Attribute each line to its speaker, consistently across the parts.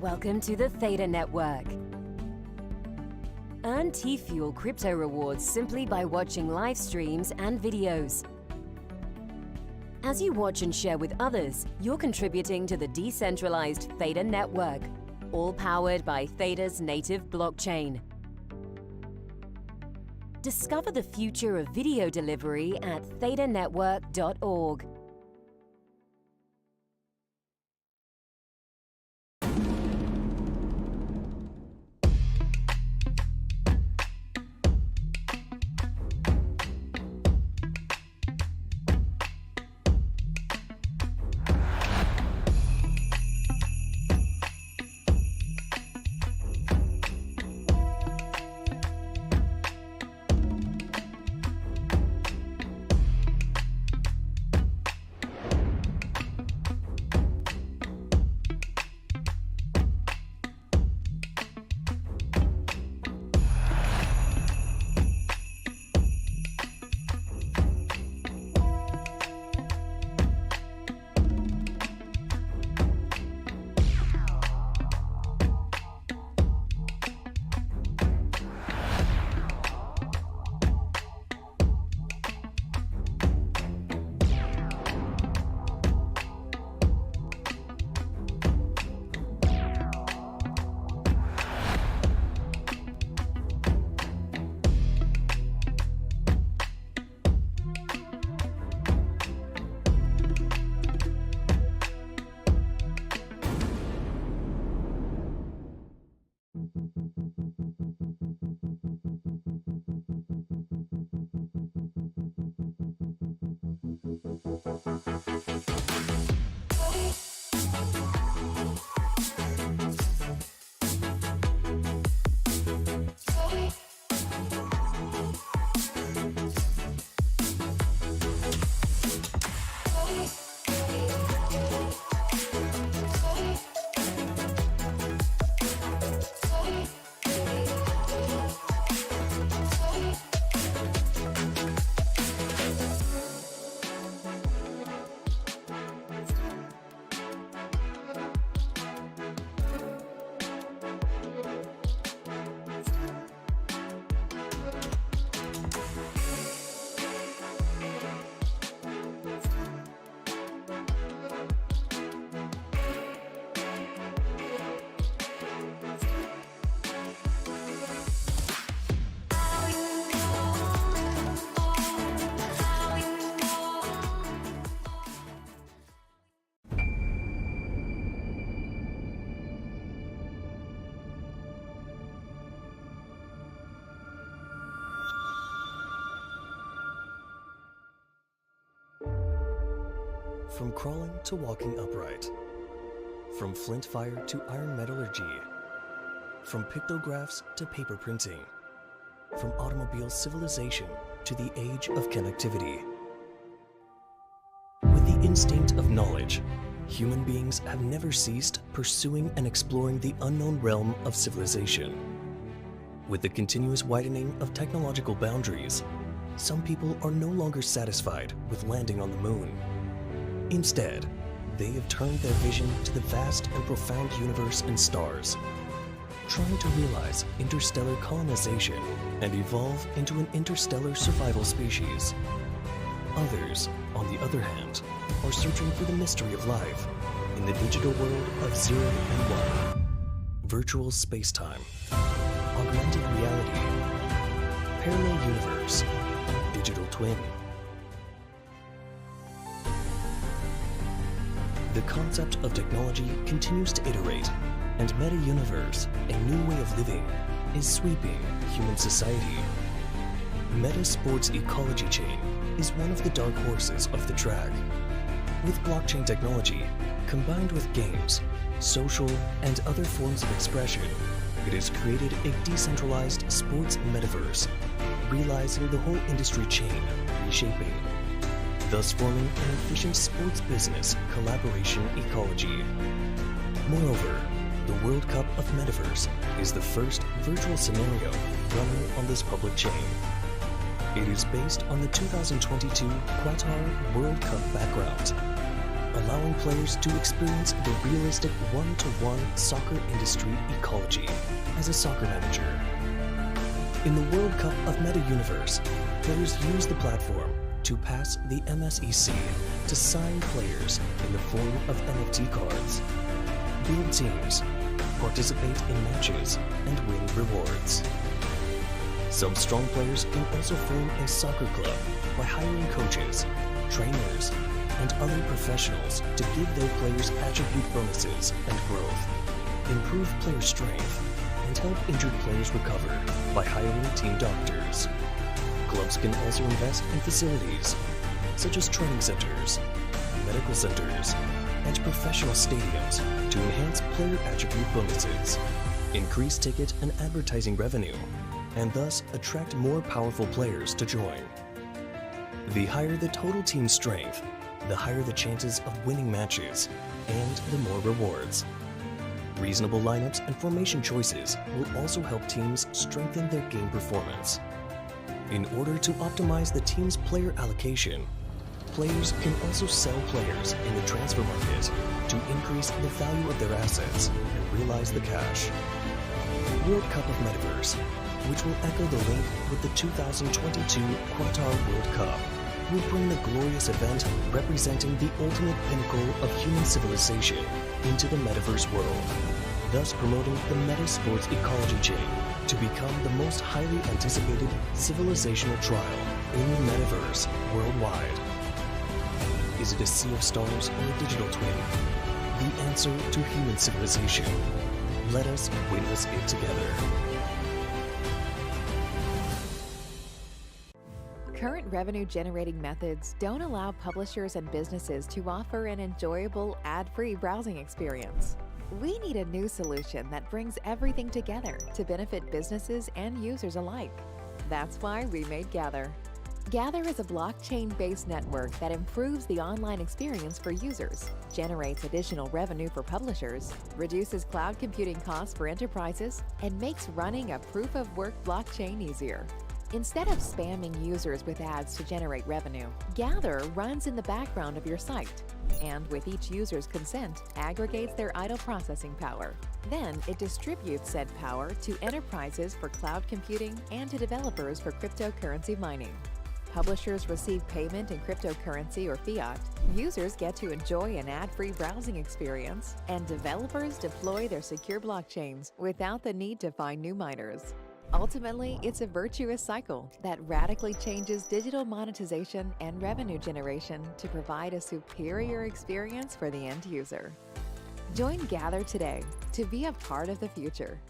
Speaker 1: Welcome to the Theta Network. Earn T-Fuel crypto rewards simply by watching live streams and videos. As you watch and share with others, you're contributing to the decentralized Theta Network, all powered by Theta's native blockchain. Discover the future of video delivery at thetanetwork.org.
Speaker 2: From crawling to walking upright, from flint fire to iron metallurgy, from pictographs to paper printing, from automobile civilization to the age of connectivity. With the instinct of knowledge, human beings have never ceased pursuing and exploring the unknown realm of civilization. With the continuous widening of technological boundaries, some people are no longer satisfied with landing on the moon. Instead, they have turned their vision to the vast and profound universe and stars, trying to realize interstellar colonization and evolve into an interstellar survival species. Others, on the other hand, are searching for the mystery of life in the digital world of 0 and 1, virtual space-time, augmented reality, parallel universe, digital twin. The concept of technology continues to iterate, and meta-universe, a new way of living, is sweeping human society. Meta Sports Ecology Chain is one of the dark horses of the track. With blockchain technology, combined with games, social, and other forms of expression, it has created a decentralized sports metaverse, realizing the whole industry chain, reshaping, thus forming an efficient sports business collaboration ecology. Moreover, the World Cup of Metaverse is the first virtual scenario running on this public chain. It is based on the 2022 Qatar World Cup background, a allowing players to experience the realistic one-to-one soccer industry ecology as a soccer manager. In the World Cup of Meta Universe, players use the platform to pass the MSEC to sign players in the form of NFT cards, build teams, participate in matches, and win rewards. Some strong players can also form a soccer club by hiring coaches, trainers, and other professionals to give their players attribute bonuses and growth, improve player strength, and help injured players recover by hiring team doctors. Clubs can also invest in facilities such as training centers, medical centers, and professional stadiums to enhance player attribute bonuses, increase ticket and advertising revenue, and thus attract more powerful players to join. The higher the total team strength, the higher the chances of winning matches, and the more rewards. Reasonable lineups and formation choices will also help teams strengthen their game performance. In order to optimize the team's player allocation, players can also sell players in the transfer market to increase the value of their assets and realize the cash. World Cup of Metaverse, which will echo the link with the 2022 Qatar World Cup, will bring the glorious event representing the ultimate pinnacle of human civilization into the metaverse world, thus promoting the meta sports ecology chain to become the most highly anticipated civilizational trial in the metaverse worldwide. Is it a sea of stars or a digital twin? The answer to human civilization. Let us witness it together.
Speaker 3: Current revenue-generating methods don't allow publishers and businesses to offer an enjoyable, ad-free browsing experience. We need a new solution that brings everything together to benefit businesses and users alike. That's why we made Gather. Gather is a blockchain-based network that improves the online experience for users, generates additional revenue for publishers, reduces cloud computing costs for enterprises, and makes running a proof-of-work blockchain easier. Instead of spamming users with ads to generate revenue, Gather runs in the background of your site, and with each user's consent, aggregates their idle processing power. Then it distributes said power to enterprises for cloud computing and to developers for cryptocurrency mining. Publishers receive payment in cryptocurrency or fiat, users get to enjoy an ad-free browsing experience, and developers deploy their secure blockchains without the need to find new miners. Ultimately, it's a virtuous cycle that radically changes digital monetization and revenue generation to provide a superior experience for the end user. Join Gather today to be a part of the future.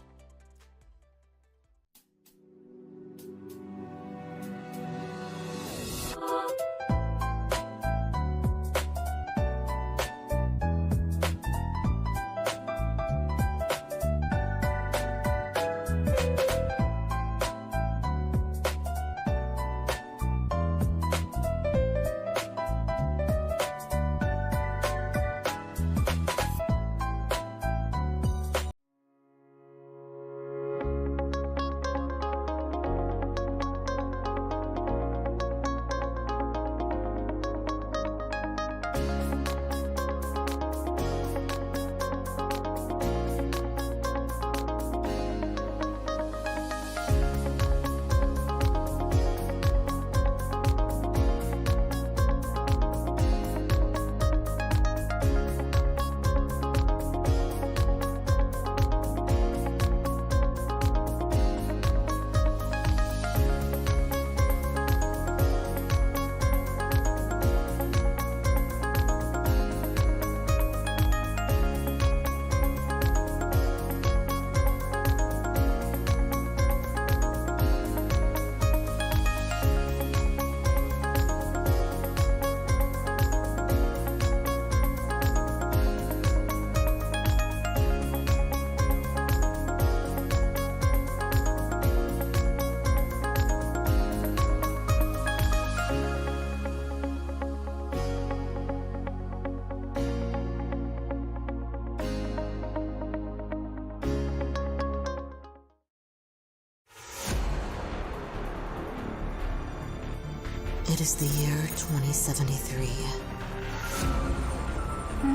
Speaker 4: It is the year 2073.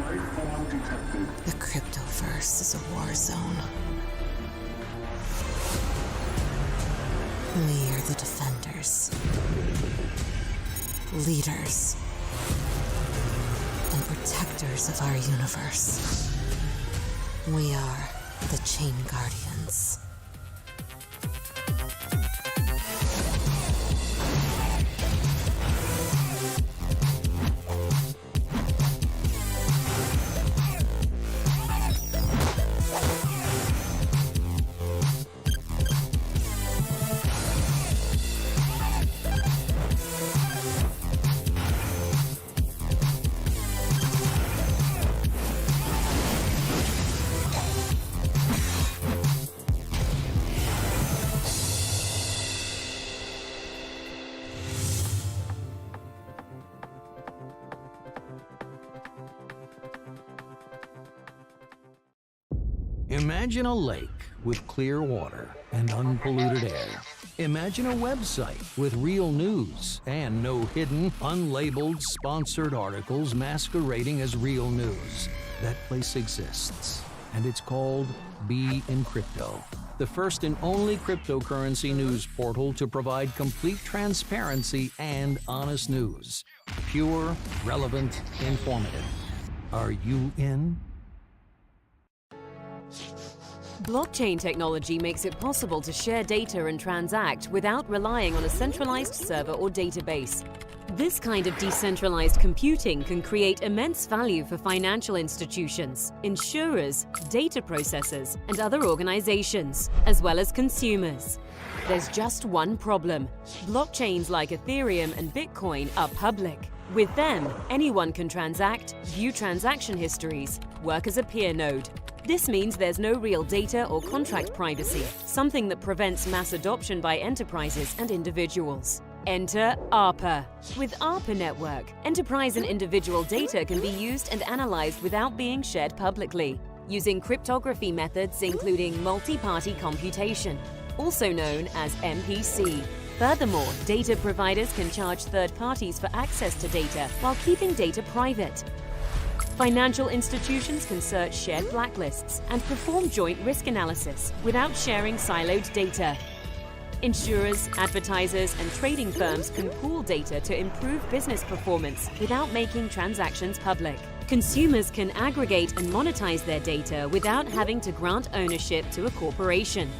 Speaker 4: The cryptoverse is a war zone. We are the defenders, leaders, and protectors of our universe. We are the Chain Guardians.
Speaker 5: Imagine a lake with clear water and unpolluted air. Imagine a website with real news and no hidden, unlabeled, sponsored articles masquerading as real news. That place exists, and it's called Be in Crypto, the first and only cryptocurrency news portal to provide complete transparency and honest news. Pure, relevant, informative. Are you in?
Speaker 1: Blockchain technology makes it possible to share data and transact without relying on a centralized server or database. This kind of decentralized computing can create immense value for financial institutions, insurers, data processors, and other organizations, as well as consumers. There's just one problem. Blockchains like Ethereum and Bitcoin are public. With them, anyone can transact, view transaction histories, work as a peer node. This means there's no real data or contract privacy, something that prevents mass adoption by enterprises and individuals. Enter ARPA. With ARPA Network, enterprise and individual data can be used and analyzed without being shared publicly, using cryptography methods including multi-party computation, also known as MPC. Furthermore, data providers can charge third parties for access to data while keeping data private. Financial institutions can search shared blacklists and perform joint risk analysis without sharing siloed data. Insurers, advertisers, and trading firms can pool data to improve business performance without making transactions public. Consumers can aggregate and monetize their data without having to grant ownership to a corporation.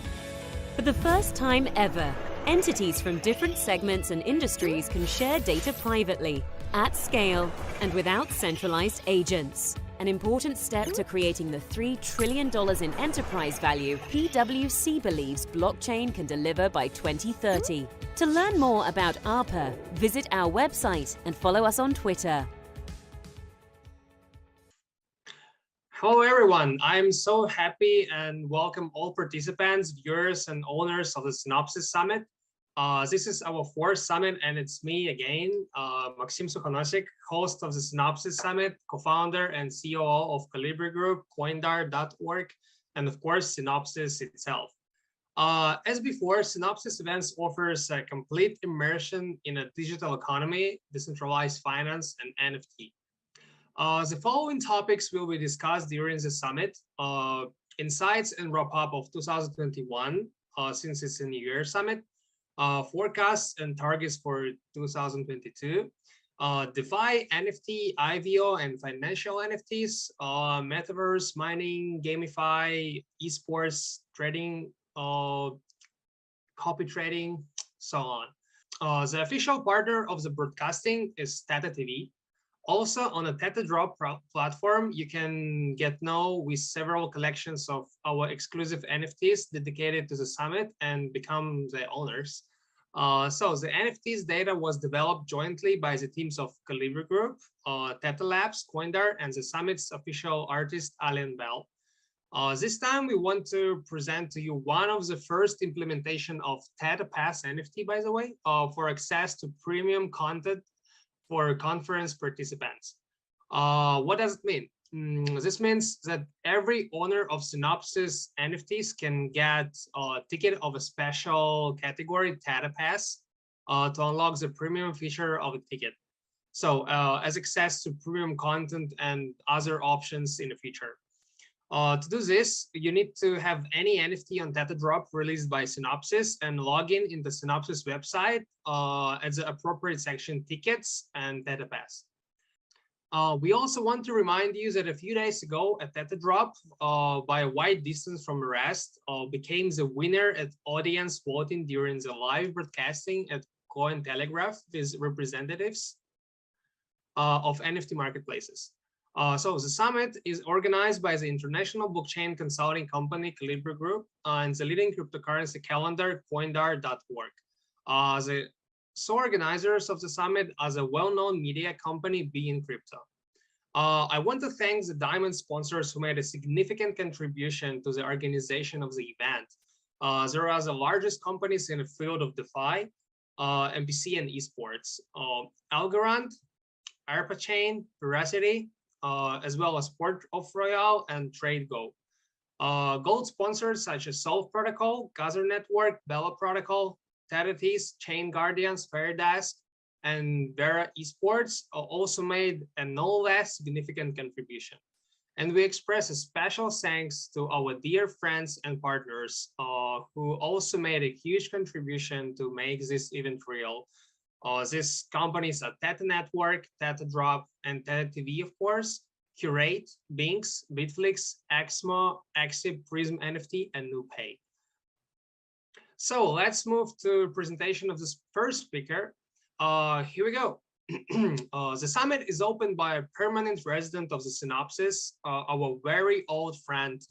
Speaker 1: For the first time ever, entities from different segments and industries can share data privately, at scale, and without centralized agents. An important step to creating the $3 trillion in enterprise value PwC believes blockchain can deliver by 2030. To learn more about ARPA, visit our website and follow us on Twitter.
Speaker 6: Hello everyone, I'm so happy and welcome all participants, viewers, and owners of the Synopsis Summit. This is our fourth summit, and it's me again, Maxim Sukhanosik, host of the Synopsis Summit, co-founder and COO of Calibri Group, Coindar.org, and of course, Synopsis itself. As before, Synopsis Events offers a complete immersion in a digital economy, decentralized finance, and NFT. The following topics will be discussed during the summit: insights and wrap-up of 2021, since it's a New Year summit, forecasts and targets for 2022, DeFi, NFT, IVO, and financial NFTs, metaverse, mining, gamify, eSports, trading, copy trading, so on. The official partner of the broadcasting is Teta TV. Also, on the Teta Drop platform, you can get know with several collections of our exclusive NFTs dedicated to the summit and become the owners. So the NFTs data was developed jointly by the teams of Calibri Group, Teta Labs, Coindar, and the summit's official artist, Alien Bell. This time, we want to present to you one of the first implementation of Teta Pass NFT, by the way, for access to premium content for conference participants. What does it mean? This means that every owner of Synopsis NFTs can get a ticket of a special category, Teta Pass, to unlock the premium feature of a ticket. So as access to premium content and other options in the future. To do this, you need to have any NFT on Tetradrop released by Synopsis and log in the Synopsis website at the appropriate section tickets and DataPass. We also want to remind you that a few days ago, a Tetradrop by a wide distance from the rest became the winner at audience voting during the live broadcasting at Cointelegraph with representatives of NFT marketplaces. So the summit is organized by the international blockchain consulting company Calibra Group and the leading cryptocurrency calendar Coindar.org. The organizers of the summit are the well-known media company Being Crypto. I want to thank the diamond sponsors who made a significant contribution to the organization of the event. There are the largest companies in the field of DeFi, MPC and eSports, Algorand, ARPA Chain, Verasity, as well as Port of Royale and TradeGo. Gold sponsors such as Solve Protocol, Gather Network, Bella Protocol, Teratis, Chain Guardians, Fairdesk, and Vera eSports also made a no less significant contribution. And we express a special thanks to our dear friends and partners who also made a huge contribution to make this event real. These companies are Teta Network, Tetradrop, and Teta TV, of course, Curate, Binks, Bitflix, Exmo, Exib, Prism NFT, and NewPay. So let's move to the presentation of this first speaker. Here we go. The summit is opened by a permanent resident of the Synopsis, our very old friend,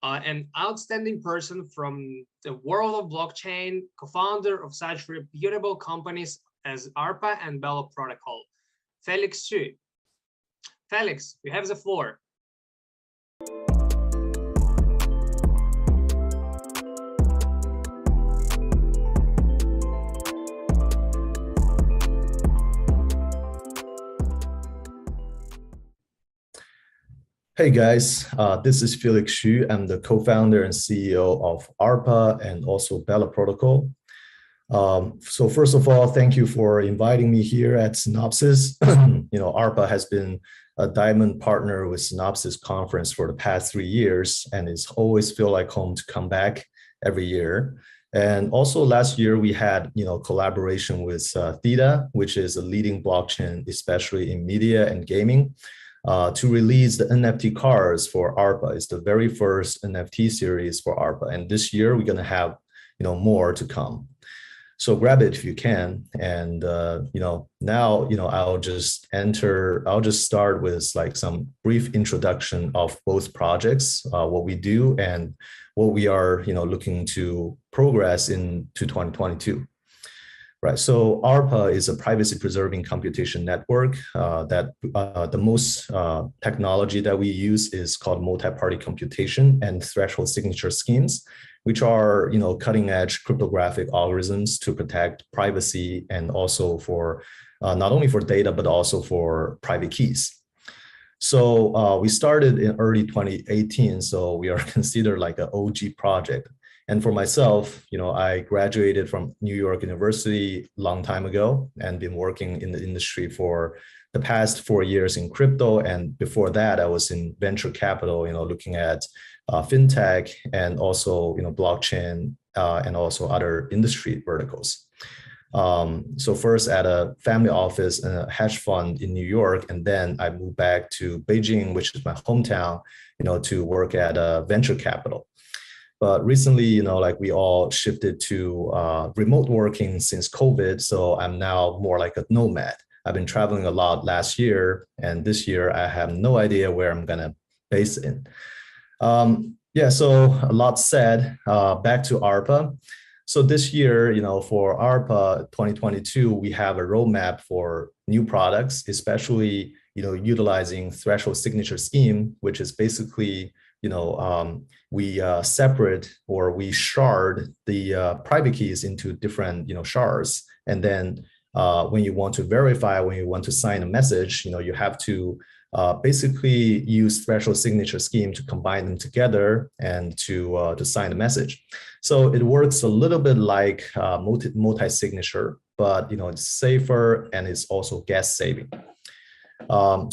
Speaker 6: an outstanding person from the world of blockchain, co-founder of such reputable companies as ARPA and Bella Protocol, Felix Xu. Felix, you have the floor.
Speaker 7: Hey guys, this is Felix Xu. I'm the co-founder and CEO of ARPA and also Bella Protocol. So first of all, thank you for inviting me here at Synopsis. ARPA has been a diamond partner with Synopsis conference for the past 3 years, and it's always feel like home to come back every year. And also last year we had collaboration with Theta, which is a leading blockchain, especially in media and gaming. To release the NFT cards for ARPA. It's the very first NFT series for ARPA. And this year we're gonna have more to come. So grab it if you can. And now I'll just start with like some brief introduction of both projects, what we do and what we are looking to progress into 2022. Right, so ARPA is a privacy-preserving computation network that the most technology that we use is called multi-party computation and threshold signature schemes, which are cutting-edge cryptographic algorithms to protect privacy and also for not only for data but also for private keys. So we started in early 2018, so we are considered like an OG project. And for myself, I graduated from New York University a long time ago and been working in the industry for the past 4 years in crypto. And before that, I was in venture capital, looking at fintech and also, blockchain and also other industry verticals. So first at a family office and a hedge fund in New York, and then I moved back to Beijing, which is my hometown, to work at venture capital. But recently, like we all shifted to remote working since COVID. So I'm now more like a nomad. I've been traveling a lot last year, and this year I have no idea where I'm gonna base in. So a lot said, back to ARPA. So this year, for ARPA 2022, we have a roadmap for new products, especially, utilizing threshold signature scheme, which is basically, we separate or we shard the private keys into different, shards. And then when you want to verify, when you want to sign a message, you have to basically use threshold signature scheme to combine them together and to sign the message. So it works a little bit like multi-signature, but it's safer and it's also gas saving.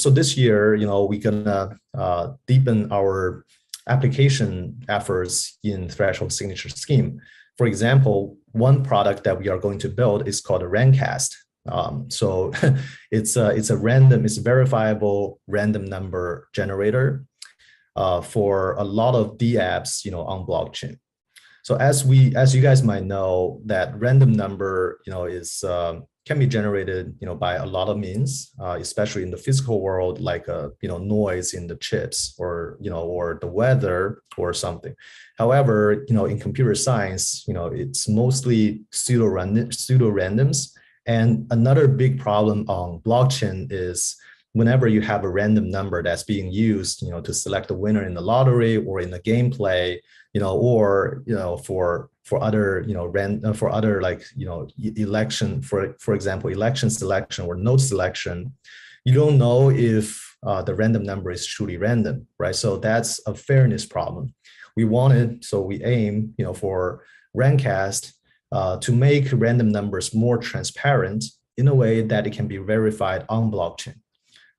Speaker 7: So this year, we're gonna deepen our application efforts in threshold signature scheme. For example, one product that we are going to build is called a Rancast. So it's a verifiable random number generator for a lot of dApps, on blockchain. So as you guys might know, that random number, is can be generated, by a lot of means, especially in the physical world, like noise in the chips, or or the weather or something. However, in computer science, it's mostly pseudo randoms. And another big problem on blockchain is whenever you have a random number that's being used, to select a winner in the lottery or in the gameplay, or for other for other like election, for example, election selection or node selection, you don't know if the random number is truly random, right? So that's a fairness problem. We aim for Rancast to make random numbers more transparent in a way that it can be verified on blockchain,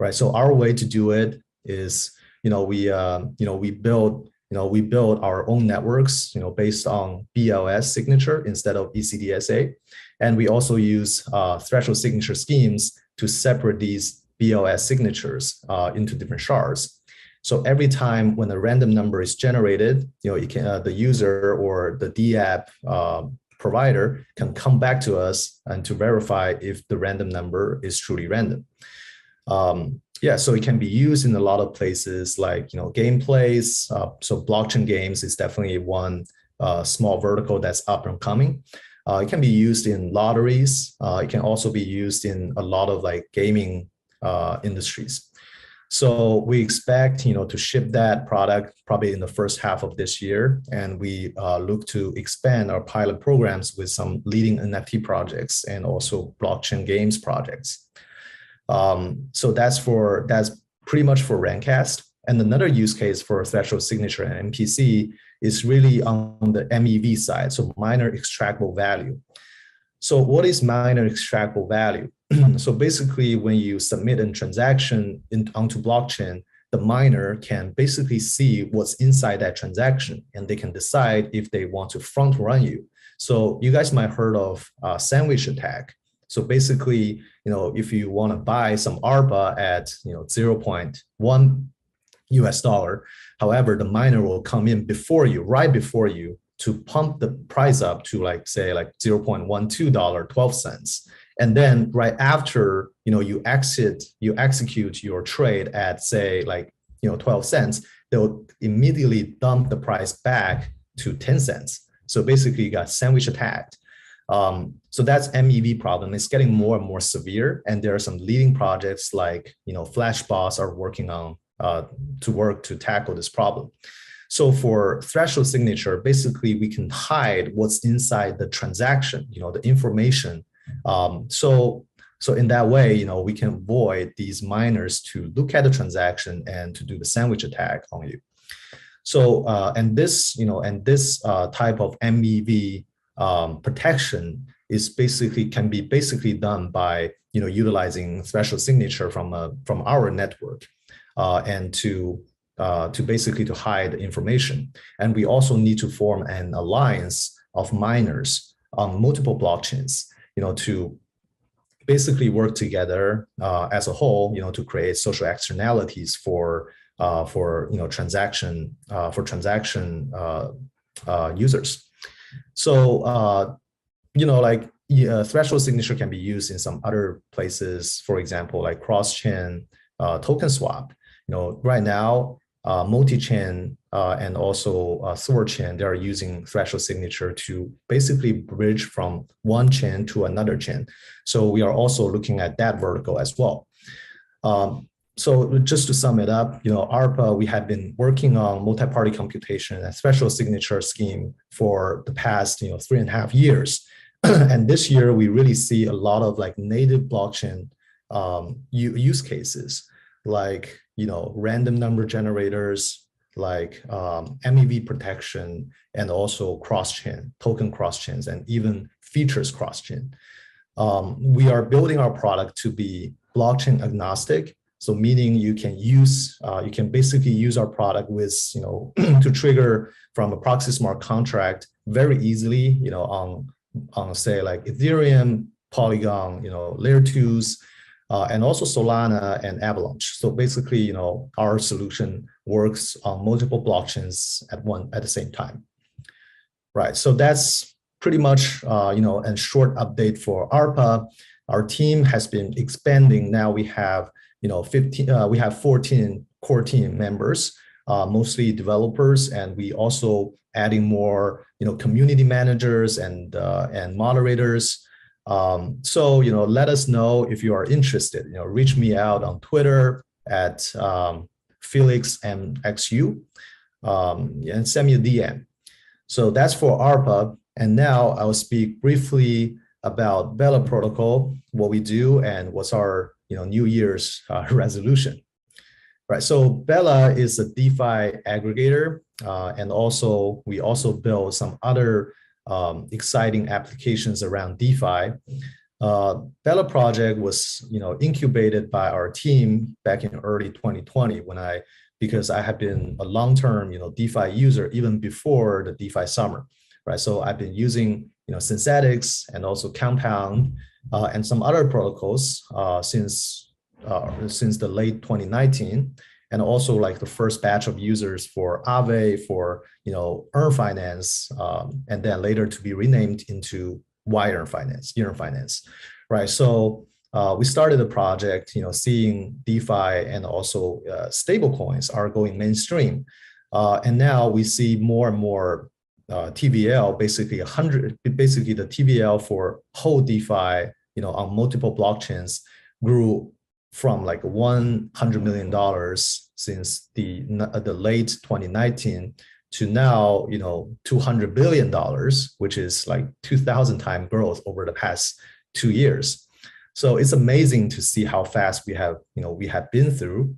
Speaker 7: right? So our way to do it is, we build our own networks, based on BLS signature instead of ECDSA, and we also use threshold signature schemes to separate these BLS signatures into different shards. So every time when a random number is generated, the user or the dApp provider can come back to us and to verify if the random number is truly random. So it can be used in a lot of places like, gameplays. So blockchain games is definitely one small vertical that's up and coming. It can be used in lotteries. It can also be used in a lot of like gaming industries. So we expect, to ship that product probably in the first half of this year. And we look to expand our pilot programs with some leading NFT projects and also blockchain games projects. So that's pretty much for Rancast. And another use case for threshold signature and MPC is really on the MEV side, so miner extractable value. So what is miner extractable value? So basically, when you submit a transaction onto blockchain, the miner can basically see what's inside that transaction, and they can decide if they want to front run you. So you guys might have heard of sandwich attack. So basically, if you want to buy some ARPA at 0.1 US dollar, however, the miner will come in right before you to pump the price up to say $0.12, 12 cents. And then right after, you execute your trade at say 12 cents, they'll immediately dump the price back to 10 cents. So basically you got sandwich attacked. So that's MEV problem. It's getting more and more severe. And there are some leading projects like, Flashbots are working on to tackle this problem. So for threshold signature, basically we can hide what's inside the transaction, the information. So in that way, we can avoid these miners to look at the transaction and to do the sandwich attack on you. So and this type of MEV protection can be done by utilizing threshold signature from our network and to hide information. And we also need to form an alliance of miners on multiple blockchains, to basically work together as a whole, to create social externalities for transaction users. So threshold signature can be used in some other places, for example, like cross-chain token swap. Right now, multi-chain and also Thor-chain, they are using threshold signature to basically bridge from one chain to another chain. So we are also looking at that vertical as well. So just to sum it up, ARPA, we have been working on multi-party computation and threshold signature scheme for the past 3.5 years. And this year, we really see a lot of native blockchain use cases, like random number generators, like MEV protection, and also cross-chain, token cross-chains, and even features cross-chain. We are building our product to be blockchain agnostic. So meaning you can basically use our product with, to trigger from a proxy smart contract very easily, on say like Ethereum, Polygon, layer 2s, and also Solana and Avalanche. So basically, our solution works on multiple blockchains at the same time. Right. So that's pretty much, a short update for ARPA. Our team has been expanding. Now we have, 14 core team members, mostly developers, and we also adding more, community managers and moderators. So, let us know if you are interested. Reach me out on Twitter at FelixMXU, and send me a DM. So that's for ARPA. And now I will speak briefly about Bella Protocol, what we do, and what's our New Year's resolution. Right. So Bella is a DeFi aggregator, and we also build some other exciting applications around DeFi. Bella project was incubated by our team back in early 2020 because I have been a long-term DeFi user even before the DeFi summer. Right. So I've been using synthetics and also compound and some other protocols since the late 2019, and also like the first batch of users for Aave, for Earn Finance, and then later to be renamed into Earn Finance, right? So we started the project, seeing DeFi and also stable coins are going mainstream, and now we see more and more TVL, basically the TVL for whole DeFi, on multiple blockchains grew from like $100 million since the late 2019 to now, $200 billion, which is like 2,000 times growth over the past 2 years. So it's amazing to see how fast we have been through.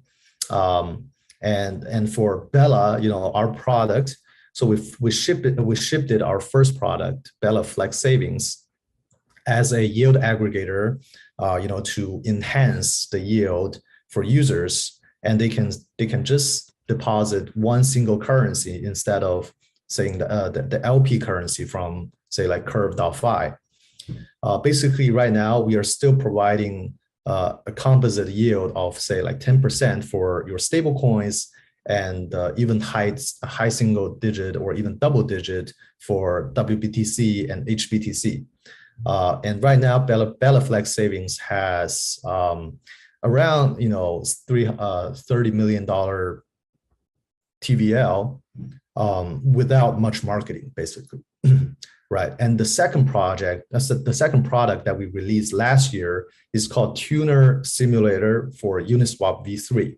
Speaker 7: And for Bella, our product, so we shipped it our first product, Bella Flex Savings, as a yield aggregator, to enhance the yield for users, and they can just deposit one single currency instead of saying the LP currency from say like Curve.fi. Basically, right now we are still providing a composite yield of say like 10% for your stable coins, and even high single digit or even double digit for WBTC and HBTC. And right now, Bella Flex Savings has around $30 million TVL without much marketing, basically. Right. And the second product that we released last year is called Tuner Simulator for Uniswap V3.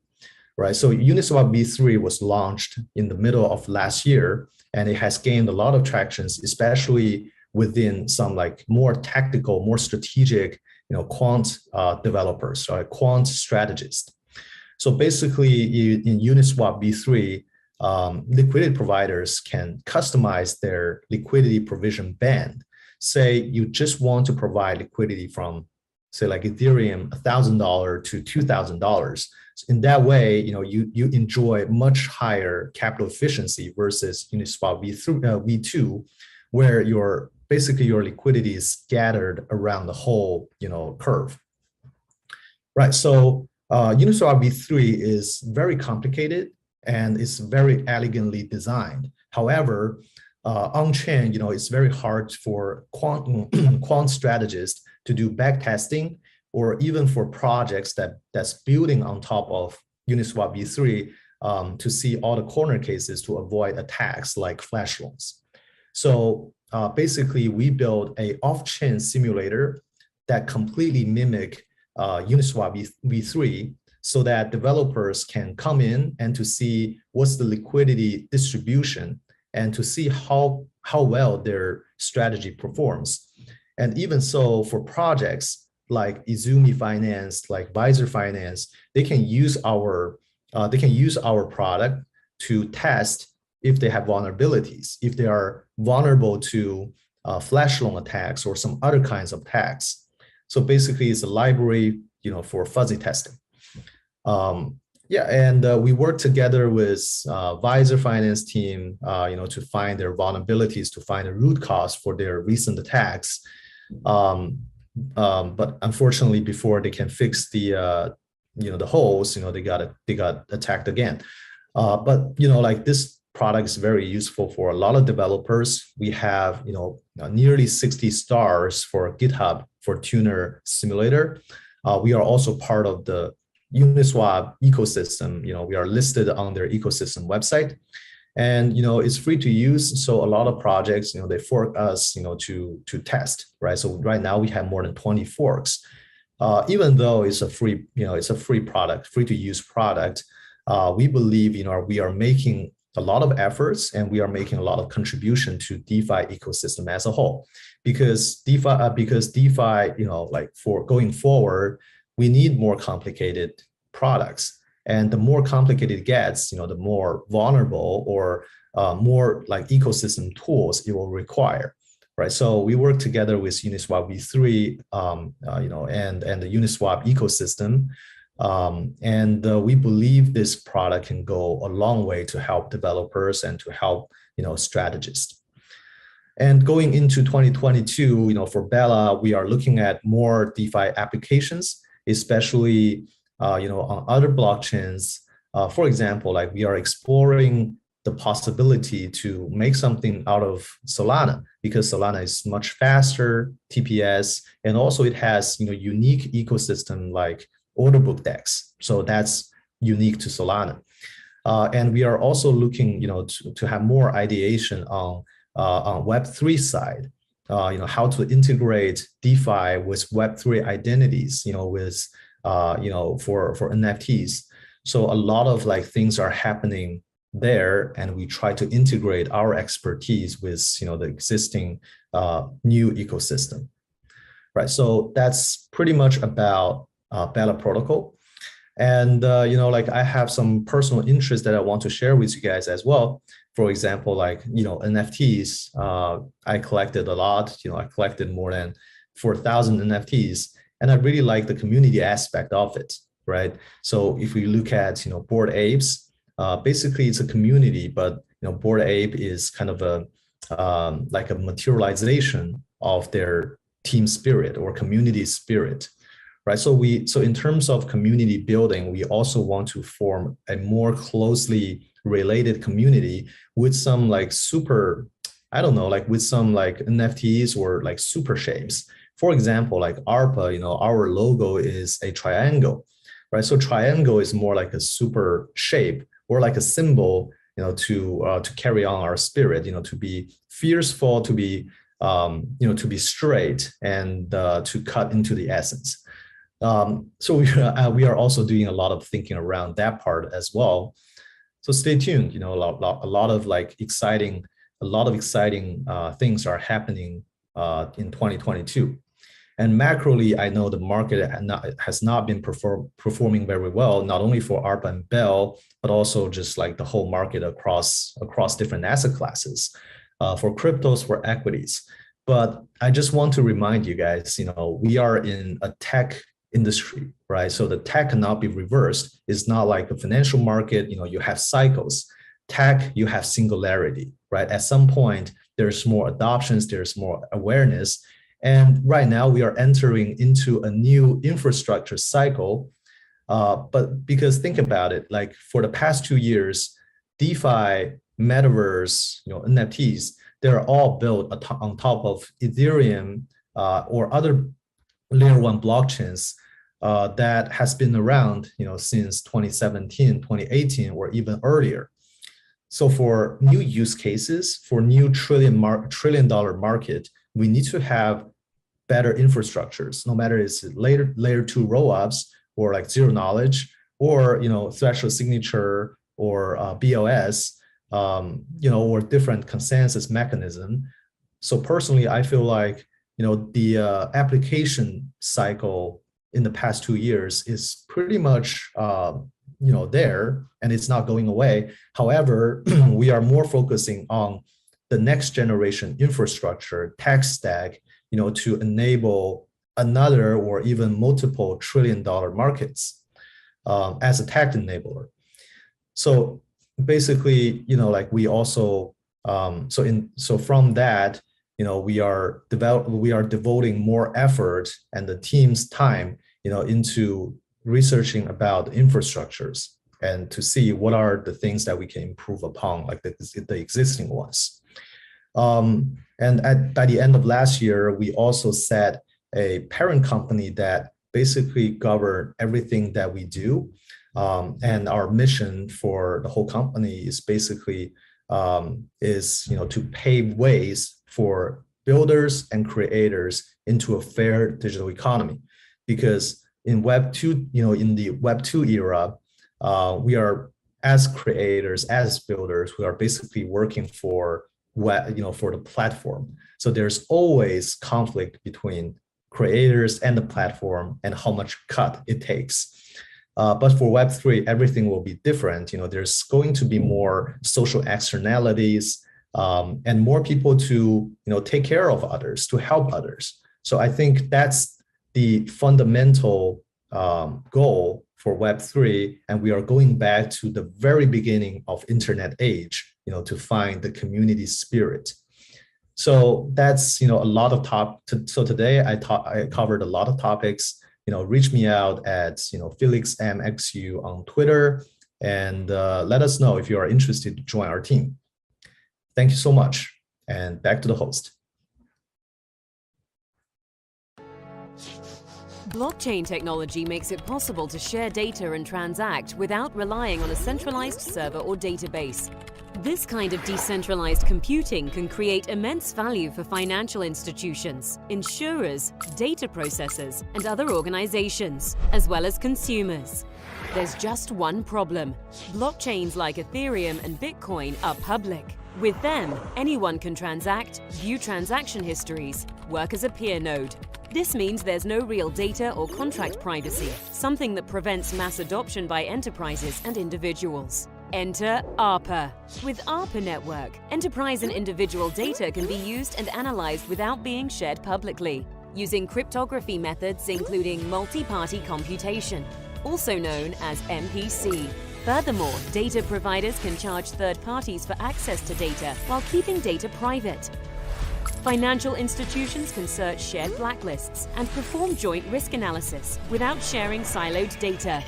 Speaker 7: Right. So Uniswap V3 was launched in the middle of last year, and it has gained a lot of traction, especially within some like more tactical, more strategic, quant developers, right? Quant strategists. So basically, in Uniswap V3, liquidity providers can customize their liquidity provision band. Say you just want to provide liquidity from, say, like Ethereum, $1,000 to $2,000. In that way, you enjoy much higher capital efficiency versus Uniswap V2, where your liquidity is scattered around the whole curve. Right. So Uniswap V3 is very complicated and it's very elegantly designed. However, on-chain, it's very hard for quant strategists to do backtesting, or even for projects that's building on top of Uniswap V3 to see all the corner cases to avoid attacks like flash loans. So basically, we built an off-chain simulator that completely mimic Uniswap V3, so that developers can come in and to see what's the liquidity distribution and to see how well their strategy performs. And even so, for projects like Izumi Finance, like Visor Finance, they can use our product to test if they have vulnerabilities, if they are vulnerable to flash loan attacks or some other kinds of attacks. So basically, it's a library, for fuzzy testing. We work together with Visor finance team, to find their vulnerabilities, to find the root cause for their recent attacks. But unfortunately, before they can fix the holes, they got attacked again. But this product is very useful for a lot of developers. We have nearly 60 stars for GitHub for Tuner Simulator. We are also part of the Uniswap ecosystem. We are listed on their ecosystem website, and it's free to use. So a lot of projects, they fork us, to test, right? So right now we have more than 20 forks. Even though it's a free product, free to use product, we believe we are making a lot of efforts, and we are making a lot of contribution to DeFi ecosystem as a whole, because DeFi, for going forward, we need more complicated products, and the more complicated it gets, the more vulnerable or more like ecosystem tools it will require, right? So we work together with Uniswap v3, and the Uniswap ecosystem. We believe this product can go a long way to help developers and to help, strategists. And going into 2022, for Bella, we are looking at more DeFi applications, especially, on other blockchains. For example, like we are exploring the possibility to make something out of Solana, because Solana is much faster, TPS, and also it has, unique ecosystem like order book DEX. So that's unique to Solana. And we are also looking, to have more ideation on Web3 side, how to integrate DeFi with Web3 identities, with, for NFTs. So a lot of things are happening there, and we try to integrate our expertise with, the existing new ecosystem, right? So that's pretty much about Bella protocol. And, I have some personal interest that I want to share with you guys as well. For example, NFTs, I collected a lot, I collected more than 4,000 NFTs, and I really like the community aspect of it, right? So if we look at, Bored Apes, basically it's a community, but, Bored Ape is kind of like a materialization of their team spirit or community spirit. Right. So in terms of community building, we also want to form a more closely related community with some with some NFTs or super shapes. For example, ARPA, our logo is a triangle, right? So triangle is more like a super shape or like a symbol, to carry on our spirit, to be fierceful, to be straight, and to cut into the essence. So we are also doing a lot of thinking around that part as well. So stay tuned. A lot of exciting things are happening in 2022. And macroly, I know the market has not been performing very well, not only for ARPA and Bell, but also just the whole market across different asset classes, for cryptos, for equities. But I just want to remind you guys, we are in a tech industry, right? So the tech cannot be reversed. It's not like a financial market, you have cycles. Tech, you have singularity, right? At some point, there's more adoptions, there's more awareness. And right now we are entering into a new infrastructure cycle. But because think about it, for the past 2 years, DeFi, metaverse, NFTs, they're all built on top of Ethereum or other layer 1 blockchains that has been around, since 2017, 2018, or even earlier. So for new use cases, for new trillion-dollar market, we need to have better infrastructures, no matter it's layer 2 rollups or zero knowledge, or threshold signature or BOS, or different consensus mechanism. So personally, I feel the application cycle in the past 2 years is pretty much there, and it's not going away. However, we are more focusing on the next generation infrastructure, tech stack, to enable another or even multiple trillion-dollar markets as a tech enabler. So basically, like we also so from that, we are devoting more effort and the team's time, into researching about infrastructures and to see what are the things that we can improve upon, like the existing ones. And by the end of last year, we also set a parent company that basically govern everything that we do. And our mission for the whole company is basically to pave ways for builders and creators into a fair digital economy. Because in Web 2, in the Web 2 era, we are, as creators, as builders, we are basically working for for the platform. So there's always conflict between creators and the platform and how much cut it takes. But for Web3, everything will be different. There's going to be more social externalities and more people to take care of others, to help others. So I think that's the fundamental goal for Web3, and we are going back to the very beginning of internet age, to find the community spirit. So that's a lot of so today I covered a lot of topics. Reach me out at Felix MXU on Twitter, and let us know if you are interested to join our team. Thank you so much, and back to the host.
Speaker 1: Blockchain technology makes it possible to share data and transact without relying on a centralized server or database. This kind of decentralized computing can create immense value for financial institutions, insurers, data processors, and other organizations, as well as consumers. There's just one problem. Blockchains like Ethereum and Bitcoin are public. With them, anyone can transact, view transaction histories, work as a peer node. This means there's no real data or contract privacy, something that prevents mass adoption by enterprises and individuals. Enter ARPA. With ARPA Network, enterprise and individual data can be used and analyzed without being shared publicly, using cryptography methods including multi-party computation, also known as MPC. Furthermore, data providers can charge third parties for access to data while keeping data private. Financial institutions can search shared blacklists and perform joint risk analysis without sharing siloed data.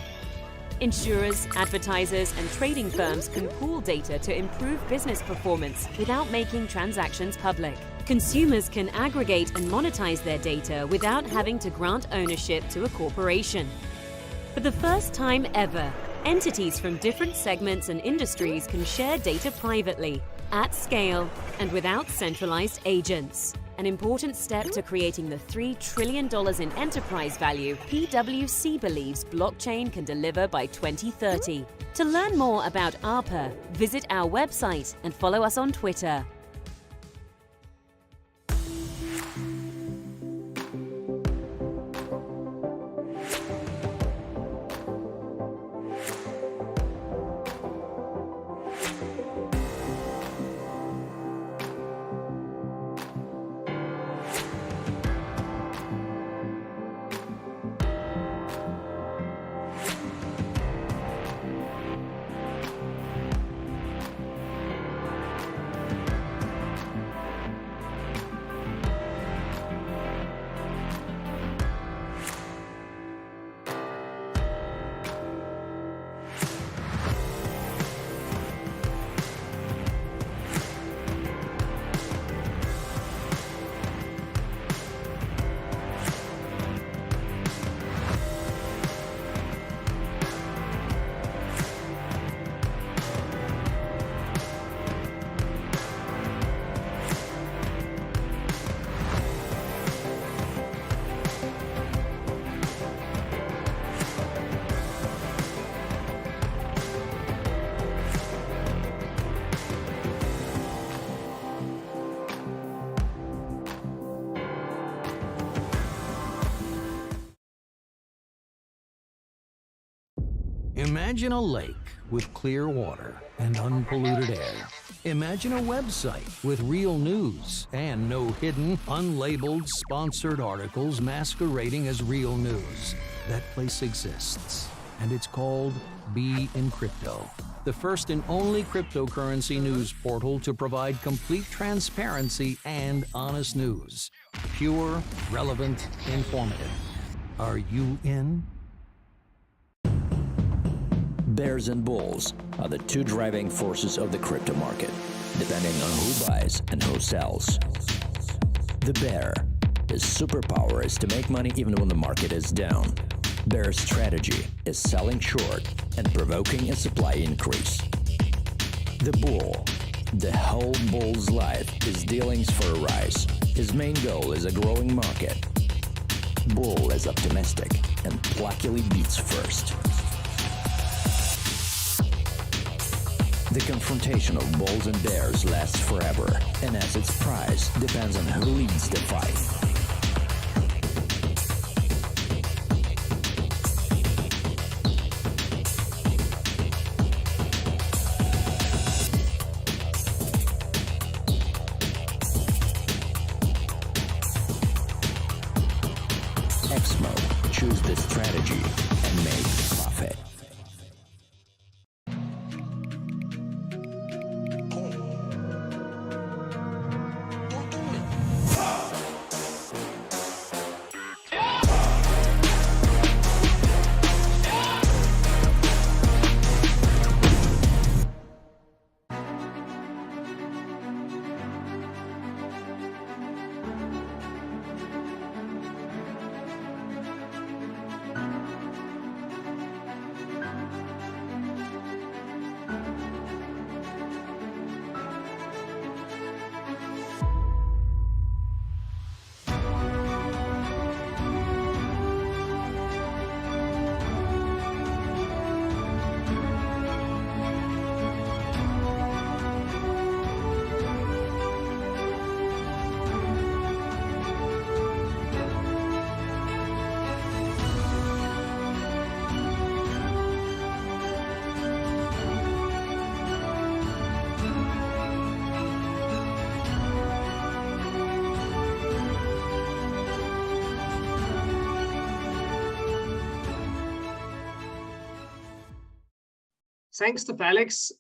Speaker 1: Insurers, advertisers, and trading firms can pool data to improve business performance without making transactions public. Consumers can aggregate and monetize their data without having to grant ownership to a corporation. For the first time ever, entities from different segments and industries can share data privately, at scale, and without centralized agents. An important step to creating the $3 trillion in enterprise value PwC believes blockchain can deliver by 2030. To learn more about ARPA, visit our website and follow us on Twitter.
Speaker 5: Imagine a lake with clear water and unpolluted air. Imagine a website with real news and no hidden, unlabeled, sponsored articles masquerading as real news. That place exists, and it's called Be in Crypto, the first and only cryptocurrency news portal to provide complete transparency and honest news. Pure, relevant, informative. Are you in?
Speaker 8: Bears and bulls are the two driving forces of the crypto market, depending on who buys and who sells. The bear, his superpower is to make money even when the market is down. Bear's strategy is selling short and provoking a supply increase. The bull, the whole bull's life is dealings for a rise. His main goal is a growing market. Bull is optimistic and pluckily beats first. The confrontation of bulls and bears lasts forever, and as its price depends on who leads the fight. Choose this strategy and make profit.
Speaker 6: Thanks to Felix.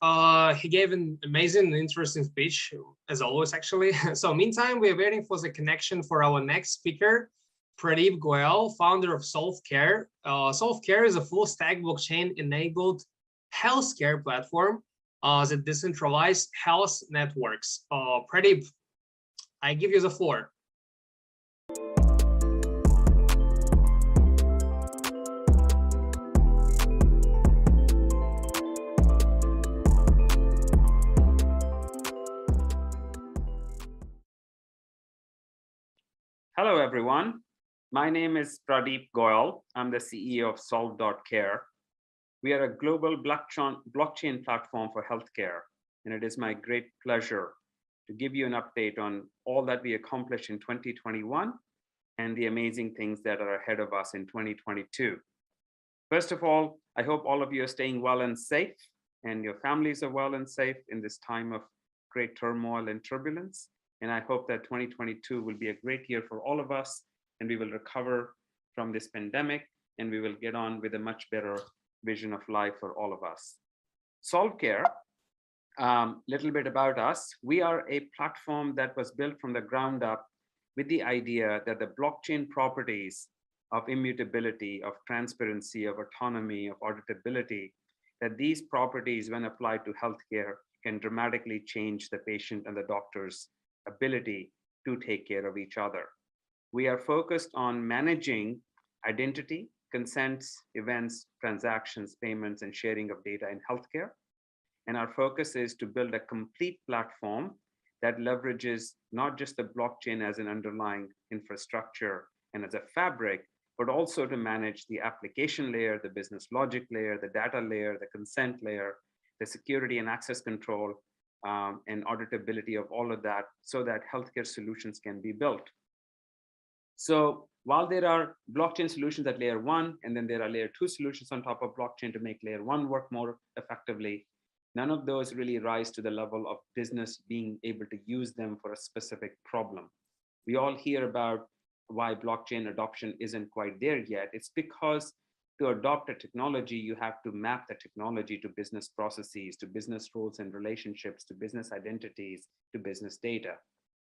Speaker 6: He gave an amazing and interesting speech, as always, actually. So meantime, we're waiting for the connection for our next speaker, Pradeep Goel, founder of SolveCare. SolveCare is a full-stack blockchain-enabled healthcare platform that decentralized health networks. Pradeep, I give you the floor.
Speaker 9: Hello, everyone. My name is Pradeep Goel. I'm the CEO of Solve.care. We are a global blockchain platform for healthcare, and it is my great pleasure to give you an update on all that we accomplished in 2021 and the amazing things that are ahead of us in 2022. First of all, I hope all of you are staying well and safe, and your families are well and safe in this time of great turmoil and turbulence. And I hope that 2022 will be a great year for all of us, and we will recover from this pandemic, and we will get on with a much better vision of life for all of us. SolveCare, little bit about us. We are a platform that was built from the ground up with the idea that the blockchain properties of immutability, of transparency, of autonomy, of auditability, that these properties, when applied to healthcare, can dramatically change the patient and the doctor's ability to take care of each other. We are focused on managing identity, consents, events, transactions, payments, and sharing of data in healthcare. And our focus is to build a complete platform that leverages not just the blockchain as an underlying infrastructure and as a fabric, but also to manage the application layer, the business logic layer, the data layer, the consent layer, the security and access control, and auditability of all of that, so that healthcare solutions can be built. So while there are blockchain solutions at layer 1, and then there are layer 2 solutions on top of blockchain to make layer 1 work more effectively, None of those really rise to the level of business being able to use them for a specific problem. We all hear about why blockchain adoption isn't quite there yet. It's because to adopt a technology, you have to map the technology to business processes, to business roles and relationships, to business identities, to business data.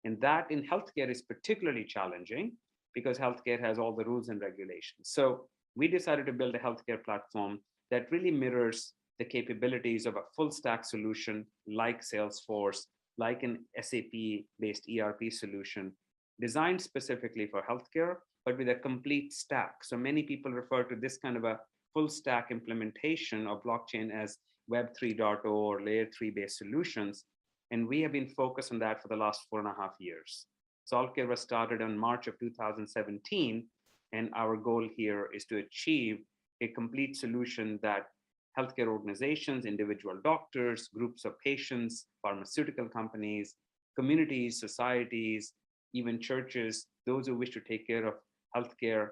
Speaker 9: And that in healthcare is particularly challenging because healthcare has all the rules and regulations. So we decided to build a healthcare platform that really mirrors the capabilities of a full stack solution like Salesforce, like an SAP-based ERP solution, designed specifically for healthcare, but with a complete stack. So many people refer to this kind of a full stack implementation of blockchain as Web 3.0 or layer 3 based solutions. And we have been focused on that for the last 4.5 years. SolveCare was started in March of 2017. And our goal here is to achieve a complete solution that healthcare organizations, individual doctors, groups of patients, pharmaceutical companies, communities, societies, even churches, those who wish to take care of healthcare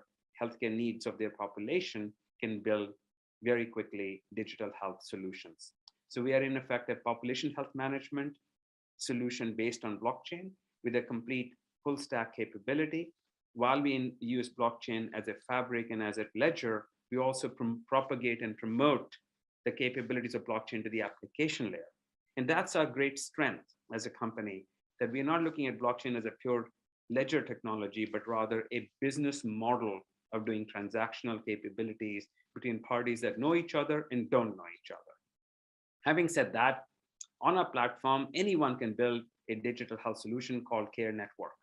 Speaker 9: needs of their population can build very quickly digital health solutions. So we are in effect a population health management solution based on blockchain with a complete full stack capability. While we use blockchain as a fabric and as a ledger, we also propagate and promote the capabilities of blockchain to the application layer. And that's our great strength as a company, that we're not looking at blockchain as a pure ledger technology, but rather a business model of doing transactional capabilities between parties that know each other and don't know each other. Having said that, on our platform, anyone can build a digital health solution called Care Network.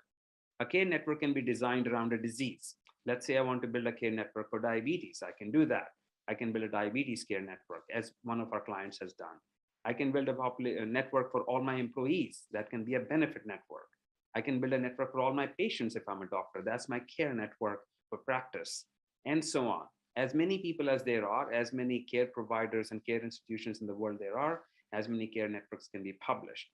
Speaker 9: A care network can be designed around a disease. Let's say I want to build a care network for diabetes. I can do that. I can build a diabetes care network, as one of our clients has done. I can build a network for all my employees. That can be a benefit network. I can build a network for all my patients if I'm a doctor. That's my care network for practice, and so on. As many people as there are, as many care providers and care institutions in the world there are, as many care networks can be published.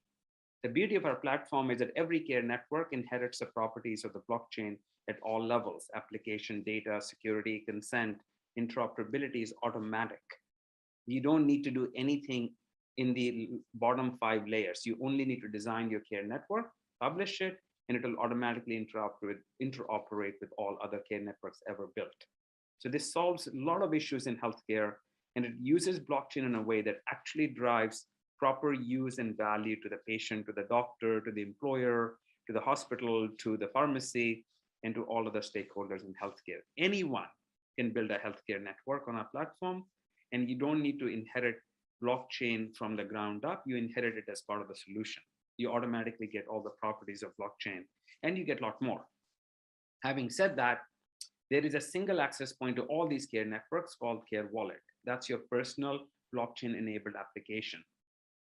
Speaker 9: The beauty of our platform is that every care network inherits the properties of the blockchain at all levels: application, data, security, consent, interoperability is automatic. You don't need to do anything in the bottom 5 layers. You only need to design your care network, publish it, and it will automatically interoperate with all other care networks ever built. So this solves a lot of issues in healthcare, and it uses blockchain in a way that actually drives proper use and value to the patient, to the doctor, to the employer, to the hospital, to the pharmacy, and to all other stakeholders in healthcare. Anyone can build a healthcare network on our platform, and you don't need to inherit blockchain from the ground up. You inherit it as part of the solution. You automatically get all the properties of blockchain, and you get a lot more. Having said that, there is a single access point to all these care networks called Care Wallet. That's your personal blockchain-enabled application.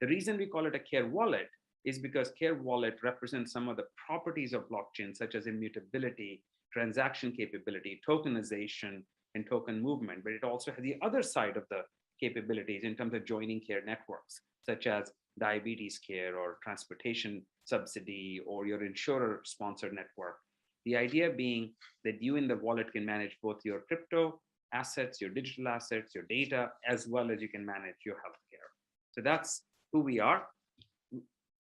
Speaker 9: The reason we call it a Care Wallet is because Care Wallet represents some of the properties of blockchain, such as immutability, transaction capability, tokenization, and token movement, but it also has the other side of the capabilities in terms of joining care networks, such as diabetes care or transportation subsidy or your insurer sponsored network. The idea being that you in the wallet can manage both your crypto assets, your digital assets, your data, as well as you can manage your healthcare. So that's who we are.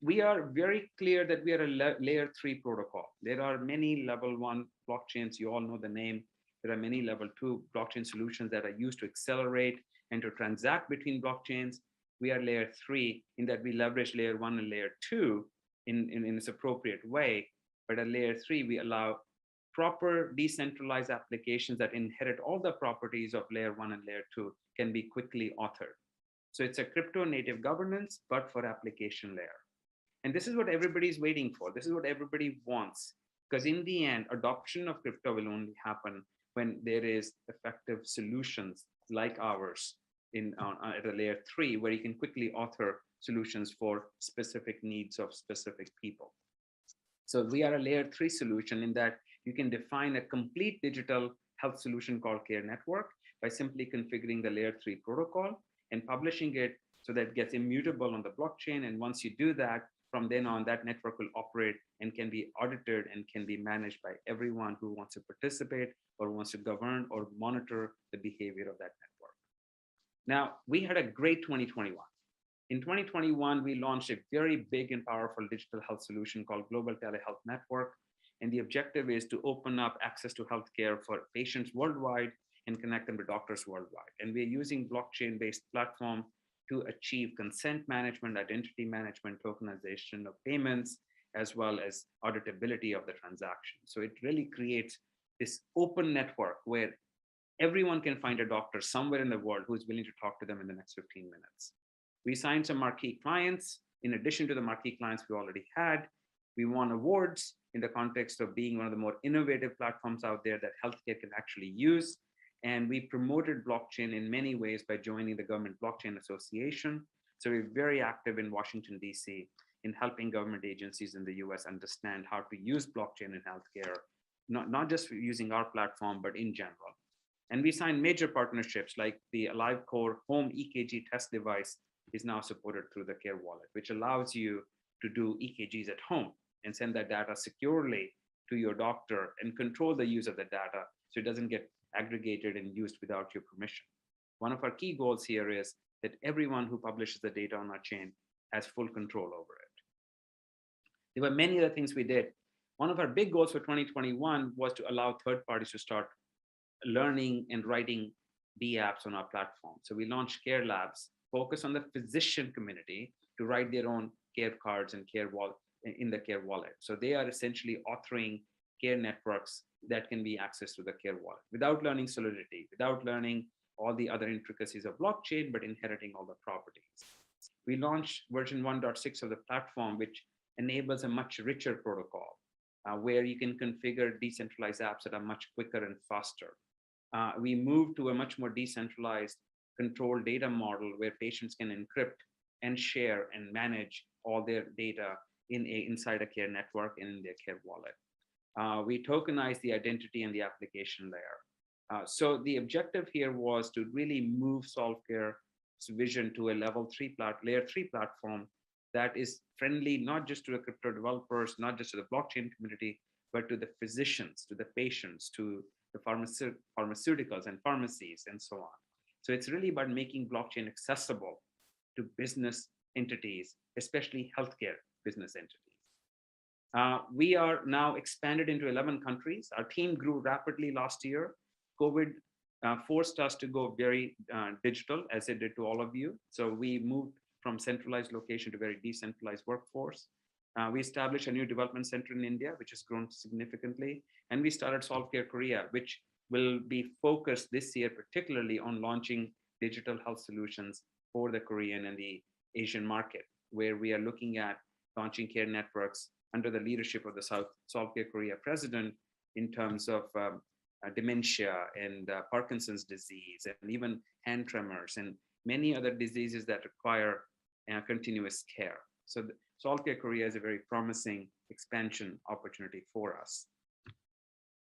Speaker 9: We are very clear that we are a layer 3 protocol. There are many level 1 blockchains. You all know the name. There are many level 2 blockchain solutions that are used to accelerate and to transact between blockchains. We are layer 3 in that we leverage layer 1 and layer 2 in its appropriate way. But at layer 3, we allow proper decentralized applications that inherit all the properties of layer 1 and layer 2 can be quickly authored. So it's a crypto native governance, but for application layer. And this is what everybody's waiting for. This is what everybody wants. Because in the end, adoption of crypto will only happen when there is effective solutions like ours at a layer 3, where you can quickly author solutions for specific needs of specific people. So we are a layer 3 solution in that you can define a complete digital health solution called Care Network by simply configuring the layer 3 protocol and publishing it so that it gets immutable on the blockchain. And once you do that, from then on, that network will operate and can be audited and can be managed by everyone who wants to participate or wants to govern or monitor the behavior of that network. Now, we had a great 2021. In 2021, we launched a very big and powerful digital health solution called Global Telehealth Network. And the objective is to open up access to healthcare for patients worldwide and connect them to doctors worldwide. And we're using blockchain-based platform to achieve consent management, identity management, tokenization of payments, as well as auditability of the transaction. So it really creates this open network where everyone can find a doctor somewhere in the world who's willing to talk to them in the next 15 minutes. We signed some marquee clients. In addition to the marquee clients we already had, we won awards in the context of being one of the more innovative platforms out there that healthcare can actually use. And we promoted blockchain in many ways by joining the Government Blockchain Association. So we're very active in Washington, DC, in helping government agencies in the US understand how to use blockchain in healthcare, not just using our platform, but in general. And we signed major partnerships like the AliveCore home EKG test device is now supported through the Care Wallet, which allows you to do EKGs at home and send that data securely to your doctor and control the use of the data so it doesn't get aggregated and used without your permission. One of our key goals here is that everyone who publishes the data on our chain has full control over it. There were many other things we did. One of our big goals for 2021 was to allow third parties to start learning and writing B apps on our platform. So we launched Care Labs, focus on the physician community to write their own care cards and care wallet in the Care Wallet. So they are essentially authoring care networks that can be accessed to the Care Wallet without learning Solidity, without learning all the other intricacies of blockchain, but inheriting all the properties. We launched version 1.6 of the platform, which enables a much richer protocol where you can configure decentralized apps that are much quicker and faster. We moved to a much more decentralized control data model where patients can encrypt and share and manage all their data inside a care network and in their Care Wallet. We tokenized the identity and the application layer. So the objective here was to really move SolveCare's vision to a layer 3 platform that is friendly, not just to the crypto developers, not just to the blockchain community, but to the physicians, to the patients, to the pharmaceuticals and pharmacies and so on. So it's really about making blockchain accessible to business entities, especially healthcare business entities. We are now expanded into 11 countries. Our team grew rapidly last year. COVID forced us to go very digital, as it did to all of you. So we moved from centralized location to very decentralized workforce. We established a new development center in India, which has grown significantly. And we started SolveCare Korea, which will be focused this year, particularly on launching digital health solutions for the Korean and the Asian market, where we are looking at launching care networks under the leadership of the SolveCare Korea president in terms of dementia and Parkinson's disease, and even hand tremors and many other diseases that require continuous care. So SolveCare Korea is a very promising expansion opportunity for us.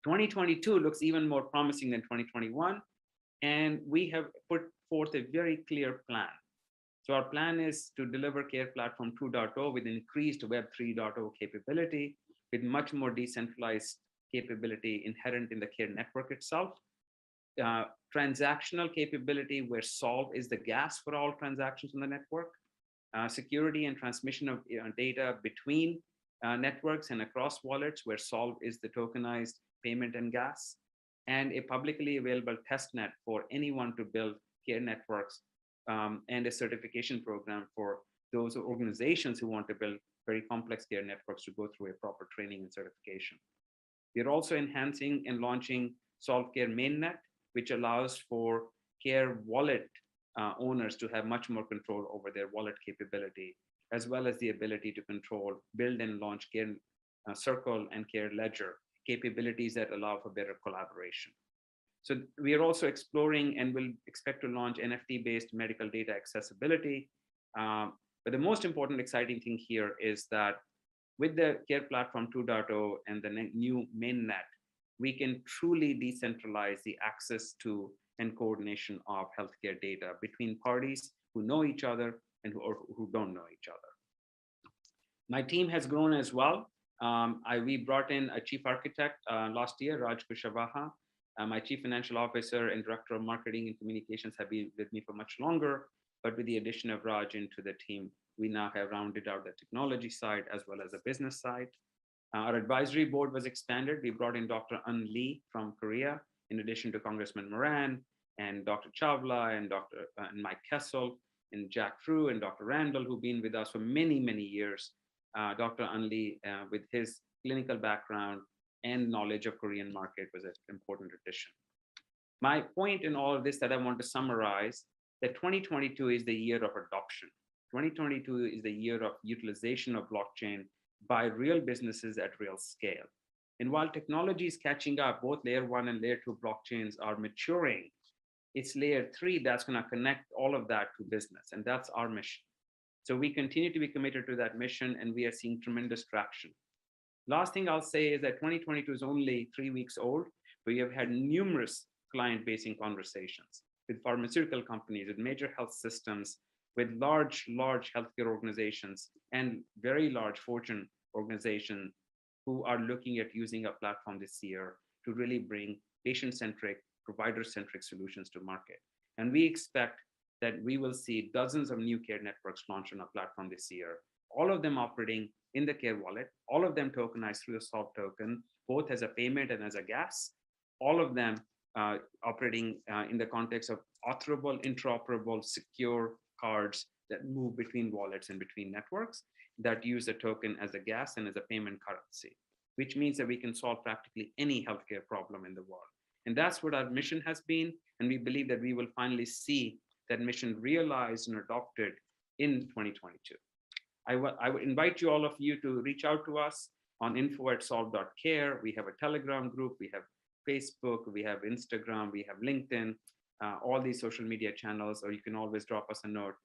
Speaker 9: 2022 looks even more promising than 2021, and we have put forth a very clear plan. So our plan is to deliver Care Platform 2.0 with increased Web 3.0 capability, with much more decentralized capability inherent in the care network itself. Transactional capability where Solve is the gas for all transactions on the network. Security and transmission of data between networks and across wallets where Solve is the tokenized payment and gas. And a publicly available testnet for anyone to build care networks and a certification program for those organizations who want to build very complex care networks to go through a proper training and certification. We're also enhancing and launching SolveCare Mainnet, which allows for Care Wallet owners to have much more control over their wallet capability, as well as the ability to control, build and launch Care Circle and Care Ledger capabilities that allow for better collaboration. So we are also exploring and will expect to launch NFT-based medical data accessibility. But the most important exciting thing here is that with the Care Platform 2.0 and the new mainnet, we can truly decentralize the access to and coordination of healthcare data between parties who know each other and who don't know each other. My team has grown as well. We brought in a chief architect last year, Raj Kushavaha. My chief financial officer and director of marketing and communications have been with me for much longer. but with the addition of Raj into the team, we now have rounded out the technology side as well as the business side. Our advisory board was expanded. We brought in Dr. An Lee from Korea, in addition to Congressman Moran and Dr. Chawla and and Mike Kessel and Jack Frew and Dr. Randall, who've been with us for many, many years. Dr. An Lee, with his clinical background and knowledge of Korean market, was an important addition. My point in all of this that I want to summarize, that 2022 is the year of adoption. 2022 is the year of utilization of blockchain by real businesses at real scale. And while technology is catching up, both layer 1 and layer 2 blockchains are maturing. It's layer 3 that's going to connect all of that to business. And that's our mission. So we continue to be committed to that mission, and we are seeing tremendous traction. Last thing I'll say is that 2022 is only 3 weeks old, but we have had numerous client-facing conversations with pharmaceutical companies, with major health systems, with large healthcare organizations, and very large Fortune organizations who are looking at using a platform this year to really bring patient-centric, provider-centric solutions to market. And we expect that we will see dozens of new care networks launched on our platform this year, all of them operating in the Care Wallet, all of them tokenized through the Solve token, both as a payment and as a gas, all of them operating in the context of authorizable, interoperable, secure cards that move between wallets and between networks that use the token as a gas and as a payment currency, which means that we can solve practically any healthcare problem in the world. And that's what our mission has been. And we believe that we will finally see that mission realized and adopted in 2022. I would invite you, all of you, to reach out to us on info@solve.care. We have a Telegram group, we have Facebook, we have Instagram, we have LinkedIn, all these social media channels, or you can always drop us a note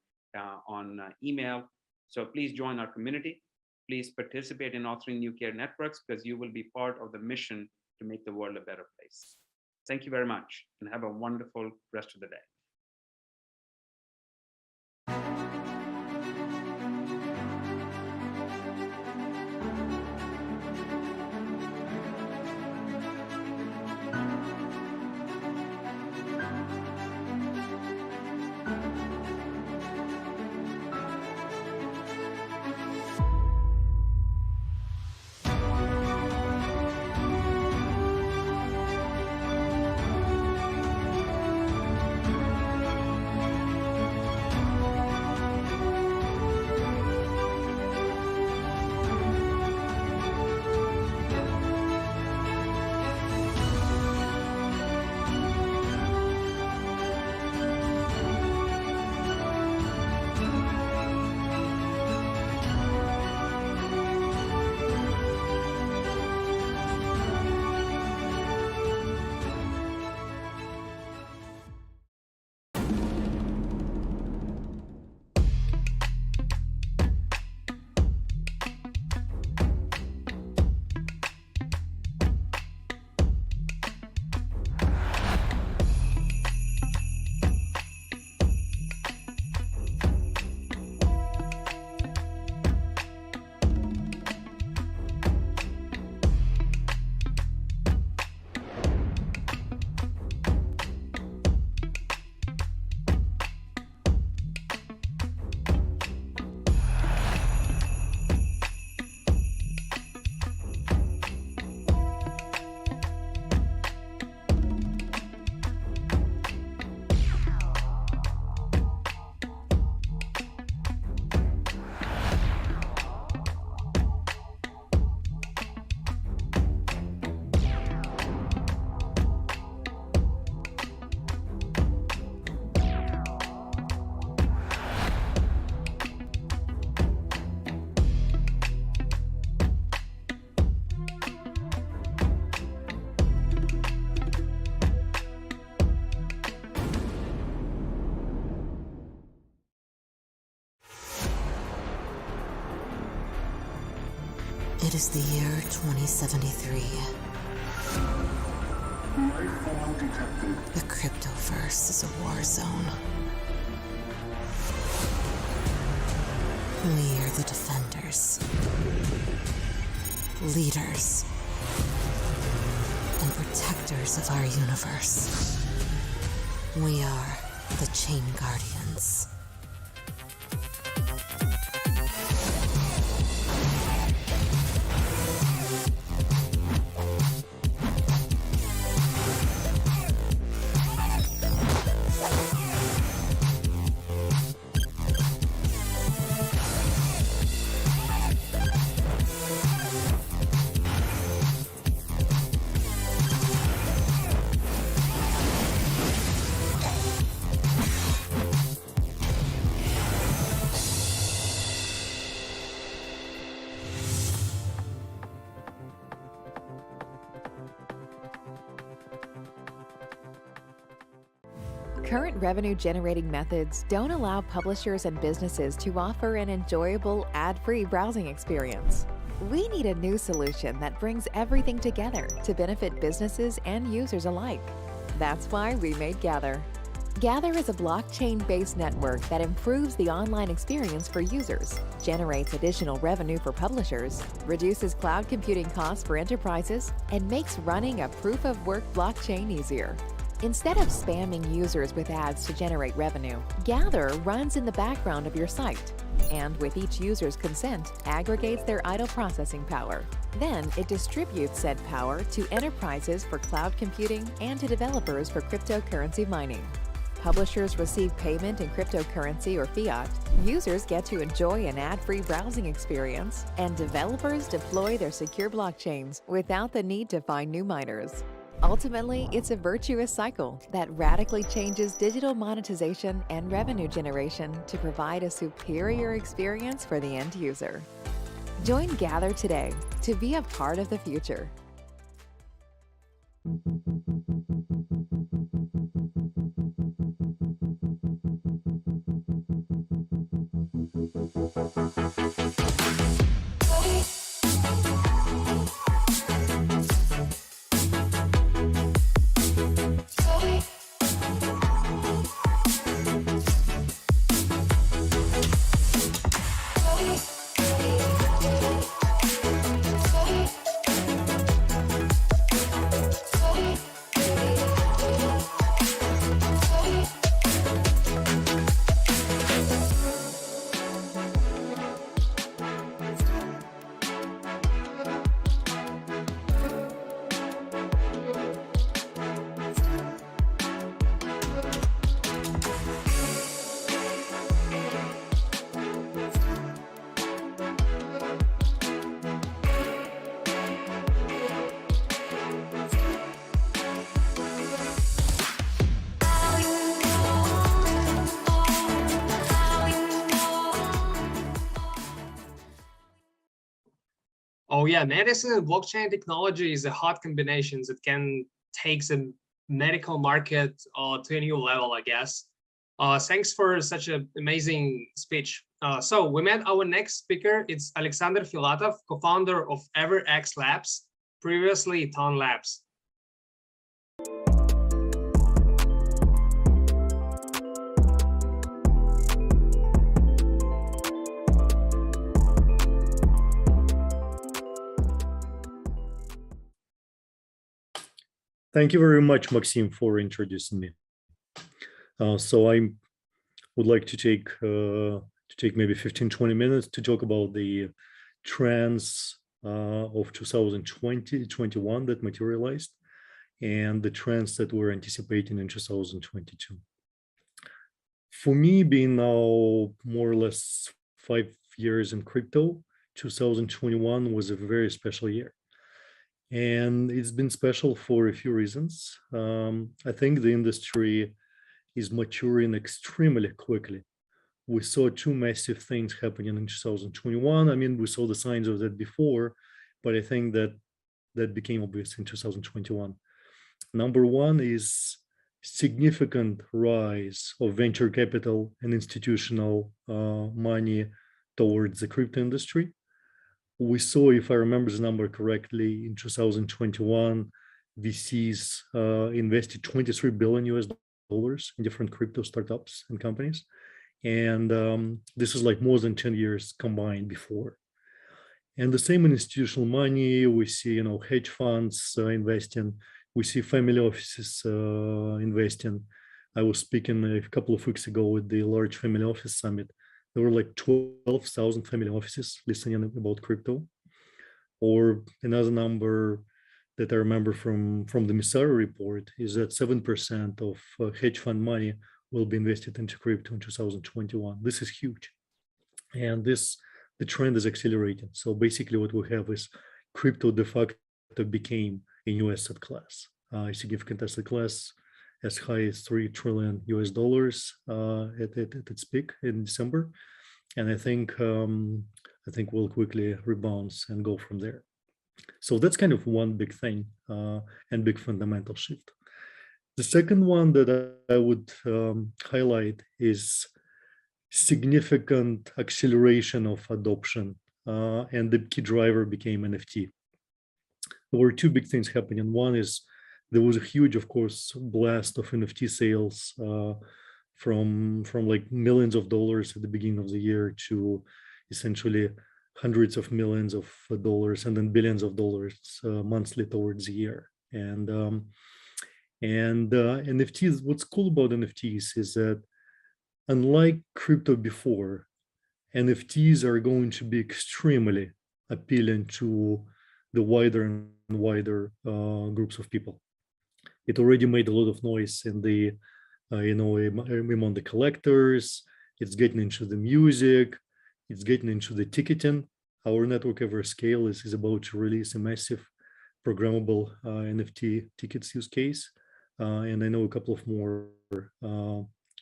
Speaker 9: on email. So please join our community. Please participate in authoring new care networks, because you will be part of the mission to make the world a better place. Thank you very much, and have a wonderful rest of the day.
Speaker 4: It is the year 2073. The cryptoverse is a war zone. We are the defenders, leaders, and protectors of our universe. We are the Chain Guardians.
Speaker 3: Current revenue-generating methods don't allow publishers and businesses to offer an enjoyable, ad-free browsing experience. We need a new solution that brings everything together to benefit businesses and users alike. That's why we made Gather. Gather is a blockchain-based network that improves the online experience for users, generates additional revenue for publishers, reduces cloud computing costs for enterprises, and makes running a proof-of-work blockchain easier. Instead of spamming users with ads to generate revenue, Gather runs in the background of your site, and with each user's consent, aggregates their idle processing power. Then it distributes said power to enterprises for cloud computing and to developers for cryptocurrency mining. Publishers receive payment in cryptocurrency or fiat, users get to enjoy an ad-free browsing experience, and developers deploy their secure blockchains without the need to find new miners. Ultimately, it's a virtuous cycle that radically changes digital monetization and revenue generation to provide a superior experience for the end user. Join Gather today to be a part of the future.
Speaker 6: Oh yeah, medicine and blockchain technology is a hot combination that can take the medical market to a new level, I guess. Thanks for such an amazing speech. So we met our next speaker. It's Alexander Filatov, co-founder of EverX Labs, previously Ton Labs.
Speaker 10: Thank you very much, Maxim, for introducing me. So I would like to take maybe 15-20 minutes to talk about the trends of 2020-21 that materialized and the trends that we're anticipating in 2022. For me, being now more or less 5 years in crypto, 2021 was a very special year. And it's been special for a few reasons. I think the industry is maturing extremely quickly. We saw two massive things happening in 2021. I mean, we saw the signs of that before, but I think that became obvious in 2021. Number one is significant rise of venture capital and institutional money towards the crypto industry. We saw, if I remember the number correctly, in 2021, VCs invested $23 billion in different crypto startups and companies. And this is like more than 10 years combined before. And the same in institutional money, we see, hedge funds investing, we see family offices investing. I was speaking a couple of weeks ago with the large family office summit. There were like 12,000 family offices listening about crypto. Or another number that I remember from the Misari report is that 7% of hedge fund money will be invested into crypto in 2021. This is huge. And the trend is accelerating. So basically what we have is crypto de facto became a new asset class, a significant asset class as high as $3 trillion at its peak in December. And I think we'll quickly rebound and go from there. So that's kind of one big thing and big fundamental shift. The second one that I would highlight is significant acceleration of adoption, and the key driver became NFT. There were two big things happening. One is there was a huge, of course, blast of NFT sales from like millions of dollars at the beginning of the year to essentially hundreds of millions of dollars and then billions of dollars monthly towards the year. And NFTs, what's cool about NFTs is that unlike crypto before, NFTs are going to be extremely appealing to the wider and wider groups of people. It already made a lot of noise in the, among the collectors. It's getting into the music. It's getting into the ticketing. Our network Everscale is about to release a massive programmable NFT tickets use case. And I know a couple of more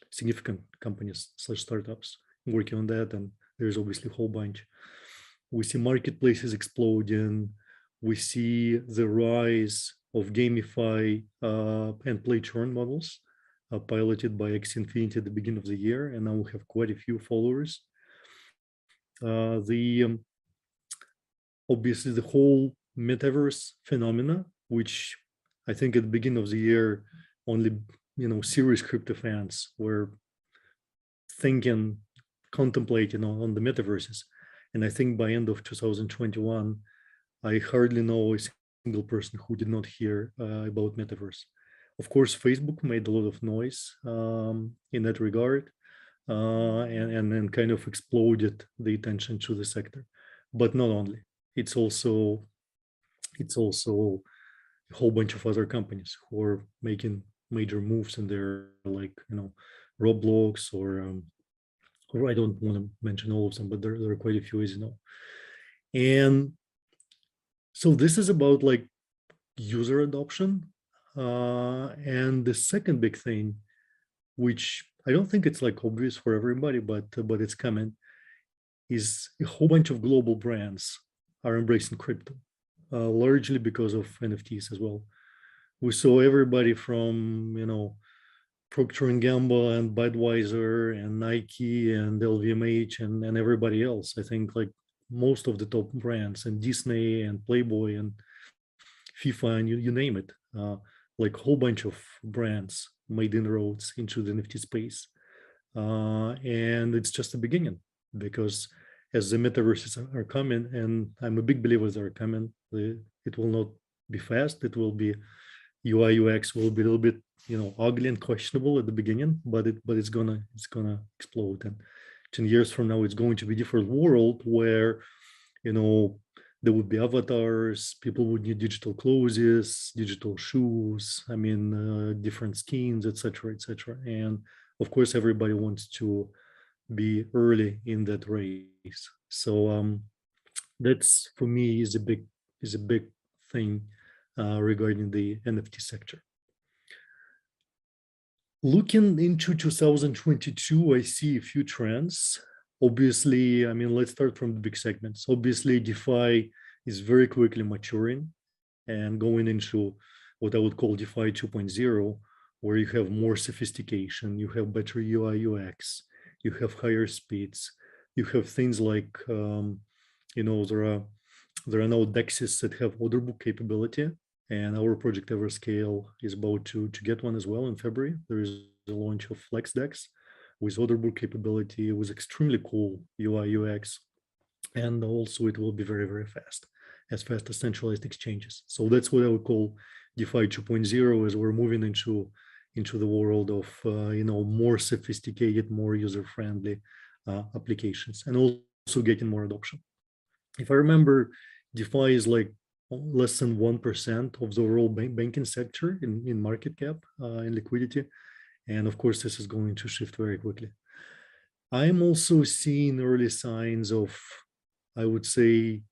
Speaker 10: significant companies / startups working on that. And there's obviously a whole bunch. We see marketplaces exploding. We see the rise of gamify and play churn models piloted by X Infinity at the beginning of the year. And now we have quite a few followers. Obviously the whole metaverse phenomena, which I think at the beginning of the year, only, serious crypto fans were thinking, contemplating on the metaverses. And I think by end of 2021, I hardly know a single person who did not hear about metaverse. Of course, Facebook made a lot of noise in that regard, and then kind of exploded the attention to the sector. But not only, it's also a whole bunch of other companies who are making major moves in their, like, Roblox or I don't want to mention all of them, but there are quite a few, as you know. And so this is about like user adoption. And the second big thing, which I don't think it's like obvious for everybody, but it's coming, is a whole bunch of global brands are embracing crypto, largely because of NFTs as well. We saw everybody from, Procter & Gamble and Budweiser and Nike and LVMH and everybody else. I think like most of the top brands, and Disney and Playboy and FIFA and you name it, like a whole bunch of brands made inroads into the NFT space. And it's just the beginning, because as the metaverses are coming, and I'm a big believer they're coming, it will not be fast. It will be UI UX will be a little bit, ugly and questionable at the beginning, but it's gonna explode. And 10 years from now, it's going to be a different world where, there would be avatars, people would need digital clothes, digital shoes, different skins, etc., etc. And of course, everybody wants to be early in that race. So that's, for me, is a big thing regarding the NFT sector. Looking into 2022, I see a few trends. Obviously, let's start from the big segments. Obviously, DeFi is very quickly maturing and going into what I would call DeFi 2.0, where you have more sophistication, you have better UI UX, you have higher speeds, you have things like, there are now DEXs that have order book capability, and our project Everscale is about to get one as well in February. There is the launch of Flex DEX with order book capability. It was extremely cool UI UX, and also it will be very, very fast as centralized exchanges. So that's what I would call DeFi 2.0, as we're moving into the world of more sophisticated, more user-friendly applications, and also getting more adoption. If I remember, DeFi is like less than 1% of the overall banking sector in market cap and liquidity. And of course, this is going to shift very quickly. I'm also seeing early signs of, I would say,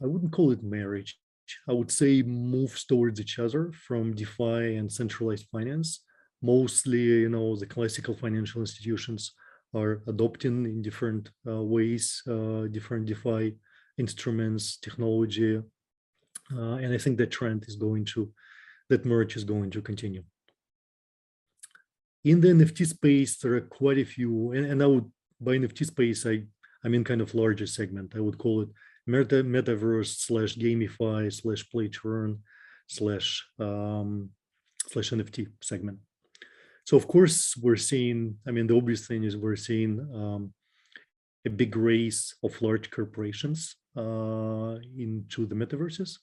Speaker 10: I wouldn't call it marriage. I would say moves towards each other from DeFi and centralized finance. Mostly, the classical financial institutions are adopting in different ways, different DeFi instruments, technology. And I think that trend is going to that merge is going to continue. In the NFT space, there are quite a few, and I would, by NFT space, I mean kind of larger segment. I would call it metaverse slash gamify slash play to earn slash NFT segment. So of course we're seeing, I mean, the obvious thing is we're seeing a big race of large corporations into the metaverses,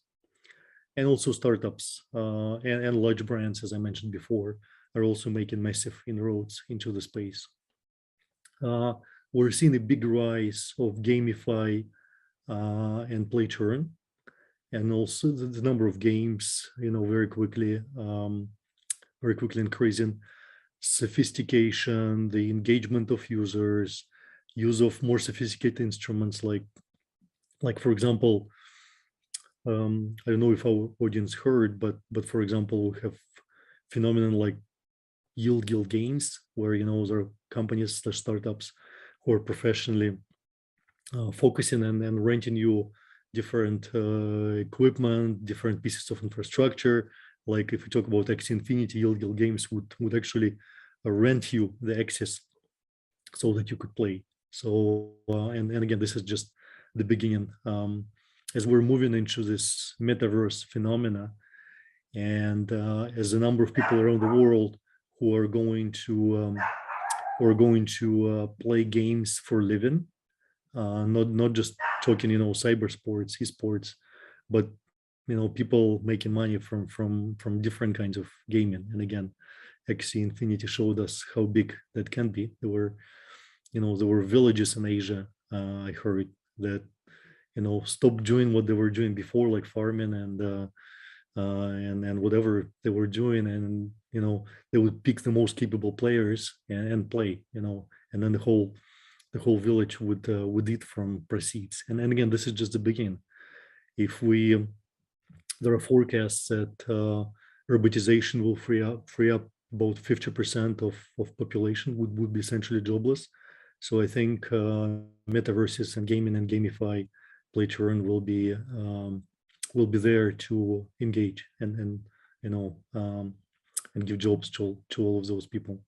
Speaker 10: and also startups and large brands, as I mentioned before, are also making massive inroads into the space. We're seeing a big rise of gamify and play to earn, and also the number of games, you know, very quickly increasing. Sophistication, the engagement of users, use of more sophisticated instruments like for example, I don't know if our audience heard, but for example, we have phenomenon like yield guild games, where, you know, there are companies or startups who are professionally focusing and renting you different equipment, different pieces of infrastructure. Like if we talk about Axie Infinity, yield guild games would actually rent you the access so that you could play. So and again, this is just the beginning. As we're moving into this metaverse phenomena, and as a number of people around the world who are going to play games for a living, not just talking, you know, cyber sports, eSports, but, you know, people making money from different kinds of gaming. And again, Axie Infinity showed us how big that can be. There were villages in Asia, I heard, that, you know, stopped doing what they were doing before, like farming and whatever they were doing, and, you know, they would pick the most capable players and play, you know, and then the whole village would eat from proceeds. And again, this is just the beginning. If there are forecasts that urbanization will free up about 50% of population would be essentially jobless. So I think metaverses and gaming and gamify play to earn will be there to engage and you know and give jobs to all of those people.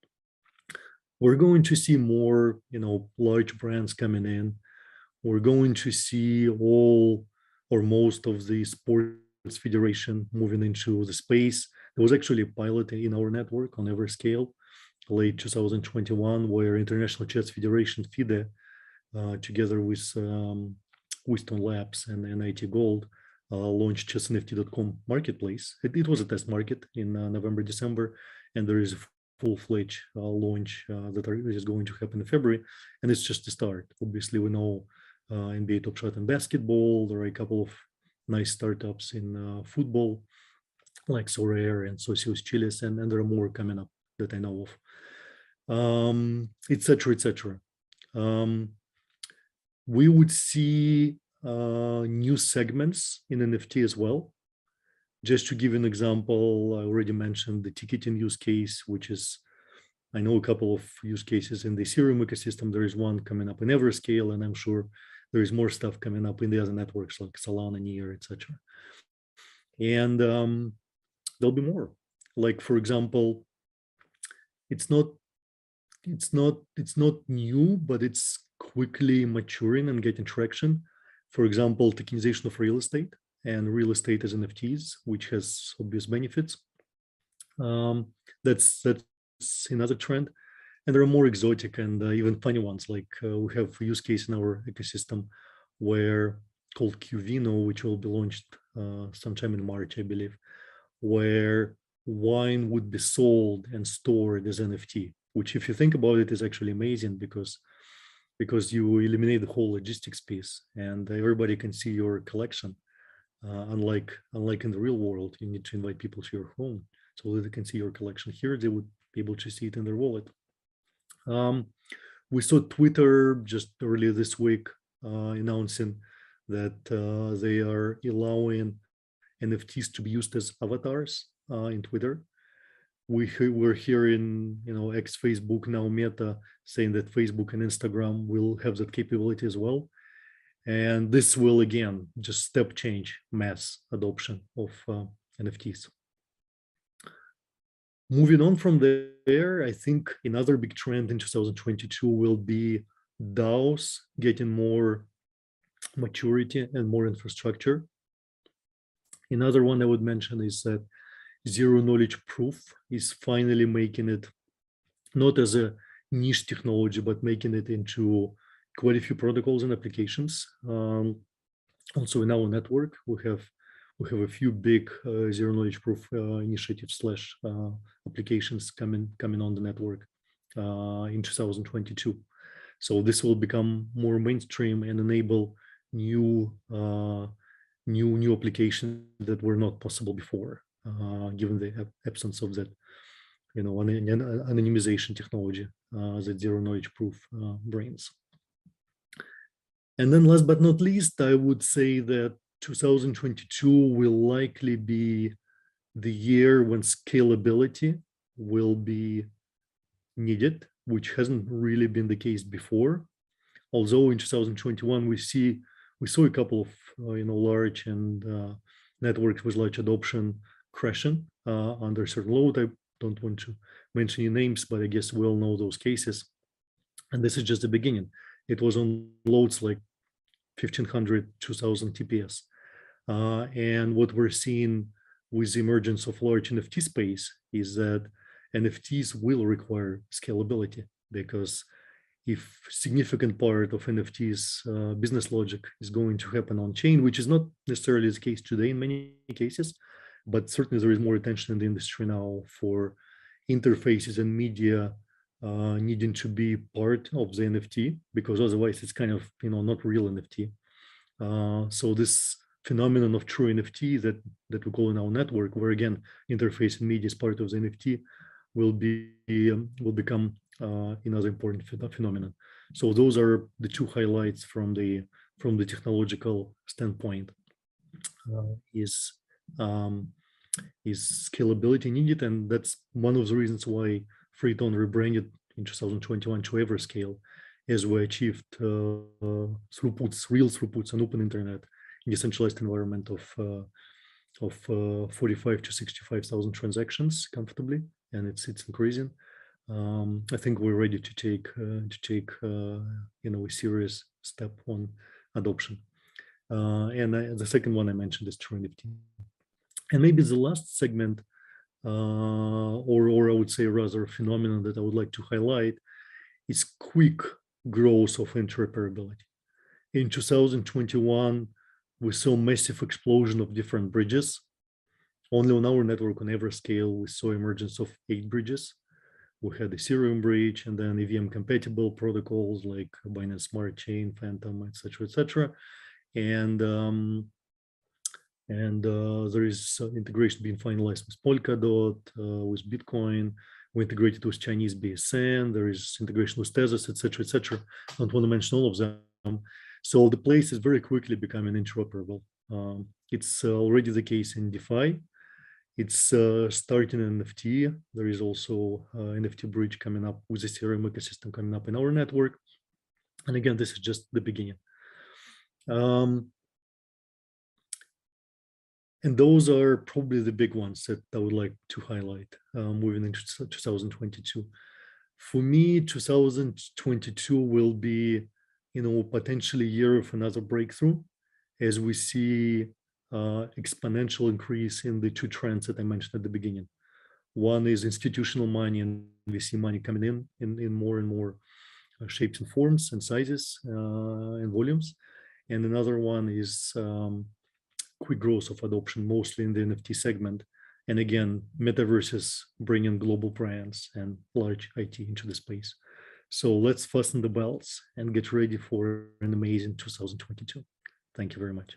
Speaker 10: We're going to see more, you know, large brands coming in. We're going to see all or most of the sports federation moving into the space. There was actually a pilot in our network on Everscale late 2021, where International Chess Federation FIDE, together with Wisdom Labs and IT Gold, launched chessnft.com marketplace. It was a test market in November, December, and there is a full-fledged launch that is going to happen in February, and it's just the start. Obviously, we know NBA Top Shot in basketball. There are a couple of nice startups in football, like Sorare and Socios Chiles, and there are more coming up that I know of, etc., etc. We would see new segments in NFT as well. Just to give an example, I already mentioned the ticketing use case, which is, I know a couple of use cases in the Ethereum ecosystem. There is one coming up in Everscale, and I'm sure there is more stuff coming up in the other networks like Solana, Near, etc. And there'll be more. Like, for example, it's not new, but it's quickly maturing and getting traction. For example, tokenization of real estate and real estate as NFTs, which has obvious benefits. That's another trend. And there are more exotic and even funny ones. Like we have a use case in our ecosystem called QVino, which will be launched sometime in March, I believe, where wine would be sold and stored as NFT, which, if you think about it, is actually amazing because you eliminate the whole logistics piece and everybody can see your collection. Unlike in the real world, you need to invite people to your home so that they can see your collection. Here, they would be able to see it in their wallet. We saw Twitter just earlier this week announcing that they are allowing NFTs to be used as avatars in Twitter. We're hearing, you know, ex-Facebook, now Meta, saying that Facebook and Instagram will have that capability as well. And this will, again, just step change mass adoption of NFTs. Moving on from there, I think another big trend in 2022 will be DAOs getting more maturity and more infrastructure. Another one I would mention is that zero knowledge proof is finally making it not as a niche technology, but making it into quite a few protocols and applications. Also in our network, we have a few big zero knowledge proof initiatives / applications coming on the network in 2022. So this will become more mainstream and enable new applications that were not possible before, given the absence of that, anonymization technology that zero knowledge proof brings. And then last but not least, I would say that 2022 will likely be the year when scalability will be needed, which hasn't really been the case before. Although in 2021 we saw a couple of large and networks with large adoption crashing under certain load. I don't want to mention any names, but I guess we all know those cases. And this is just the beginning. It was on loads like 1500, 2000 TPS. And what we're seeing with the emergence of large NFT space is that NFTs will require scalability, because if significant part of NFTs business logic is going to happen on chain, which is not necessarily the case today in many cases, but certainly there is more attention in the industry now for interfaces and media needing to be part of the NFT, because otherwise it's kind of not real NFT. So this phenomenon of true NFT that we call in our network, where again interface and media is part of the NFT, will become another important phenomenon. So those are the two highlights from the technological standpoint. Is scalability needed, and that's one of the reasons why Freeton rebranded in 2021 to Everscale, as we achieved real throughputs on open internet in decentralized environment of 45 to 65,000 transactions comfortably, and it's increasing. I think we're ready to take a serious step on adoption. And the second one I mentioned is true NFT. And maybe the last segment, or I would say rather phenomenon that I would like to highlight, is quick growth of interoperability. In 2021, we saw massive explosion of different bridges. Only on our network on Everscale, we saw emergence of 8 bridges. We had the Ethereum bridge, and then EVM compatible protocols like Binance Smart Chain, Phantom, etc. And there is integration being finalized with Polkadot, with Bitcoin. We integrated with Chinese BSN. There is integration with Tezos, etc. Don't want to mention all of them. So the place is very quickly becoming interoperable. It's already the case in DeFi. It's starting in NFT. There is also NFT bridge coming up with the Ethereum ecosystem coming up in our network. And again, this is just the beginning. And those are probably the big ones that I would like to highlight moving into 2022. For me, 2022 will be, potentially a year of another breakthrough, as we see exponential increase in the two trends that I mentioned at the beginning. One is institutional money and VC money coming in more and more shapes and forms and sizes and volumes. And another one is quick growth of adoption, mostly in the NFT segment. And again, metaverses bringing global brands and large IT into the space. So let's fasten the belts and get ready for an amazing 2022. Thank you very much.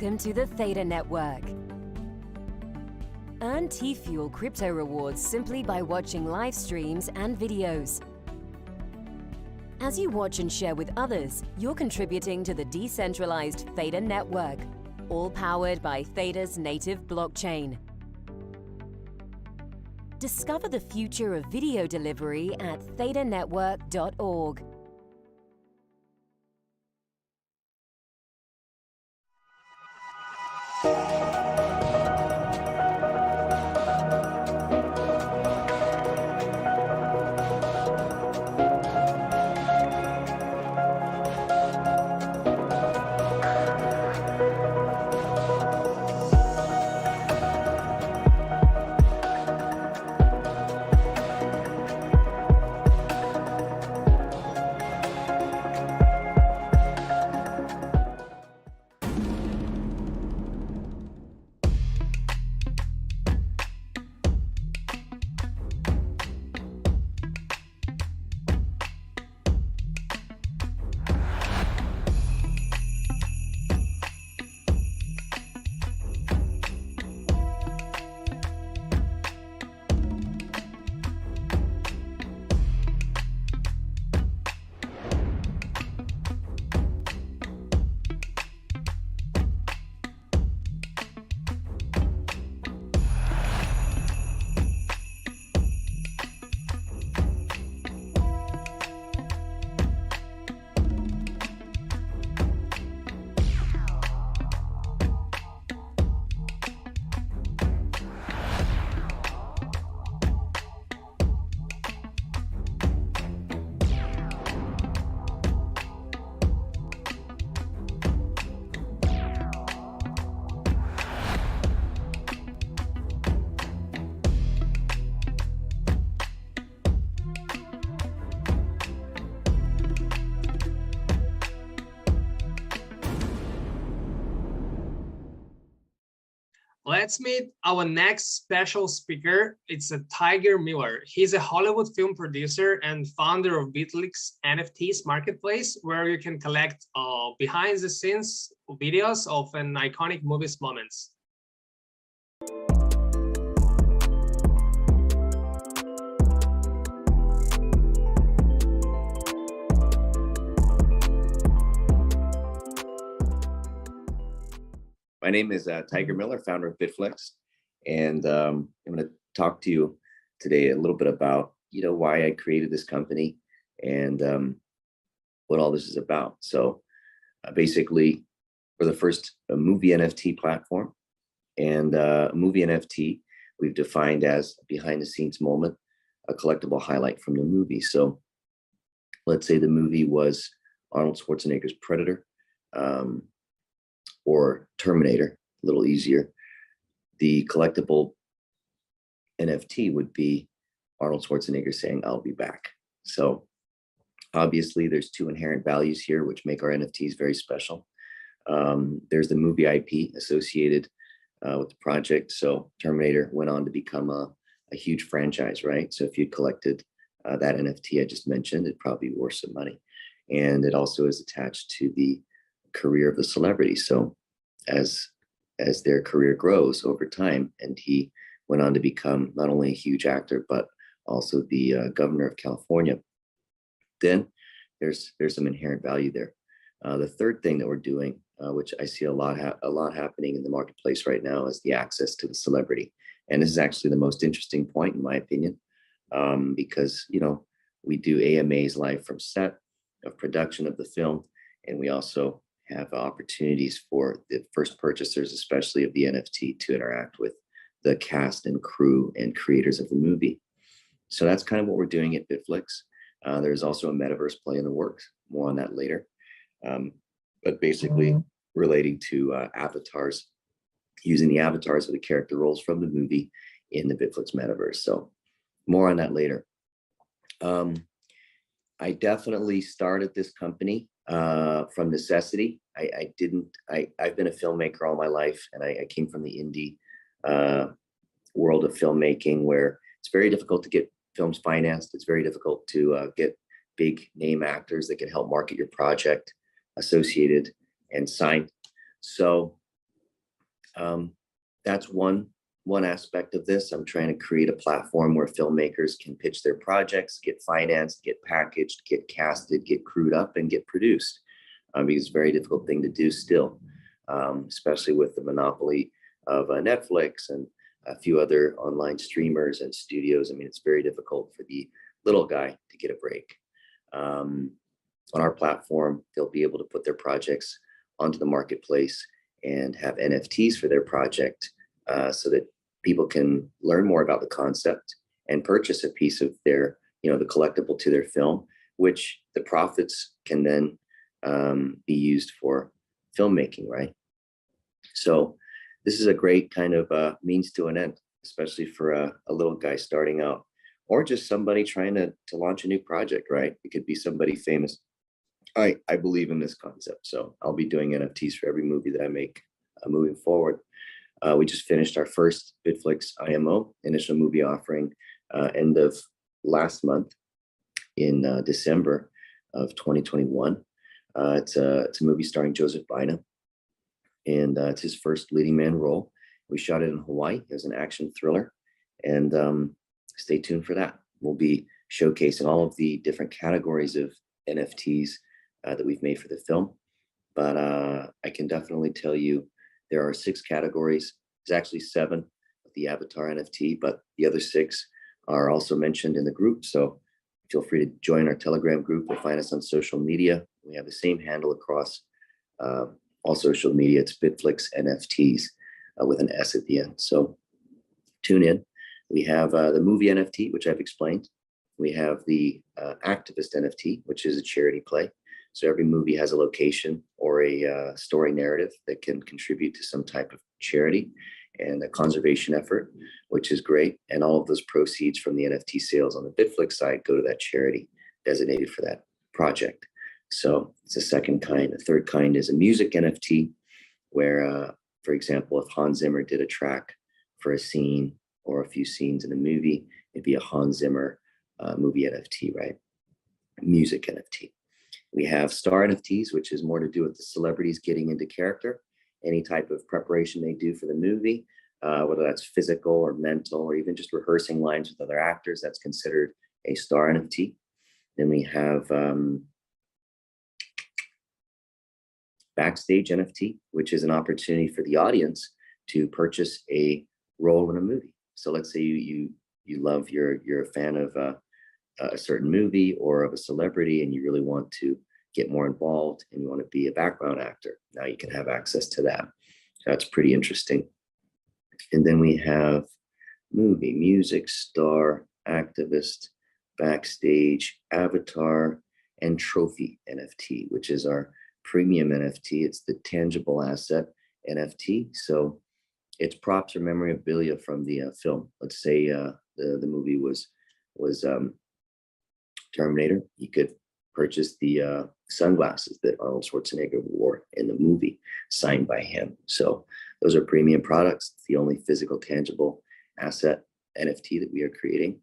Speaker 1: Welcome to the Theta Network. Earn T-Fuel crypto rewards simply by watching live streams and videos. As you watch and share with others, you're contributing to the decentralized Theta Network, all powered by Theta's native blockchain. Discover the future of video delivery at thetanetwork.org.
Speaker 6: Let's meet our next special speaker. It's a Tiger Miller. He's a Hollywood film producer and founder of Bitflix NFTs marketplace, where you can collect behind the scenes videos of an iconic movie's moments.
Speaker 11: My name is Tiger Miller, founder of Bitflix, and I'm going to talk to you today a little bit about, why I created this company and what all this is about. So basically, we're the first movie NFT platform, and movie NFT we've defined as a behind-the-scenes moment, a collectible highlight from the movie. So let's say the movie was Arnold Schwarzenegger's Predator, or Terminator, a little easier. The collectible NFT would be Arnold Schwarzenegger saying, "I'll be back." So obviously there's two inherent values here, which make our NFTs very special. There's the movie IP associated with the project. So Terminator went on to become a huge franchise, right? So if you collected that NFT I just mentioned, it'd probably be worth some money. And it also is attached to the career of the celebrity. So as their career grows over time, and he went on to become not only a huge actor, but also the governor of California, then there's some inherent value there. The third thing that we're doing, which I see a lot happening in the marketplace right now, is the access to the celebrity. And this is actually the most interesting point, in my opinion, because, we do AMAs live from set of production of the film, and we also have opportunities for the first purchasers, especially of the NFT, to interact with the cast and crew and creators of the movie. So that's kind of what we're doing at Bitflix. There's also a metaverse play in the works, more on that later. But basically relating to avatars, using the avatars of the character roles from the movie in the Bitflix metaverse. So more on that later. I definitely started this company from necessity. I've been a filmmaker all my life, and I came from the indie world of filmmaking, where it's very difficult to get films financed. It's very difficult to get big name actors that can help market your project associated and signed. So That's one aspect of this. I'm trying to create a platform where filmmakers can pitch their projects, get financed, get packaged, get casted, get crewed up, and get produced. Because it's a very difficult thing to do still, especially with the monopoly of Netflix and a few other online streamers and studios. I mean, it's very difficult for the little guy to get a break. On our platform, they'll be able to put their projects onto the marketplace and have NFTs for their project, so that people can learn more about the concept and purchase a piece of their, the collectible to their film, which the profits can then be used for filmmaking, right? So this is a great kind of means to an end, especially for a little guy starting out, or just somebody trying to launch a new project, right? It could be somebody famous. I believe in this concept, so I'll be doing NFTs for every movie that I make moving forward. We just finished our first Bitflix IMO, initial movie offering, end of last month in December of 2021. It's a movie starring Joseph Bina, and it's his first leading man role. We shot it in Hawaii. It was an action thriller, and stay tuned for that. We'll be showcasing all of the different categories of NFTs that we've made for the film. But I can definitely tell you there are 6 categories. There's actually 7 with the avatar NFT, but the other 6 are also mentioned in the group. So feel free to join our Telegram group or find us on social media. We have the same handle across all social media. It's Bitflix NFTs with an S at the end. So tune in. We have the movie NFT, which I've explained. We have the activist NFT, which is a charity play. So every movie has a location or a story narrative that can contribute to some type of charity and a conservation effort, which is great. And all of those proceeds from the NFT sales on the Bitflix side go to that charity designated for that project. So it's a second kind. The third kind is a music NFT, where, for example, if Hans Zimmer did a track for a scene or a few scenes in a movie, it'd be a Hans Zimmer movie NFT, right? Music NFT. We have star NFTs, which is more to do with the celebrities getting into character, any type of preparation they do for the movie, whether that's physical or mental, or even just rehearsing lines with other actors, that's considered a star NFT. Then we have backstage NFT, which is an opportunity for the audience to purchase a role in a movie. So let's say you love, you're a fan of a certain movie or of a celebrity, and you really want to get more involved and you want to be a background actor. Now you can have access to that. That's pretty interesting. And then we have movie, music, star, activist, backstage, avatar, and trophy NFT, which is our premium NFT. It's the tangible asset NFT. So it's props or memorabilia from the film. Let's say the movie was Terminator. You could purchase the sunglasses that Arnold Schwarzenegger wore in the movie, signed by him. So those are premium products. It's the only physical, tangible asset NFT that we are creating.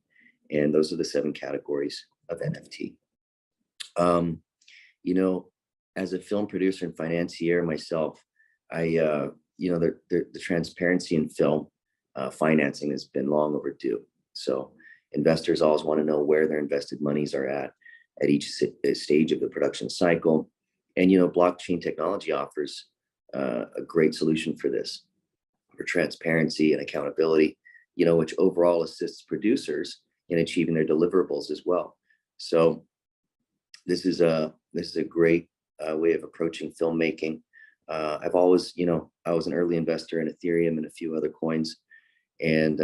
Speaker 11: And those are the 7 categories of NFT. As a film producer and financier myself, the transparency in film financing has been long overdue. So investors always want to know where their invested monies are at each stage of the production cycle. And, blockchain technology offers a great solution for this, for transparency and accountability, which overall assists producers in achieving their deliverables as well. So this is a great way of approaching filmmaking. I've always, I was an early investor in Ethereum and a few other coins. And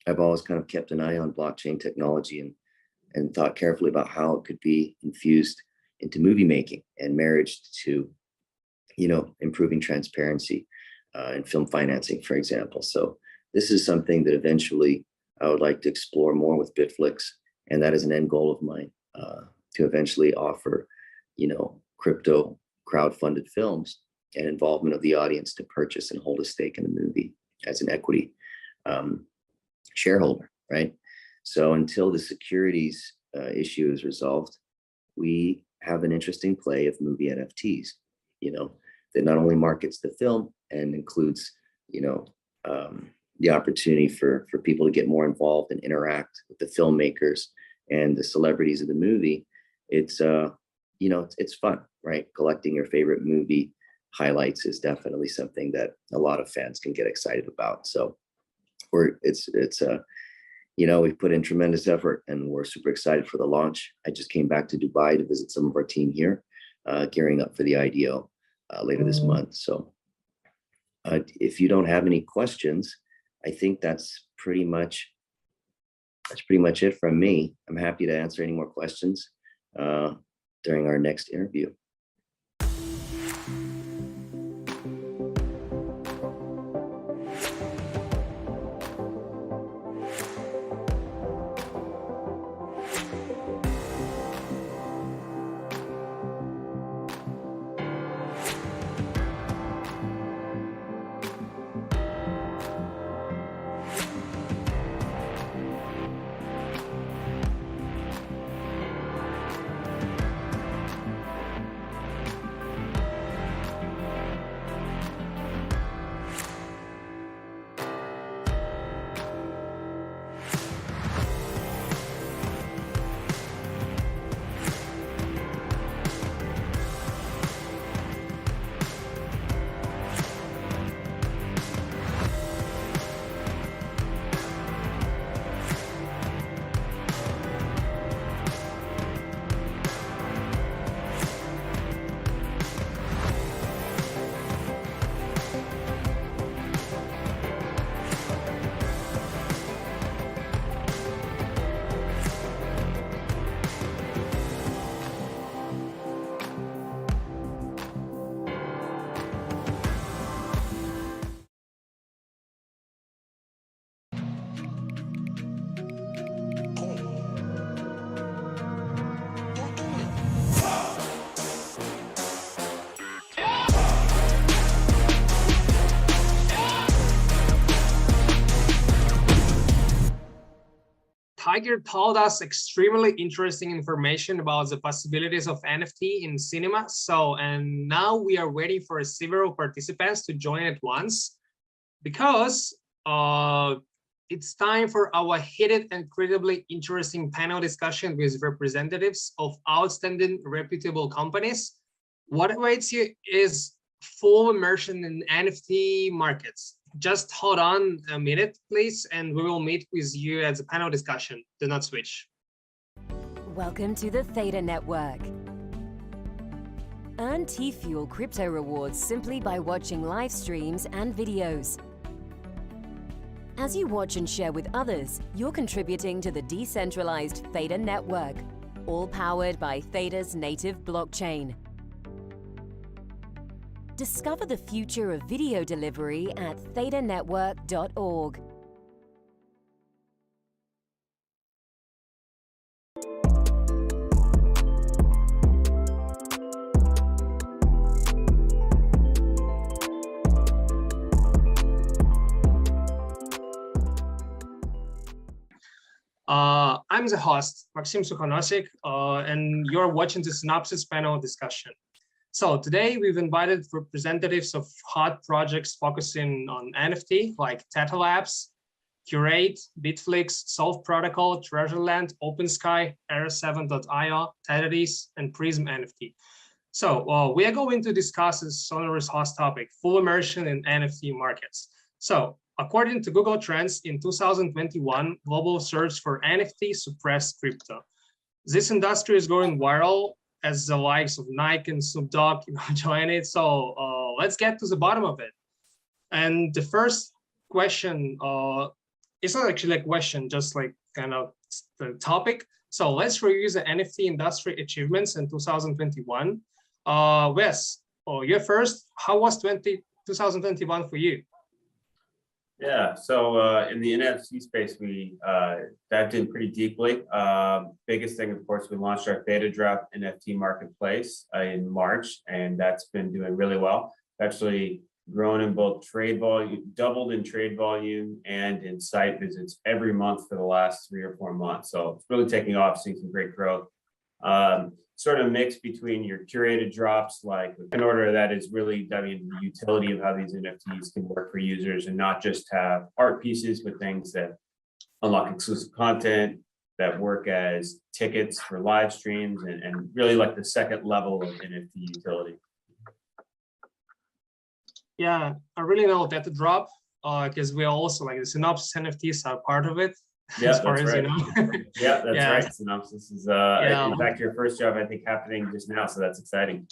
Speaker 11: I've always kind of kept an eye on blockchain technology and thought carefully about how it could be infused into movie making and married to, improving transparency in film financing, for example. So this is something that eventually I would like to explore more with Bitflix. And that is an end goal of mine, to eventually offer, crypto crowdfunded films and involvement of the audience to purchase and hold a stake in the movie as an equity shareholder, right? So until the securities issue is resolved, we have an interesting play of movie NFTs. that not only markets the film and includes, the opportunity for people to get more involved and interact with the filmmakers and the celebrities of the movie. It's it's fun, right? Collecting your favorite movie highlights is definitely something that a lot of fans can get excited about. So we've put in tremendous effort and we're super excited for the launch. I just came back to Dubai to visit some of our team here, gearing up for the IDO later this month. So if you don't have any questions, I think that's pretty much it from me. I'm happy to answer any more questions during our next interview.
Speaker 6: Tiger told us extremely interesting information about the possibilities of NFT in cinema. And now we are waiting for several participants to join at once because it's time for our heated and incredibly interesting panel discussion with representatives of outstanding reputable companies. What awaits you is full immersion in NFT markets. Just hold on a minute, please, and we will meet with you at the panel discussion. Do not switch.
Speaker 1: Welcome to the Theta Network. Earn T-Fuel crypto rewards simply by watching live streams and videos. As you watch and share with others, you're contributing to the decentralized Theta Network, all powered by Theta's native blockchain. Discover the future of video delivery at thetanetwork.org.
Speaker 6: I'm the host, Maxim Sukhanosik, and you're watching the Synopsis panel discussion. So today we've invited representatives of hot projects focusing on NFT like Theta Labs, Curate, Bitflix, Solve Protocol, Treasureland, OpenSky, Era7.io, Tetris, and Prism NFT. So we are going to discuss this sonorous hot topic, full immersion in NFT markets. So according to Google Trends, in 2021, global search for NFT suppressed crypto. This industry is going viral as the likes of Nike and Snoop Dogg join it. So let's get to the bottom of it. And the first question, it's not actually a question, just like kind of the topic. So let's review the NFT industry achievements in 2021. Wes, you're first. How was 2021 for you?
Speaker 12: Yeah, so in the NFT space, we dived in pretty deeply. Biggest thing, of course, we launched our Theta Drop NFT marketplace in March, and that's been doing really well. Actually grown in both trade volume, doubled in trade volume and in site visits every month for the last 3 or 4 months. So it's really taking off, seeing some great growth. sort of mix between your curated drops, like in order that is really diving into the utility of how these NFTs can work for users and not just have art pieces, but things that unlock exclusive content, that work as tickets for live streams, and really like the second level of NFT utility.
Speaker 6: Yeah, I really know that the drop, because we are also like the Synopsis NFTs are part of it.
Speaker 12: Yeah,
Speaker 6: as far
Speaker 12: that's
Speaker 6: as
Speaker 12: right.
Speaker 6: you know.
Speaker 12: Yeah, that's
Speaker 6: Yeah.
Speaker 12: right. Synopsis is in fact your first job, I think, happening just now, so that's exciting.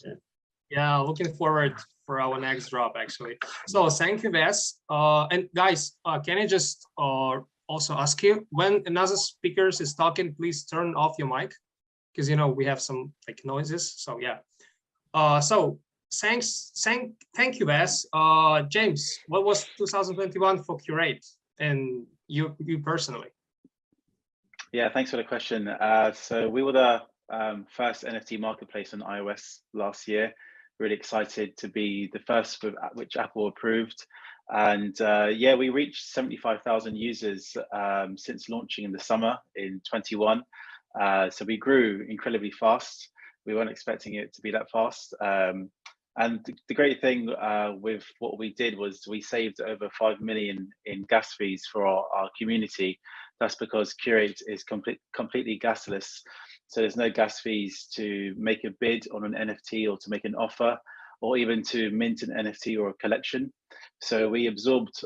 Speaker 6: Yeah, looking forward for our next drop actually. So thank you, Wes. And guys, can I just also ask you, when another speaker is talking, please turn off your mic, because you know we have some like noises. So yeah. So thank you, Wes. James, what was 2021 for Curate and you personally?
Speaker 13: Yeah, thanks for the question. So we were the first NFT marketplace on iOS last year. Really excited to be the first which Apple approved. And yeah, we reached 75,000 users since launching in the summer in 21. So we grew incredibly fast. We weren't expecting it to be that fast. And the great thing with what we did was we saved over 5 million in gas fees for our community. That's because Curate is completely gasless. So there's no gas fees to make a bid on an NFT or to make an offer, or even to mint an NFT or a collection. So we absorbed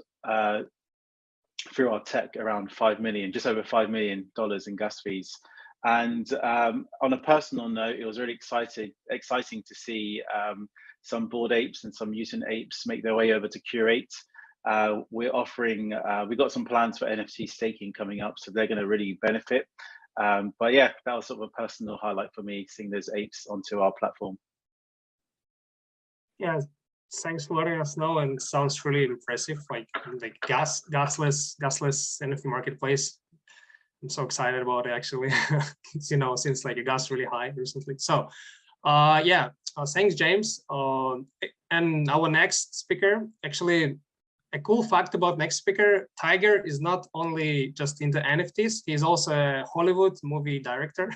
Speaker 13: through our tech around 5 million, just over $5 million in gas fees. And on a personal note, it was really exciting to see some Bored Apes and some Mutant Apes make their way over to Curate. We're offering, we got some plans for NFT staking coming up, so they're going to really benefit. But yeah, that was sort of a personal highlight for me, seeing those apes onto our platform.
Speaker 6: Yeah, thanks for letting us know, and sounds really impressive. Like gasless NFT marketplace. I'm so excited about it actually. You know, since like it got really high recently. So yeah, thanks, James. And our next speaker, actually, a cool fact about next speaker, Tiger is not only just into NFTs, he's also a Hollywood movie director.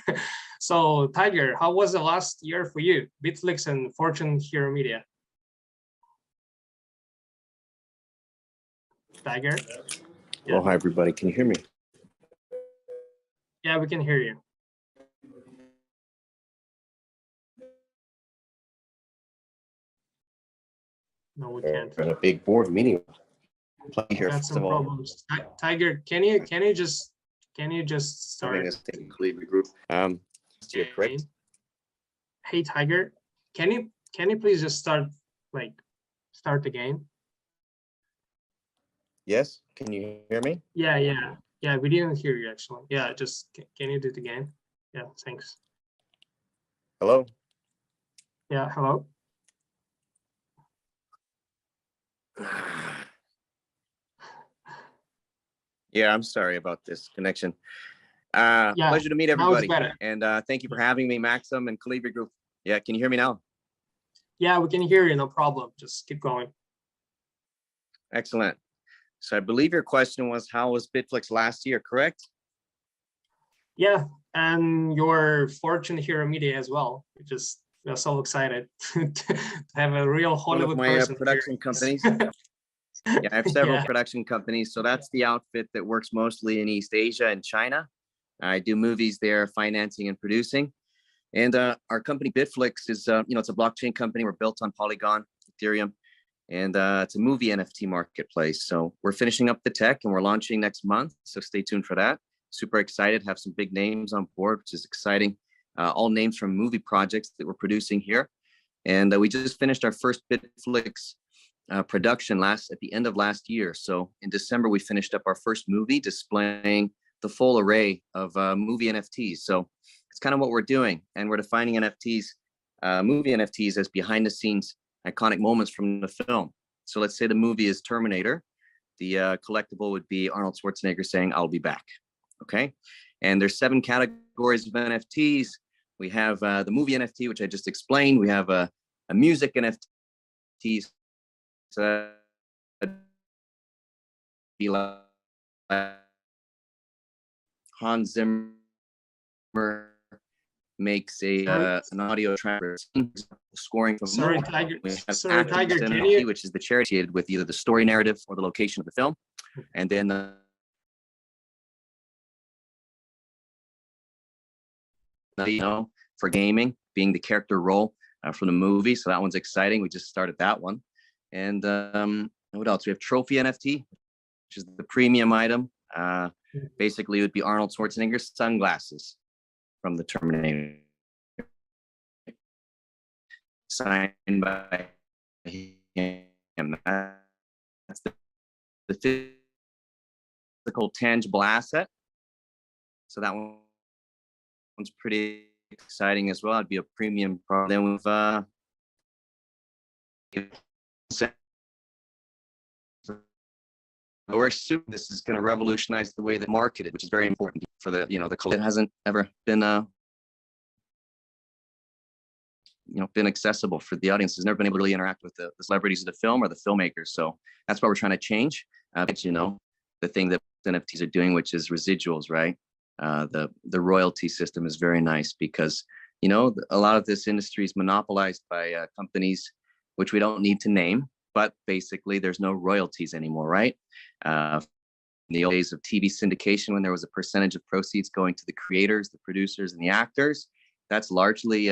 Speaker 6: So Tiger, how was the last year for you, Bitflix and Fortune Hero Media? Tiger?
Speaker 14: Well, hi everybody, can you hear me?
Speaker 6: Yeah, we can hear you. No, we can't.
Speaker 14: We're in a big board meeting. Here,
Speaker 6: Got some problems. Tiger, can you just start?
Speaker 14: Having a colleague group. Correct.
Speaker 6: Hey Tiger, can you please just start the game?
Speaker 14: Yes, can you hear me?
Speaker 6: Yeah, we didn't hear you actually. Yeah, just can you do it again? Yeah, thanks.
Speaker 14: Hello?
Speaker 6: Yeah, hello?
Speaker 14: Yeah, I'm sorry about this connection. Pleasure to meet everybody. And thank you for having me, Maxim and Calibri Group. Yeah, can you hear me now?
Speaker 6: Yeah, we can hear you, no problem. Just keep going.
Speaker 14: Excellent. So I believe your question was, how was Bitflix last year, correct?
Speaker 6: Yeah, and your Fortune Hero Media as well. We're so excited to have a real Hollywood person.
Speaker 14: Production companies. Yeah, I have several production companies. So that's the outfit that works mostly in East Asia and China. I do movies there, financing and producing. And our company Bitflix is, it's a blockchain company. We're built on Polygon, Ethereum, and it's a movie NFT marketplace. So we're finishing up the tech and we're launching next month. So stay tuned for that. Super excited, have some big names on board, which is exciting. All names from movie projects that we're producing here. And we just finished our first Bitflix production at the end of last year. So in December, we finished up our first movie displaying the full array of movie NFTs. So it's kind of what we're doing. And we're defining NFTs, movie NFTs, as behind the scenes iconic moments from the film. So let's say the movie is Terminator. The collectible would be Arnold Schwarzenegger saying, "I'll be back." Okay. And there's 7 categories of NFTs. We have the movie NFT, which I just explained. We have a music NFT. So be like Hans Zimmer makes an audio transfer scoring from
Speaker 6: Sorry,
Speaker 14: movie.
Speaker 6: Tiger.
Speaker 14: We have
Speaker 6: Sorry,
Speaker 14: active
Speaker 6: Tiger.
Speaker 14: identity, which is the charity with either the story narrative or the location of the film, and then for gaming, being the character role from the movie. So that one's exciting. We just started that one. And what else? We have Trophy NFT, which is the premium item. Basically, it would be Arnold Schwarzenegger's sunglasses from the Terminator, signed by him. That's the physical, tangible asset. So that one's pretty exciting as well. It'd be a premium product. Then this is going to revolutionize the way that marketed, which is very important for the it hasn't ever been been accessible for the audience. Has never been able to really interact with the celebrities of the film or the filmmakers. So that's what we're trying to change. The thing that NFTs are doing, which is residuals, right? The royalty system is very nice because a lot of this industry is monopolized by companies which we don't need to name, but basically there's no royalties anymore, right? In the old days of TV syndication, when there was a percentage of proceeds going to the creators, the producers, and the actors, that's largely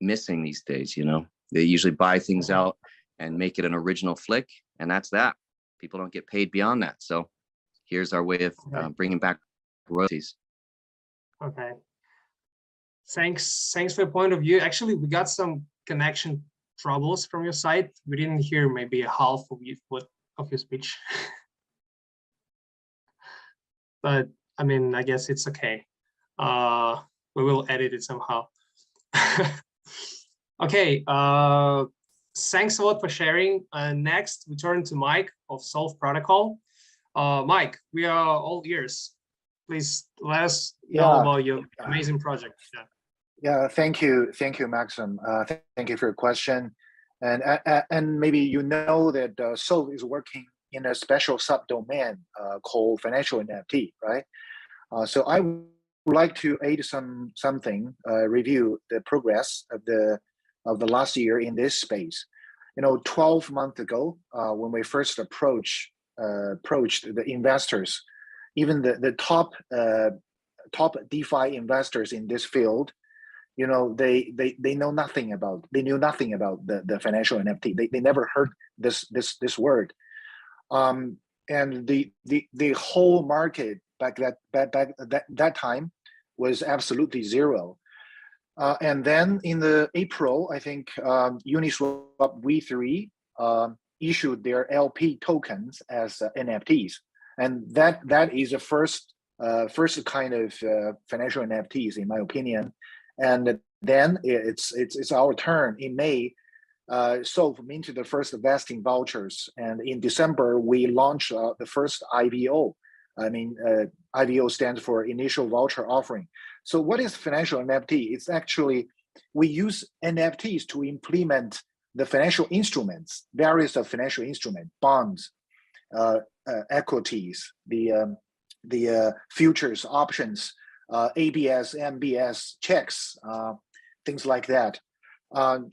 Speaker 14: missing these days. They usually buy things out and make it an original flick, and that's that. People don't get paid beyond that. So here's our way of bringing back royalties.
Speaker 6: Okay. Thanks for your point of view. Actually, we got some connection troubles from your side. We didn't hear maybe a half of your speech. But I mean, I guess it's okay. We will edit it somehow. Okay. Thanks a lot for sharing. Next, we turn to Mike of Solve Protocol. Mike, we are all ears. Please let us know about your amazing project.
Speaker 15: Yeah, thank you, Maxim. Thank you for your question. And maybe that Solve is working in a special subdomain called financial NFT, right? So I would like to add something, review the progress of the last year in this space. 12 months ago, when we first approached the investors, even the top DeFi investors in this field, they know nothing about. They knew nothing about the financial NFT. They never heard this word, and the whole market back that time was absolutely zero. And then in the April, I think Uniswap V3 issued their LP tokens as NFTs, and that is the first kind of financial NFTs, in my opinion. And then it's our turn in May. Solve minted the first vesting vouchers, and in December we launched the first IVO. IVO stands for Initial Voucher Offering. So what is financial NFT? It's actually, we use NFTs to implement the financial instruments, various financial instruments, bonds, equities, the futures, options, ABS, MBS, checks, things like that.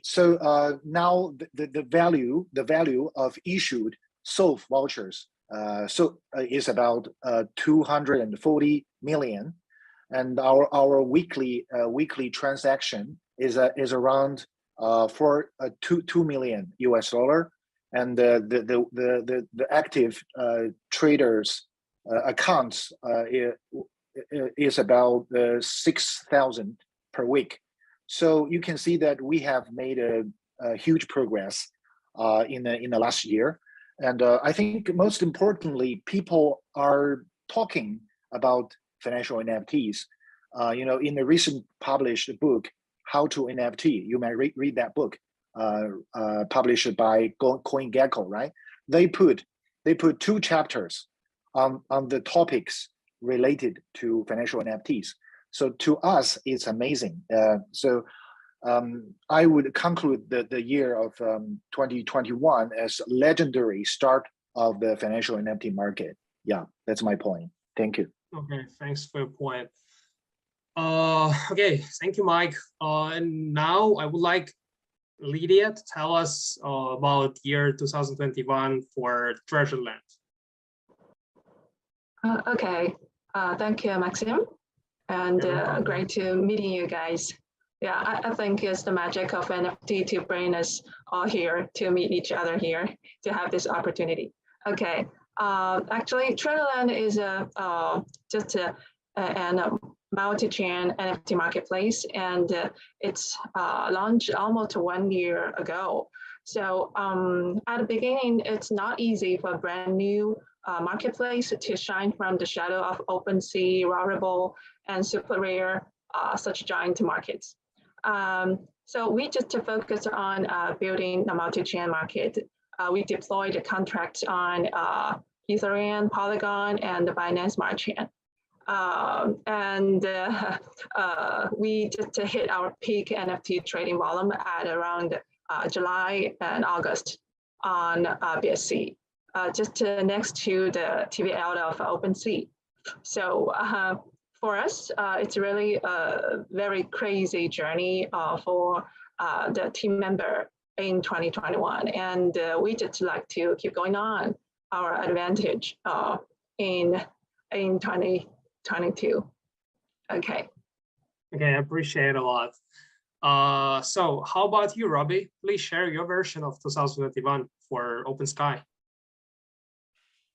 Speaker 15: So now the value of issued Solve vouchers is about 240 million, and our weekly transaction is around for $2 million US, and the active traders accounts is about 6,000 per week. So you can see that we have made a huge progress in the last year. And I think most importantly, people are talking about financial NFTs. In the recent published book, How to NFT, you may read that book, published by CoinGecko, right? They put 2 chapters on the topics related to financial NFTs. So to us, it's amazing. So I would conclude the year of 2021 as legendary start of the financial NFT market. Yeah, that's my point. Thank you.
Speaker 6: Okay, thanks for your point. Okay, thank you, Mike. And now I would like Lydia to tell us about year 2021 for Treasureland.
Speaker 16: Okay, thank you, Maxim, and great to meeting you guys. Yeah, I think it's the magic of NFT to bring us all here to meet each other here to have this opportunity. Okay, actually, Treasureland is just an multi-chain NFT marketplace, and it's launched almost 1 year ago. So at the beginning, it's not easy for a brand new marketplace to shine from the shadow of OpenSea, Rarible, and super rare such giant markets. So we just focus on building the multi-chain market. We deployed the contracts on Ethereum, Polygon, and the Binance Smart Chain. We just hit our peak NFT trading volume at around July and August on BSC, just next to the TVL of OpenSea. So for us, it's really a very crazy journey for the team member in 2021. And we just like to keep going on our advantage in 2022. Okay.
Speaker 6: Okay, I appreciate it a lot. So how about you, Robbie? Please share your version of 2021 for OpenSky.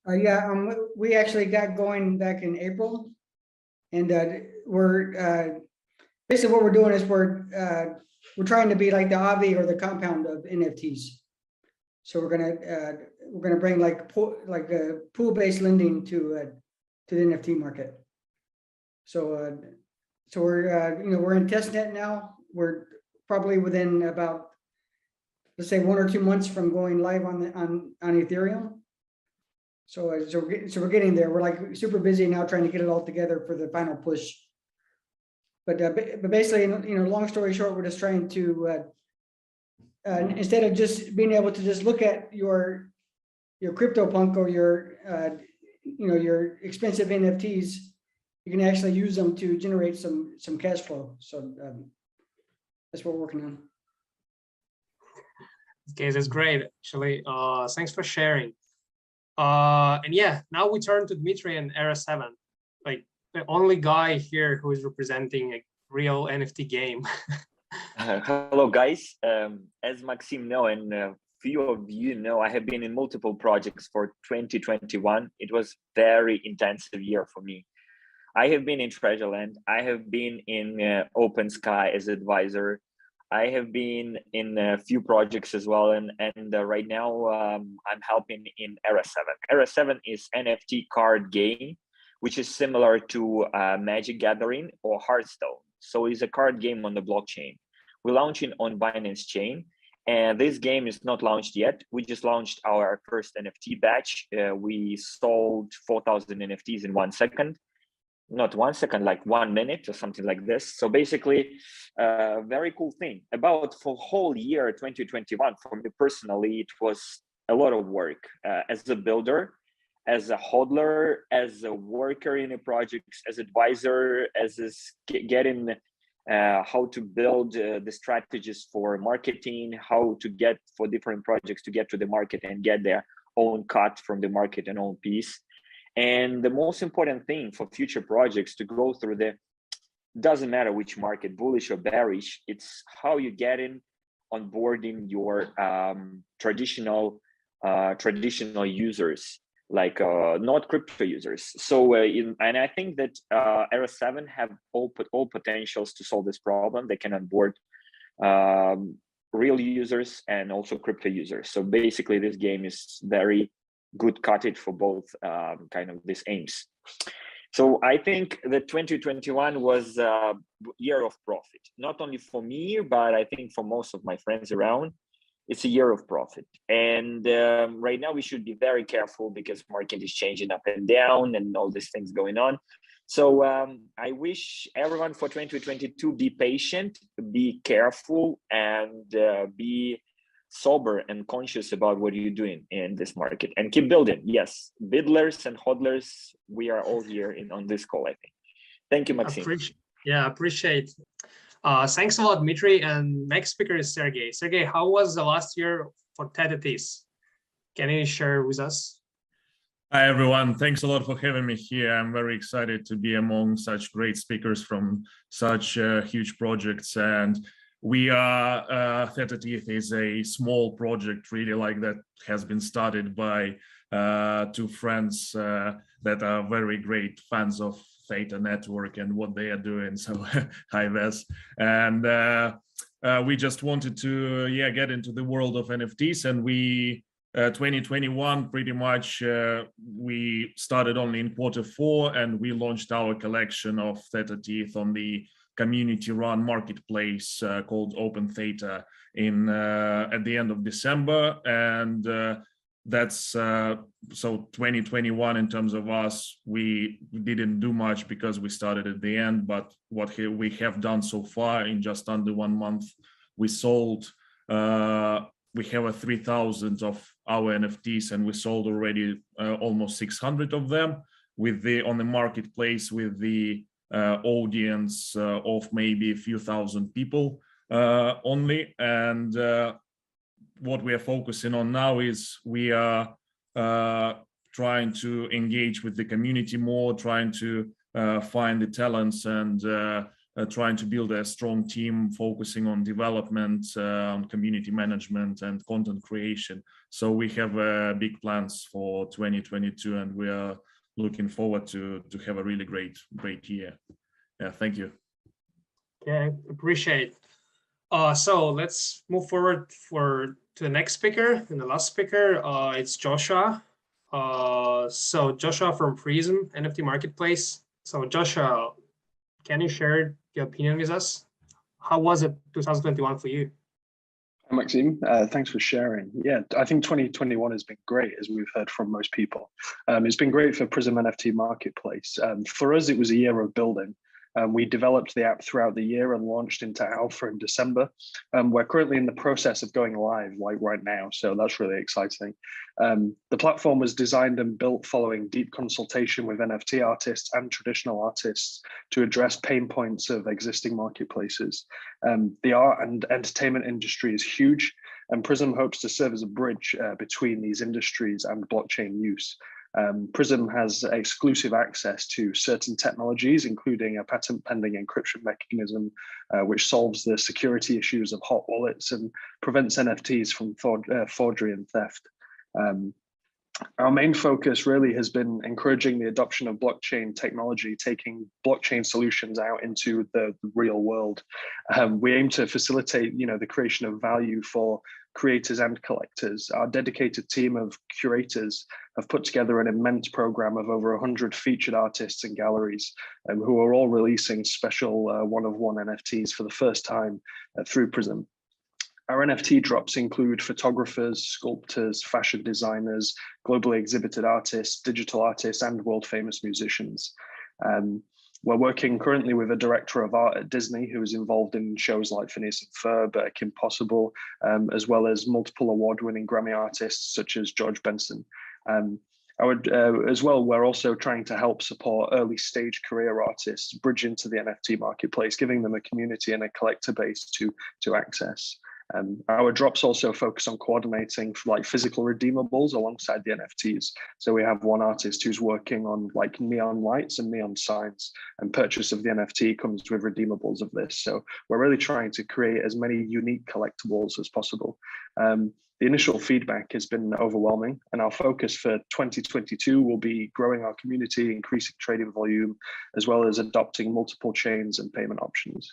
Speaker 17: We actually got going back in April, and we're basically what we're doing is we're trying to be like the Avi or the compound of NFTs. So we're gonna bring like pool-based lending to the NFT market. So we're in testnet now. We're probably within about, let's say, 1 or 2 months from going live on Ethereum. So we're getting there. We're like super busy now trying to get it all together for the final push. But basically, long story short, we're just trying to instead of just being able to just look at your CryptoPunk or your expensive NFTs, you can actually use them to generate some cash flow. So that's what we're working on.
Speaker 6: Okay, that's great. Actually, thanks for sharing. And yeah, now we turn to Dmitry and Era 7, like the only guy here who is representing a real NFT game.
Speaker 18: Hello, guys. As Maxim know, and few of you know, I have been in multiple projects for 2021. It was very intensive year for me. I have been in Treasureland. I have been in OpenSky as advisor. I have been in a few projects as well, and right now I'm helping in Era 7. Era 7 is NFT card game, which is similar to Magic Gathering or Hearthstone. So it's a card game on the blockchain. We're launching on Binance Chain, and this game is not launched yet. We just launched our first NFT batch. We sold 4,000 NFTs in 1 second. Not 1 second, like 1 minute or something like this. So basically, very cool thing. About for whole year 2021, for me personally, it was a lot of work as a builder, as a hodler, as a worker in a project, as advisor, as getting how to build the strategies for marketing, how to get for different projects to get to the market and get their own cut from the market and own piece. And the most important thing for future projects to go through doesn't matter which market, bullish or bearish, it's how you get in onboarding your traditional users, like not crypto users. So and I think that Era 7 have all potentials to solve this problem. They can onboard real users and also crypto users. So basically this game is very good cottage for both kind of these aims. So I think that 2021 was a year of profit, not only for me, but I think for most of my friends around. It's a year of profit. And right now we should be very careful because market is changing up and down and all these things going on. So I wish everyone for 2022 be patient, be careful, and be sober and conscious about what you're doing in this market and keep building. Yes, bidlers and hodlers, we are all here on this call, I think. Thank you, Maxime.
Speaker 6: Yeah, appreciate. Thanks a lot, Dmitry. And next speaker is Sergey. Sergey, how was the last year for TEDx? Can you share with us?
Speaker 19: Hi, everyone. Thanks a lot for having me here. I'm very excited to be among such great speakers from such huge projects. And we are, Theta Teeth is a small project, really, like that has been started by two friends that are very great fans of Theta Network and what they are doing. So hi, Ves. And we just wanted to, get into the world of NFTs, and we 2021 pretty much we started only in Q4, and we launched our collection of Theta Teeth on the community-run marketplace called Open Theta in at the end of December, and that's so 2021 in terms of us, we didn't do much because we started at the end, but what we have done so far in just under 1 month, we sold we have 3,000 of our NFTs, and we sold already almost 600 of them with on the marketplace with the audience of maybe a few thousand people only. And what we are focusing on now is we are trying to engage with the community more, trying to find the talents, and trying to build a strong team focusing on development, on community management and content creation. So we have big plans for 2022, and we are looking forward to have a really great year. Yeah, thank you.
Speaker 6: Okay, appreciate. So let's move forward to the next speaker, and the last speaker, it's Joshua. So Joshua from Prism NFT Marketplace. So Joshua, can you share your opinion with us? How was it 2021 for you?
Speaker 20: Hi, Maxime. Thanks for sharing. Yeah, I think 2021 has been great, as we've heard from most people. It's been great for Prism NFT Marketplace. For us, it was a year of building. We developed the app throughout the year and launched into alpha in December. We're currently in the process of going live right now, so that's really exciting. The platform was designed and built following deep consultation with NFT artists and traditional artists to address pain points of existing marketplaces. The art and entertainment industry is huge, and Prism hopes to serve as a bridge between these industries and blockchain use. Prism has exclusive access to certain technologies, including a patent pending encryption mechanism, which solves the security issues of hot wallets and prevents NFTs from forgery and theft. Our main focus really has been encouraging the adoption of blockchain technology, taking blockchain solutions out into the real world. We aim to facilitate, the creation of value for creators and collectors. Our dedicated team of curators have put together an immense program of over 100 featured artists and galleries who are all releasing special one-of-one NFTs for the first time through Prism. Our NFT drops include photographers, sculptors, fashion designers, globally exhibited artists, digital artists, and world-famous musicians. We're working currently with a director of art at Disney who is involved in shows like Phineas and Ferb, Kim Possible, as well as multiple award-winning Grammy artists such as George Benson. As well, we're also trying to help support early stage career artists bridge into the NFT marketplace, giving them a community and a collector base to access. Our drops also focus on coordinating physical redeemables alongside the NFTs. So we have one artist who's working on neon lights and neon signs, and purchase of the NFT comes with redeemables of this. So we're really trying to create as many unique collectibles as possible. The initial feedback has been overwhelming, and our focus for 2022 will be growing our community, increasing trading volume, as well as adopting multiple chains and payment options.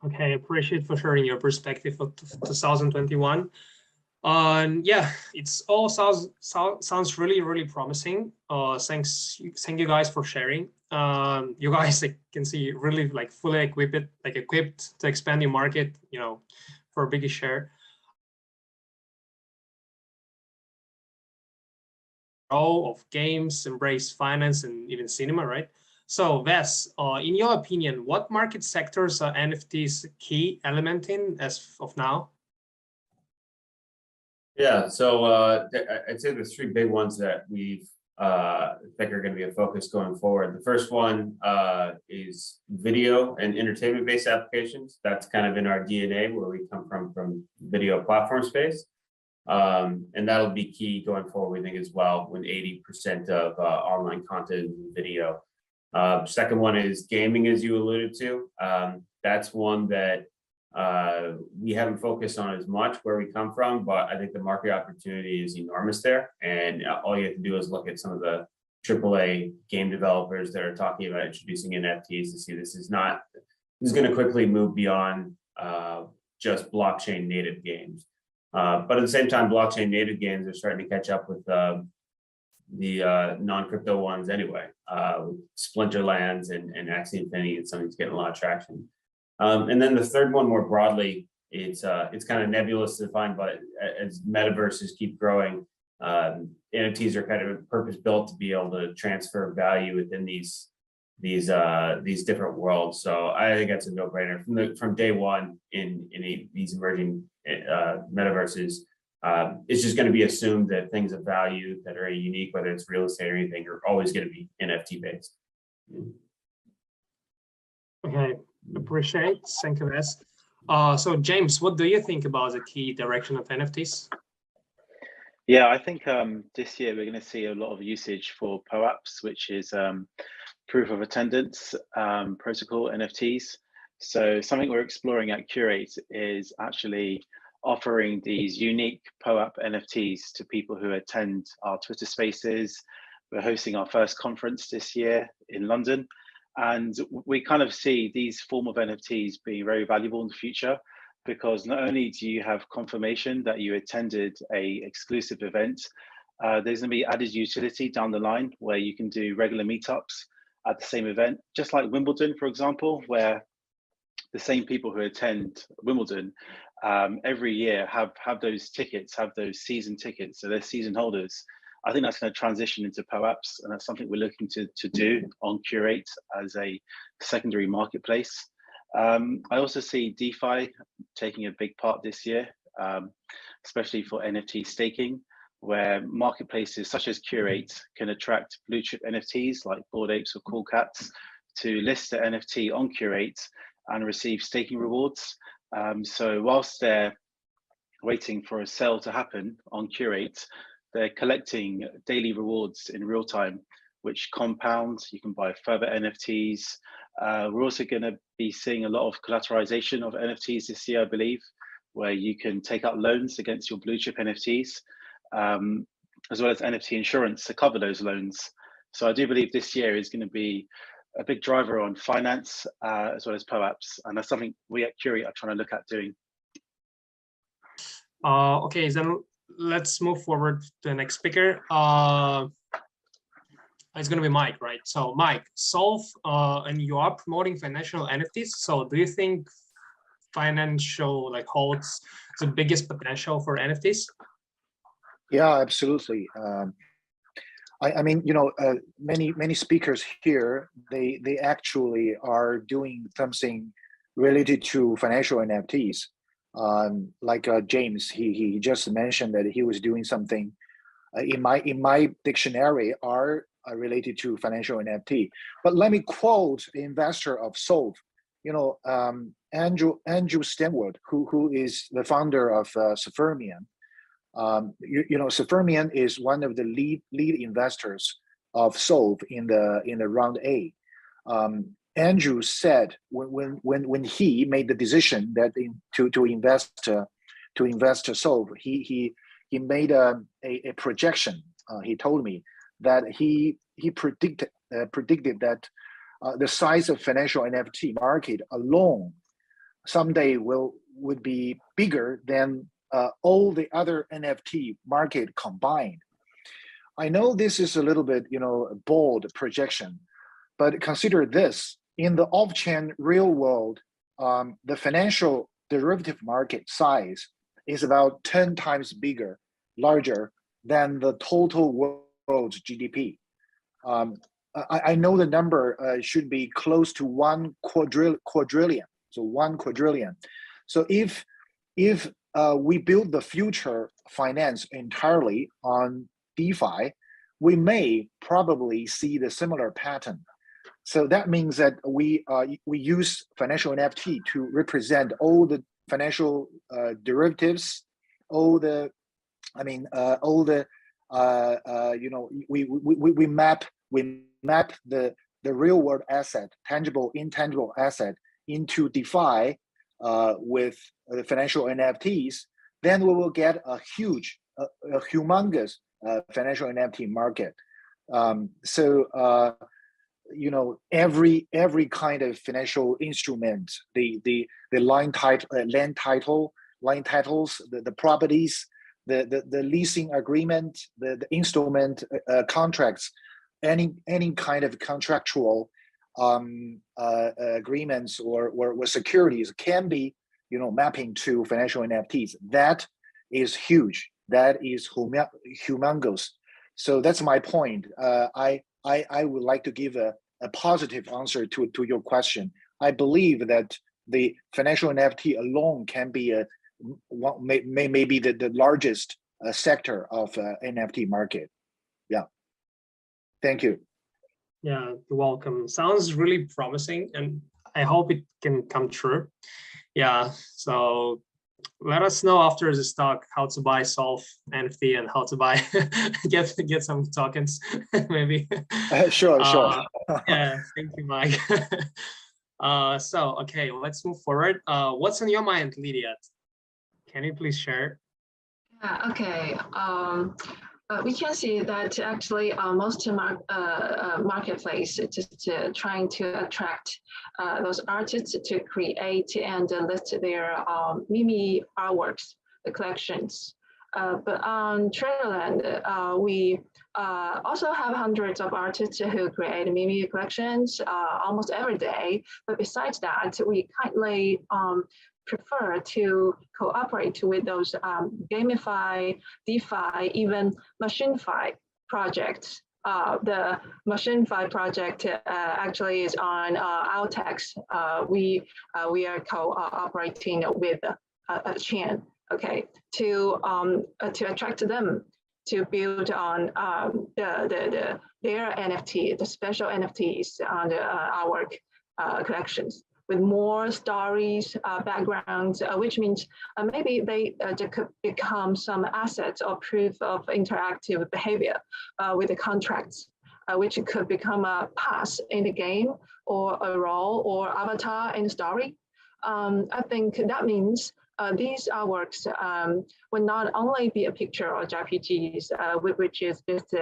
Speaker 6: Okay, appreciate for sharing your perspective of 2021. Yeah, it's all sounds really promising. Thank you guys for sharing. You guys, I can see, really fully equipped to expand your market, for a bigger share. Role of games, embrace finance, and even cinema, right? So Ves, in your opinion, what market sectors are NFTs key element in as of now?
Speaker 12: Yeah, so I'd say there's three big ones that we've think are going to be a focus going forward. The first one is video and entertainment-based applications. That's kind of in our DNA, where we come from video platform space. And that'll be key going forward, we think, as well, when 80% of online content is video. Second one is gaming, as you alluded to. That's one that we haven't focused on as much where we come from, but I think the market opportunity is enormous there. And all you have to do is look at some of the AAA game developers that are talking about introducing NFTs to see this is going to quickly move beyond just blockchain native games. But at the same time, blockchain native games are starting to catch up with the non-crypto ones anyway. Splinterlands and Axie Infinity, it's something that's getting a lot of traction. And then the third one, more broadly, it's kind of nebulous to define, but as metaverses keep growing, NFTs are kind of purpose-built to be able to transfer value within these different worlds. So I think that's a no-brainer from day one in these emerging metaverses. It's just going to be assumed that things of value that are unique, whether it's real estate or anything, are always going to be NFT based.
Speaker 6: Okay, appreciate. Thank you, Wes. So James, what do you think about the key direction of NFTs?
Speaker 13: Yeah, I think this year we're going to see a lot of usage for POAPs, which is proof of attendance protocol NFTs. So something we're exploring at Curate is actually offering these unique POAP NFTs to people who attend our Twitter spaces. We're hosting our first conference this year in London. And we kind of see these form of NFTs being very valuable in the future, because not only do you have confirmation that you attended a exclusive event, there's going to be added utility down the line where you can do regular meetups at the same event, just like Wimbledon, for example, where the same people who attend Wimbledon every year have those tickets, have those season tickets, so they're season holders. I think that's going to transition into POAPs, and that's something we're looking to do on Curate as a secondary marketplace. I also see DeFi taking a big part this year, especially for NFT staking, where marketplaces such as Curate can attract blue chip NFTs like Bored Apes or Cool Cats to list their NFT on Curate and receive staking rewards. So whilst they're waiting for a sale to happen on Curate, they're collecting daily rewards in real time, which compound. You can buy further NFTs. We're also going to be seeing a lot of collateralization of NFTs this year, I believe, where you can take out loans against your blue chip NFTs, as well as NFT insurance to cover those loans. So I do believe this year is going to be a big driver on finance, as well as POAPs. And that's something we at Curate are trying to look at doing.
Speaker 6: Okay, then let's move forward to the next speaker. It's going to be Mike, right? So Mike, Solve, and you are promoting financial NFTs. So do you think financial holds the biggest potential for NFTs?
Speaker 15: Yeah, absolutely. I mean, you know, many speakers here, they actually are doing something related to financial NFTs. Like James, he just mentioned that he was doing something in my dictionary are related to financial NFT. But let me quote the investor of Solve, you know, Andrew Stenwood, who is the founder of Subgame. You know, Subgame is one of the lead investors of Solve in the round A. Andrew said when he made the decision that to invest Solve, he made a projection. He told me that he predicted that the size of financial NFT market alone someday would be bigger than all the other NFT market combined. I know this is a little bit, you know, a bold projection, but consider this: in the off-chain real world, the financial derivative market size is about 10 times larger than the total world's GDP. I know the number should be close to 1 quadrillion. So 1 quadrillion. So if we build the future finance entirely on DeFi, we may probably see the similar pattern. So that means that we use financial NFT to represent all the financial derivatives, all the, you know, we map the real world asset, tangible, intangible asset into DeFi with the financial NFTs. Then we will get a humongous financial NFT market. You know, every kind of financial instrument, the land titles, the properties, the leasing agreement, the instrument contracts, any kind of contractual agreements or securities can be, you know, mapping to financial NFTs. That is huge. That is humongous. So that's my point. I would like to give a positive answer to your question. I believe that the financial NFT alone can be maybe the largest sector of NFT market. Yeah. Thank you.
Speaker 6: Yeah, you're welcome. Sounds really promising, and I hope it can come true. Yeah, so let us know after this talk how to buy Solve NFT and how to buy get some tokens maybe.
Speaker 15: Sure.
Speaker 6: Yeah, thank you, Mike. So okay, let's move forward. What's on your mind, Lydia? Can you please share?
Speaker 16: Yeah, okay. We can see that actually most marketplace just trying to attract those artists to create and list their Mimi artworks, the collections. But on Trailland, we also have hundreds of artists who create Mimi collections almost every day. But besides that, we kindly prefer to cooperate with those gamify, DeFi, even MachineFi projects. The MachineFi project actually is on Altex. We are cooperating with a chain, okay, to attract them to build on their NFT, the special NFTs on our collections, with more stories, backgrounds, which means maybe they could become some assets or proof of interactive behavior with the contracts, which could become a pass in the game or a role or avatar in the story. I think that means these artworks will not only be a picture or JPGs, which is just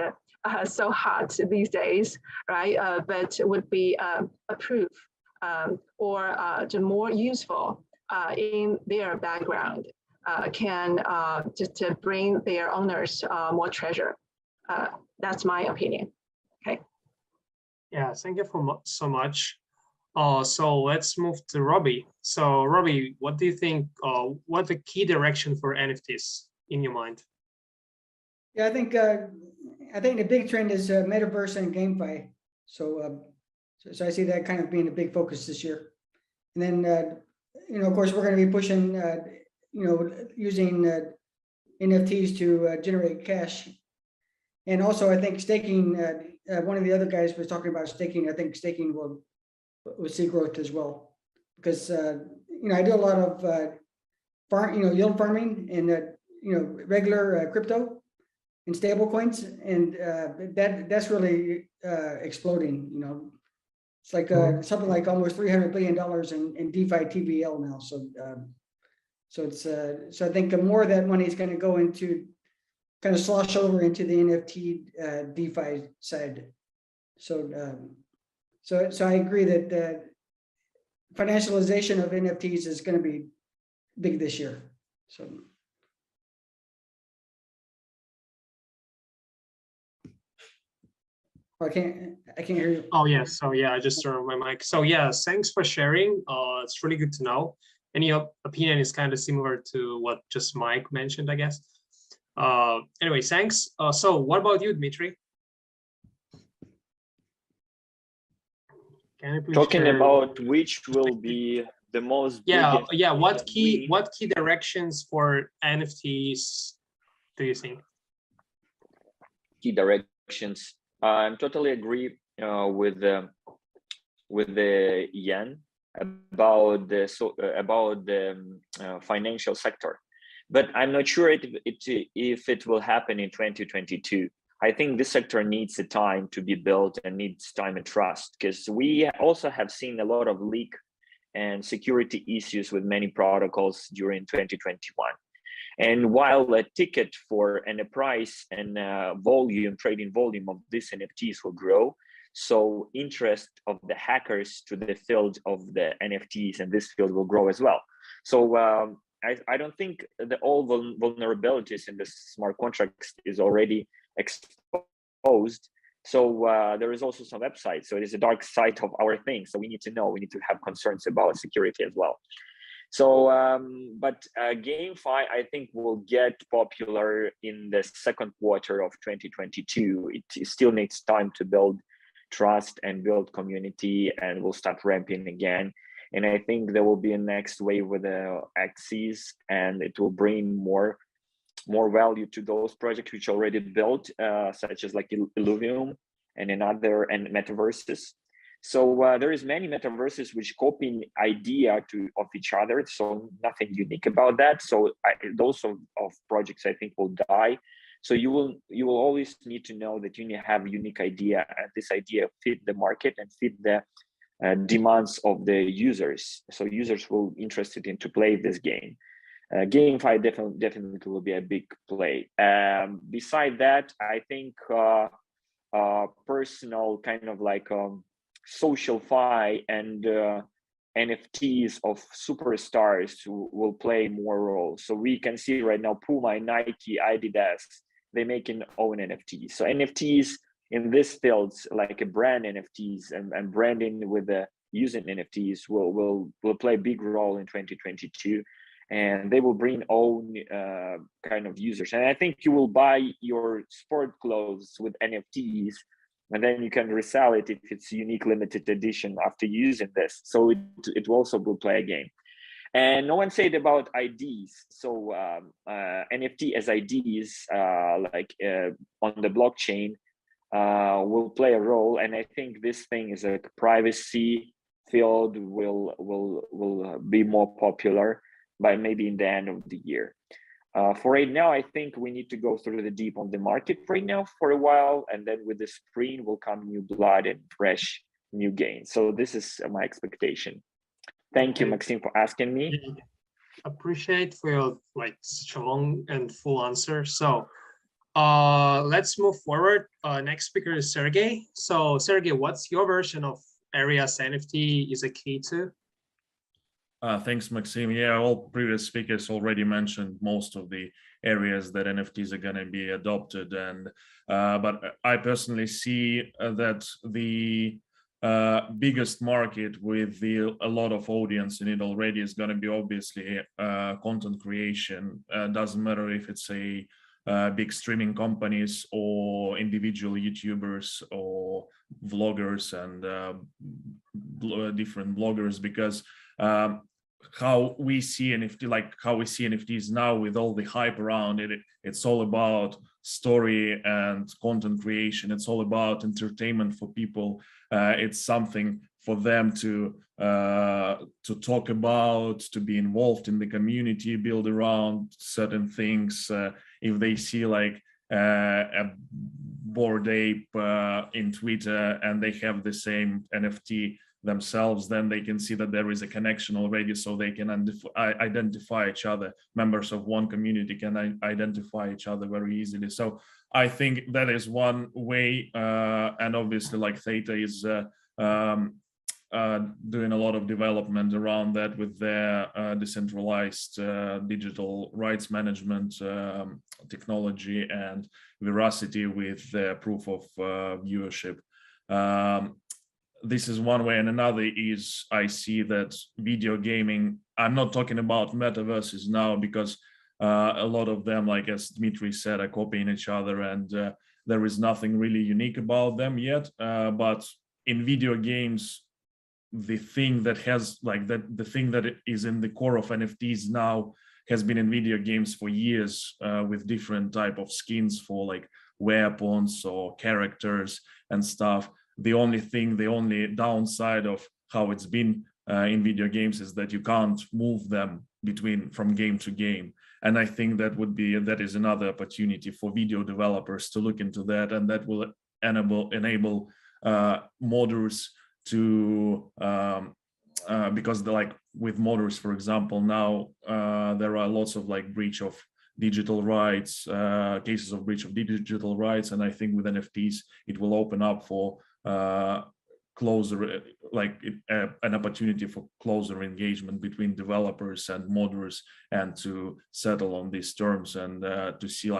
Speaker 16: so hot these days, right? But would be a proof or more useful in their background, can just bring their owners more treasure. That's my opinion. Okay.
Speaker 6: Yeah, thank you so much. So let's move to Robbie. So Robbie, what do you think? What the key direction for NFTs in your mind?
Speaker 17: Yeah, I think the big trend is metaverse and GameFi. So I see that kind of being a big focus this year. And then, you know, of course, we're going to be pushing, you know, using NFTs to generate cash. And also, I think staking. One of the other guys was talking about staking. I think staking will see growth as well, because you know, I do a lot of yield farming and you know, regular crypto and stable coins, and that's really exploding. You know, it's like something like almost $300 billion in DeFi TVL now. So I think more of that money is going to go into kind of slosh over into the NFT DeFi side. So I agree that financialization of NFTs is going to be big this year. So. I can't hear you.
Speaker 6: Oh yeah, so yeah, I just turned on my mic. So yeah, thanks for sharing. It's really good to know. Any opinion is kind of similar to what just Mike mentioned, I guess. Anyway, thanks. So what about you, Dmitry? Can you please
Speaker 18: talking
Speaker 6: share?
Speaker 18: About which will be the most
Speaker 6: yeah, what key directions for NFTs do you think?
Speaker 18: Key directions questions. I'm totally agree with the Yan about the financial sector, but I'm not sure if it will happen in 2022. I think this sector needs a time to be built and needs time and trust, because we also have seen a lot of leak and security issues with many protocols during 2021. And while a ticket for and a price and trading volume of these NFTs will grow, so interest of the hackers to the field of the NFTs and this field will grow as well. So I don't think that all vulnerabilities in the smart contracts is already exposed. So there is also some upside. So it is a dark side of our thing. So we need to have concerns about security as well. So, but GameFi, I think, will get popular in the second quarter of 2022. It still needs time to build trust and build community, and we'll start ramping again. And I think there will be a next wave with the axes, and it will bring more value to those projects which already built, such as like Illuvium and metaverses. So there is many metaverses which copying idea of each other, so nothing unique about that. So those of projects I think will die. So you will always need to know that you need to have a unique idea, and this idea fit the market and fit the demands of the users. So users will be interested in to play this game. GameFi definitely will be a big play. Beside that, I think personal kind of like social fi and NFTs of superstars will play more role. So we can see right now Puma, Nike, Adidas, they making own NFTs. So NFTs in this fields, like a brand NFTs and branding with the using NFTs will play a big role in 2022. And they will bring own kind of users. And I think you will buy your sport clothes with NFTs, and then you can resell it if it's unique limited edition after using this. So it also will play a game. And no one said about IDs. So NFT as IDs, like on the blockchain, will play a role. And I think this thing is a privacy field will be more popular by maybe in the end of the year. For right now, I think we need to go through the deep on the market right now for a while, and then with the spring will come new blood and fresh new gains. So this is my expectation. Thank you, Maxim, for asking me.
Speaker 6: Appreciate for your such a long and full answer. So let's move forward. Next speaker is Sergey. So Sergey, what's your version of areas NFT is a key to?
Speaker 19: Thanks, Maxim. Yeah, all previous speakers already mentioned most of the areas that NFTs are going to be adopted, and but I personally see that the biggest market with a lot of audience in it already is going to be obviously content creation. Doesn't matter if it's a big streaming companies or individual YouTubers or vloggers and different bloggers, because how we see NFTs now with all the hype around it, it's all about story and content creation. It's all about entertainment for people. It's something for them to talk about, to be involved in the community, build around certain things. If they see like a Bored Ape in Twitter and they have the same NFT themselves, then they can see that there is a connection already, so they can identify each other. Members of one community can identify each other very easily. So I think that is one way, and obviously like Theta is doing a lot of development around that with their decentralized digital rights management technology, and Verasity with their proof of viewership. This is one way, and another is I see that video gaming, I'm not talking about metaverses now, because a lot of them, like as Dmitry said, are copying each other, and there is nothing really unique about them yet. But in video games, the thing that has the thing that is in the core of NFTs now has been in video games for years, with different type of skins for like weapons or characters and stuff. The only downside of how it's been in video games is that you can't move them from game to game. And I think that is another opportunity for video developers to look into that, and that will enable modders to because with modders, for example, now there are lots of breach of digital rights, cases of breach of digital rights, and I think with NFTs it will open up for closer, an opportunity for closer engagement between developers and modders, and to settle on these terms, and to see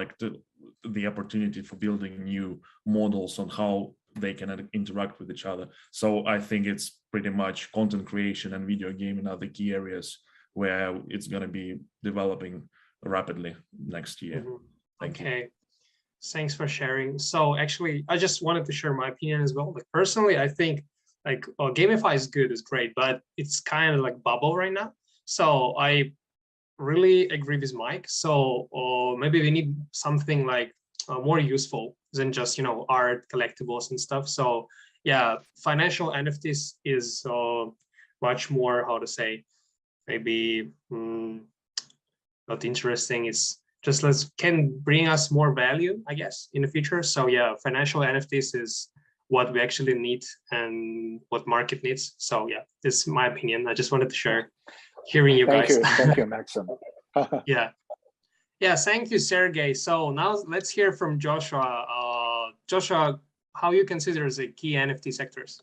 Speaker 19: the opportunity for building new models on how they can interact with each other. So I think it's pretty much content creation and video gaming are the key areas where it's going to be developing rapidly next year.
Speaker 6: Okay, thanks for sharing. So actually, I just wanted to share my opinion as well. Personally, I think gamify is good, it's great, but it's kind of like bubble right now. So I really agree with Mike. So maybe we need something more useful than just art, collectibles and stuff. So yeah, financial NFTs is much more, how to say, maybe not interesting. It's just can bring us more value, I guess, in the future. So yeah, financial NFTs is what we actually need and what market needs. So yeah, this is my opinion. I just wanted to share, hearing you guys.
Speaker 15: Thank you, Maxim.
Speaker 6: Yeah, thank you, Sergey. So now let's hear from Joshua. Joshua, how you consider the key NFT sectors?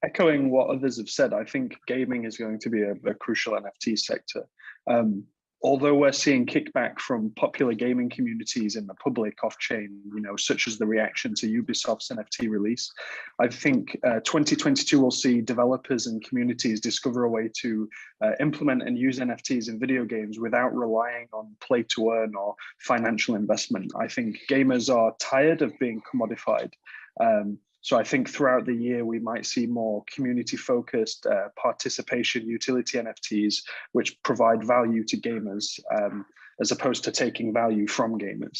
Speaker 20: Echoing what others have said, I think gaming is going to be a crucial NFT sector. Although we're seeing kickback from popular gaming communities in the public off-chain, such as the reaction to Ubisoft's NFT release, I think 2022 will see developers and communities discover a way to implement and use NFTs in video games without relying on play to earn or financial investment. I think gamers are tired of being commodified. So I think throughout the year, we might see more community-focused participation utility NFTs, which provide value to gamers as opposed to taking value from gamers.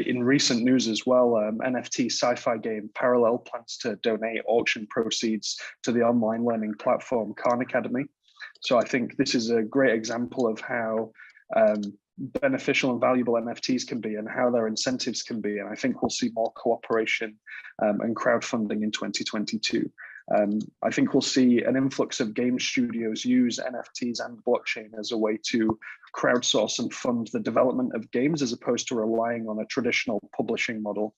Speaker 20: In recent news as well, NFT sci-fi game Parallel plans to donate auction proceeds to the online learning platform Khan Academy. So I think this is a great example of how beneficial and valuable NFTs can be and how their incentives can be. And I think we'll see more cooperation and crowdfunding in 2022. I think we'll see an influx of game studios use NFTs and blockchain as a way to crowdsource and fund the development of games as opposed to relying on a traditional publishing model,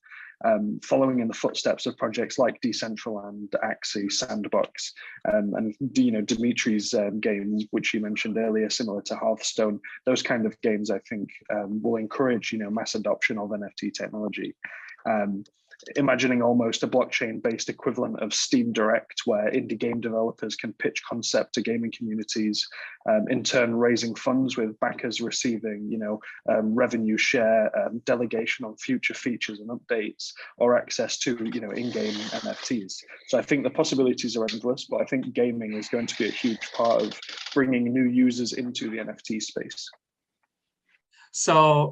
Speaker 20: following in the footsteps of projects like Decentralized, Axie, Sandbox, and Dimitri's game, which you mentioned earlier, similar to Hearthstone. Those kind of games, I think, will encourage mass adoption of NFT technology. Imagining almost a blockchain-based equivalent of Steam Direct, where indie game developers can pitch concept to gaming communities, in turn raising funds with backers receiving, revenue share, delegation on future features and updates, or access to, in-game NFTs. So I think the possibilities are endless, but I think gaming is going to be a huge part of bringing new users into the NFT space.
Speaker 6: So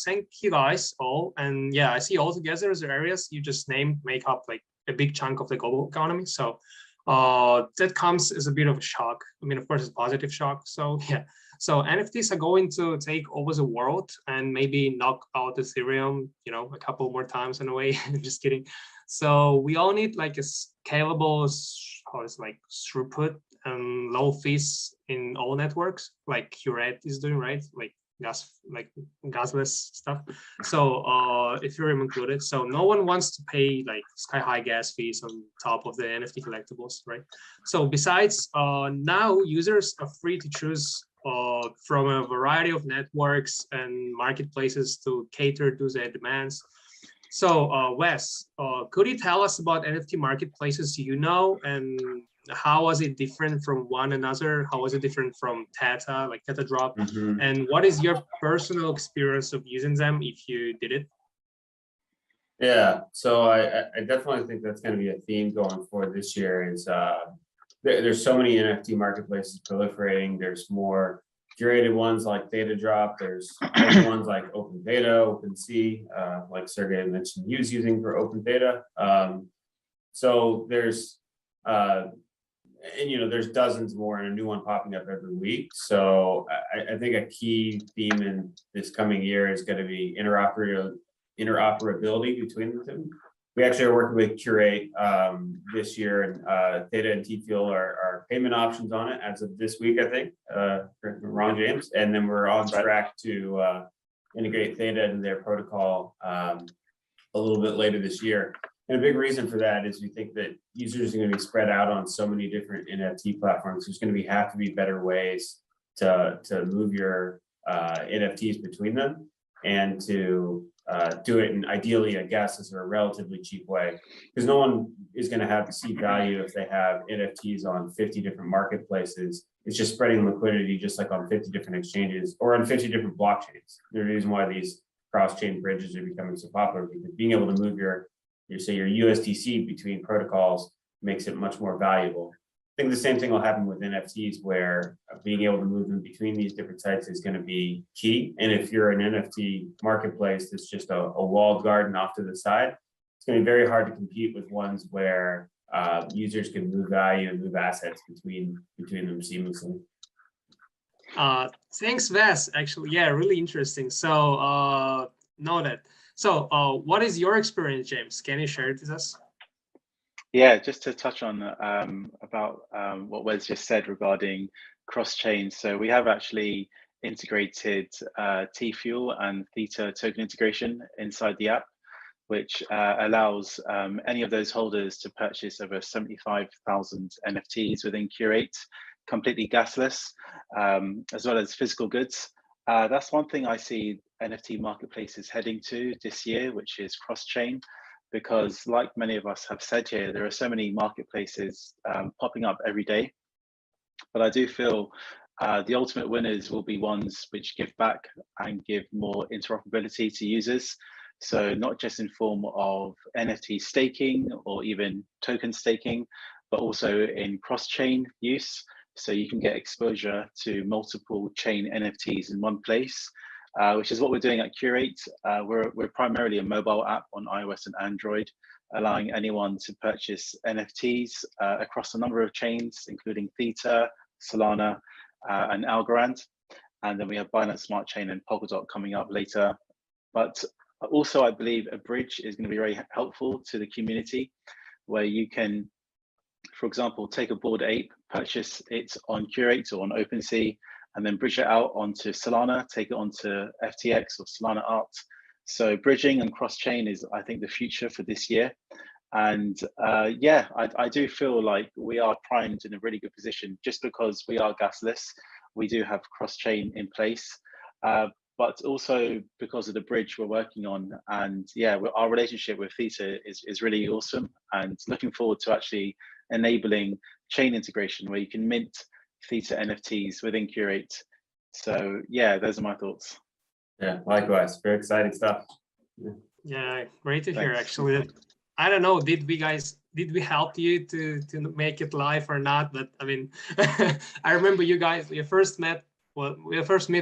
Speaker 6: thank you guys all. And yeah, I see all together the areas you just named make up a big chunk of the global economy. So that comes as a bit of a shock. I mean, of course, it's a positive shock. So yeah, so NFTs are going to take over the world and maybe knock out Ethereum, a couple more times in a way. Just kidding. So we all need a scalable, throughput and low fees in all networks, like Jerath is doing, right? Gasless stuff. So Ethereum included. So no one wants to pay sky high gas fees on top of the NFT collectibles, right? So besides, now users are free to choose from a variety of networks and marketplaces to cater to their demands. So Wes, could you tell us about NFT marketplaces and how was it different from one another? How was it different from Teta, Teta Drop? And what is your personal experience of using them if you did it?
Speaker 12: Yeah, so I definitely think that's going to be a theme going forward this year. Is there's so many NFT marketplaces proliferating. There's more curated ones like Theta Drop. There's other ones like Open Theta, OpenSea, like Sergey mentioned, he was using for Open Theta. So there's, and there's dozens more and a new one popping up every week. So I think a key theme in this coming year is going to be interoperability between the two. We actually are working with Curate this year, and Theta and T-Fuel are payment options on it as of this week, I think. Correct me if I'm wrong, James. And then we're on track to integrate Theta into their protocol a little bit later this year. And a big reason for that is we think that users are going to be spread out on so many different NFT platforms. There's going to have to be better ways to move your NFTs between them and to do it in ideally, I guess, is a relatively cheap way, because no one is going to see value if they have NFTs on 50 different marketplaces. It's just spreading liquidity just like on 50 different exchanges or on 50 different blockchains. The reason why these cross-chain bridges are becoming so popular, because being able to move your USDC between protocols makes it much more valuable. I think the same thing will happen with NFTs, where being able to move them between these different sites is going to be key. And if you're an NFT marketplace that's just a walled garden off to the side, it's going to be very hard to compete with ones where users can move value and move assets between them seamlessly.
Speaker 6: Thanks, Wes. Actually, yeah, really interesting. So noted. So what is your experience, James? Can you share it with us?
Speaker 13: Yeah, just to touch on about what Wes just said regarding cross-chain. So we have actually integrated T-Fuel and Theta token integration inside the app, which allows any of those holders to purchase over 75,000 NFTs within Curate, completely gasless, as well as physical goods. That's one thing I see NFT marketplaces heading to this year, which is cross-chain. Because like many of us have said here, there are so many marketplaces popping up every day. But I do feel the ultimate winners will be ones which give back and give more interoperability to users. So not just in form of NFT staking or even token staking, but also in cross-chain use. So you can get exposure to multiple chain NFTs in one place. Which is what we're doing at Curate. We're primarily a mobile app on iOS and Android, allowing anyone to purchase NFTs across a number of chains, including Theta, Solana, and Algorand. And then we have Binance Smart Chain and Polkadot coming up later. But also, I believe a bridge is going to be very helpful to the community, where you can, for example, take a Bored Ape, purchase it on Curate or on OpenSea, and then bridge it out onto Solana, take it onto FTX or Solana Art. So bridging and cross-chain is, I think, the future for this year. And yeah, I do feel like we are primed in a really good position just because we are gasless. We do have cross-chain in place, but also because of the bridge we're working on. And yeah, our relationship with Theta is really awesome, and looking forward to actually enabling chain integration where you can mint Theta NFTs within Curate. So yeah, those are my thoughts.
Speaker 12: Yeah, likewise, very exciting stuff.
Speaker 6: Yeah, great to hear. Actually, I don't know, did we help you to make it live or not? But I mean, I remember you guys, your first meet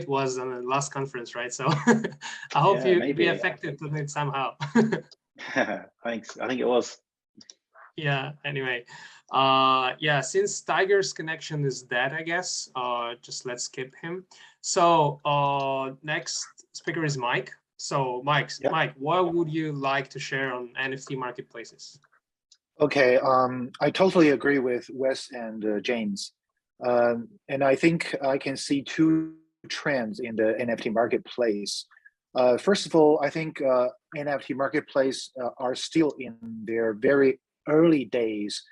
Speaker 6: was on the last conference, right? So I hope you be affected to it somehow.
Speaker 13: Thanks. I think it was.
Speaker 6: Yeah, anyway. Yeah, since Tiger's connection is dead, I guess, just let's skip him. So next speaker is Mike. So Mike, what would you like to share on NFT marketplaces?
Speaker 15: Okay, I totally agree with Wes and James. And I think I can see two trends in the NFT marketplace. First of all, I think NFT marketplace are still in their very early days,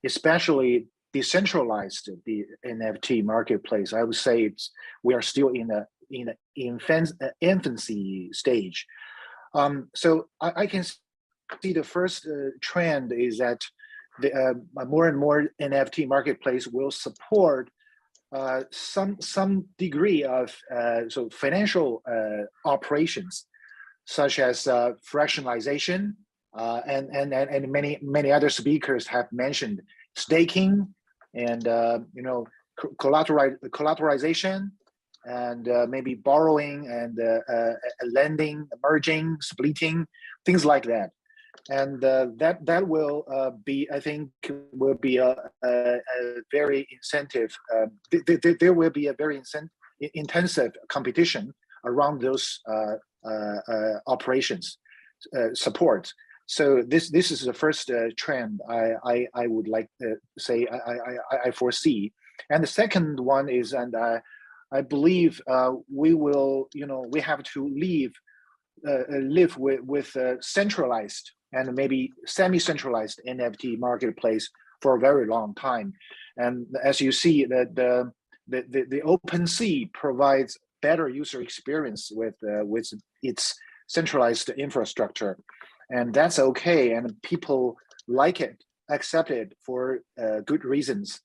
Speaker 15: especially decentralized the NFT marketplace. I would say we are still in the infancy stage. So I can see the first trend is that the more and more NFT marketplace will support some degree of financial operations, such as fractionalization, and many other speakers have mentioned staking and collateralization and maybe borrowing and lending, merging, splitting, things like that. And that will be, I think, will be a very incentive. There will be a very intensive competition around those operations support. So this is the first trend I would like to say I foresee. And the second one is, and I believe we will, we have to live with centralized and maybe semi-centralized NFT marketplace for a very long time. And as you see, that the OpenSea provides better user experience with its centralized infrastructure, and that's okay. And people like it, accept it for good reasons.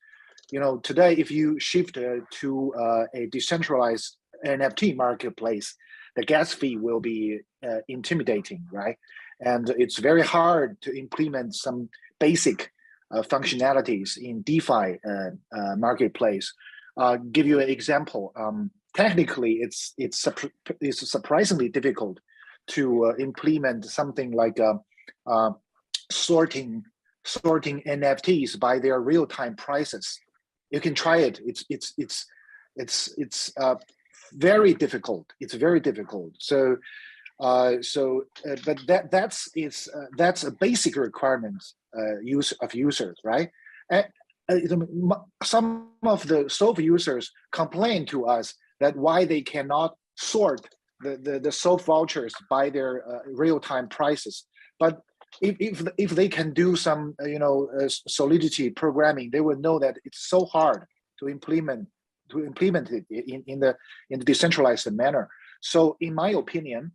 Speaker 15: Today, if you shift to a decentralized NFT marketplace, the gas fee will be intimidating, right? And it's very hard to implement some basic functionalities in DeFi marketplace. Give you an example. Technically, it's surprisingly difficult to implement something like sorting NFTs by their real-time prices. You can try it. It's very difficult. It's very difficult. So but that's a basic requirement of users, right? Some of the SOF users complain to us that why they cannot sort the SOF vouchers by their real-time prices. But if they can do some Solidity programming, they will know that it's so hard to implement it in the decentralized manner. So in my opinion,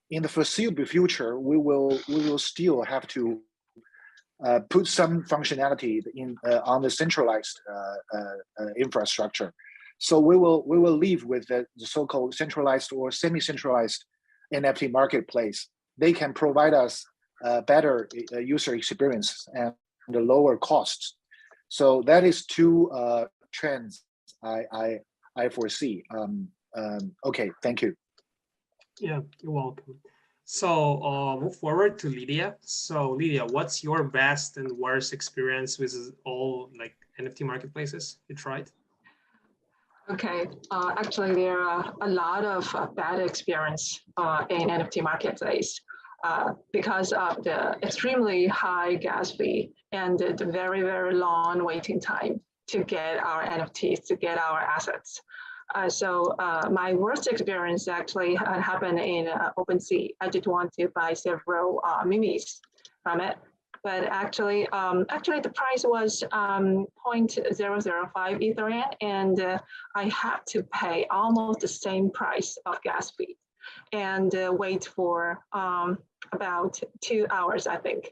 Speaker 15: in the foreseeable future, we will still have to put some functionality on the centralized infrastructure. So we will live with the so-called centralized or semi-centralized NFT marketplace. They can provide us better user experience and the lower costs. So that is two trends I foresee. Okay, thank you.
Speaker 6: Yeah, you're welcome. So move forward to Lydia. So Lydia, what's your best and worst experience with all NFT marketplaces you tried?
Speaker 16: Okay, actually there are a lot of bad experience in NFT marketplace because of the extremely high gas fee and the very, very long waiting time to get our NFTs, to get our assets. So my worst experience actually happened in OpenSea. I did want to buy several minis from it, but actually the price was 0.005 Ethereum, and I had to pay almost the same price of gas fee and wait for about 2 hours, I think.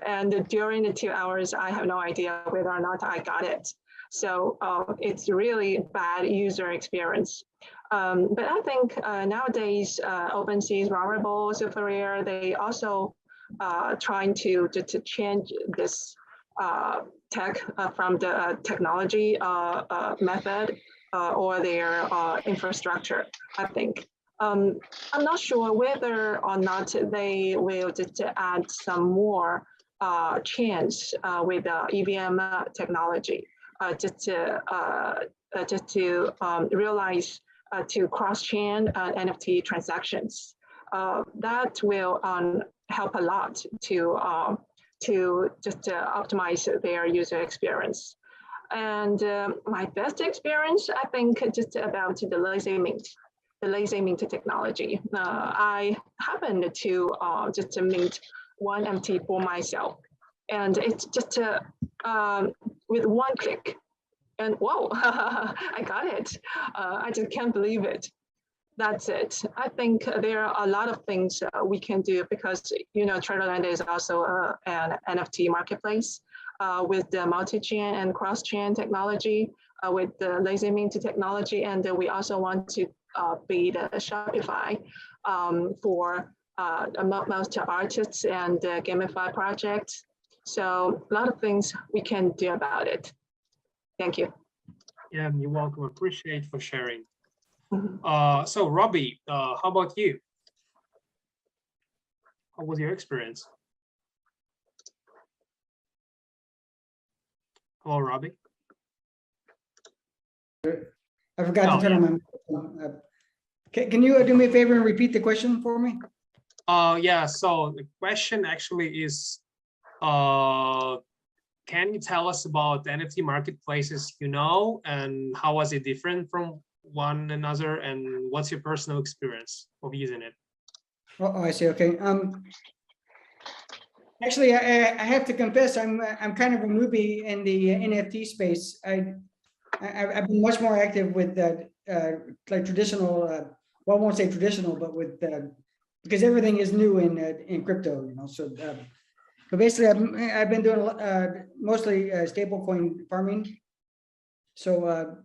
Speaker 16: And during the 2 hours, I have no idea whether or not I got it. So it's really bad user experience. But I think nowadays, OpenSea's Rarible, Super Rare, they also trying to change this tech from the technology method or their infrastructure, I think. I'm not sure whether or not they will just add some more chains with EVM technology. Just to realize to cross-chain NFT transactions. That will help a lot to just optimize their user experience. And my best experience, I think, just about the lazy mint technology. I happened to just mint one NFT for myself, and it's just with one click, and whoa, I got it. I just can't believe it. That's it. I think there are a lot of things we can do because, Traderland is also an NFT marketplace with the multi-chain and cross-chain technology, with the lazy mint technology, and we also want to be the Shopify for most artists and gamify projects. So a lot of things we can do about it. Thank you.
Speaker 6: Yeah, you're welcome. Appreciate for sharing. So Robbie, how about you? How was your experience? Hello, Robbie.
Speaker 17: I forgot to turn on my microphone. Can you do me a favor and repeat the question for me?
Speaker 6: Yeah, so the question actually is, can you tell us about the NFT marketplaces you know, and how was it different from one another, and what's your personal experience of using it?
Speaker 17: Oh, I see. Okay. Actually, I have to confess, I'm kind of a newbie in the NFT space. I've been much more active with like traditional. Well, I won't say traditional, but with because everything is new in crypto, you know. So, but basically, I've been doing mostly stablecoin farming. So,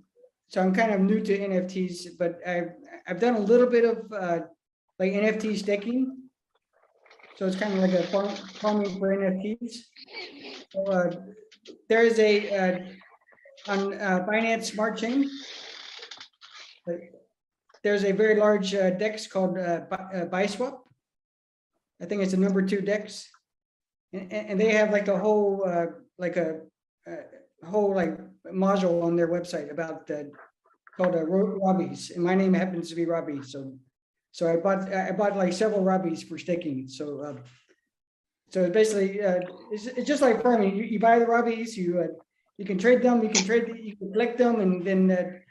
Speaker 17: so I'm kind of new to NFTs, but I've done a little bit of like NFT staking. So it's kind of like a farming for NFTs. So, there is a on Binance Smart Chain. There's a very large DEX called BuySwap. I think it's a #2 DEX, and they have like a whole whole like module on their website about called Robbies, and my name happens to be Robbie. So I bought like several Robbies for staking. So so basically it's just like farming. You buy the Robbies, you can trade them, you can collect them, and then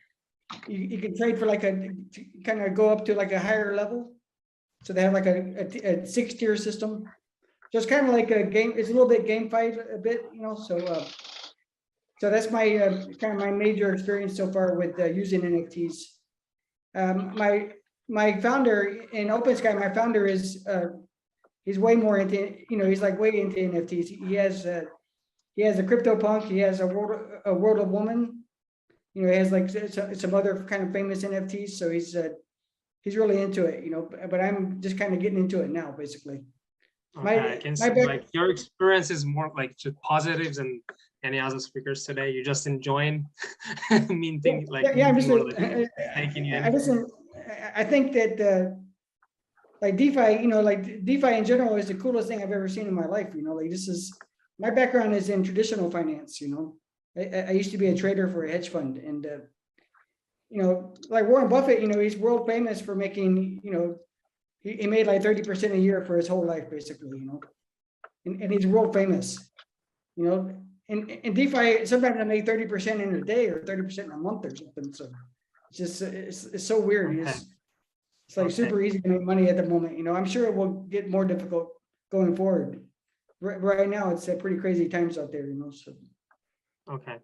Speaker 17: you can trade for like kind of go up to like a higher level. So they have like a 6-tier system. So it's kind of like a game. It's a little bit gamified a bit, you know. So so that's my kind of my major experience so far with using NFTs. My founder in OpenSky, my founder is he's way more into, you know, he's like way into NFTs. He has a CryptoPunk. He has a World of Woman. You know, he has like some other kind of famous NFTs. So he's really into it, you know. But I'm just kind of getting into it now, basically.
Speaker 6: Okay, I can see like your experience is more like just positives and any other speakers today. You're just enjoying minting, like
Speaker 17: I'm just I think that like DeFi, you know, like DeFi in general is the coolest thing I've ever seen in my life. You know, like this is, my background is in traditional finance. You know, I used to be a trader for a hedge fund, and you know, like Warren Buffett, you know, he's world famous for making, you know, he made like 30% a year for his whole life, basically, you know, and he's world famous, you know. In DeFi, sometimes I make 30% in a day or 30% in a month or something. So it's just it's so weird. It's like super easy to make money at the moment. You know, I'm sure it will get more difficult going forward. Right now, it's pretty crazy times out there. You know. So.
Speaker 6: Okay.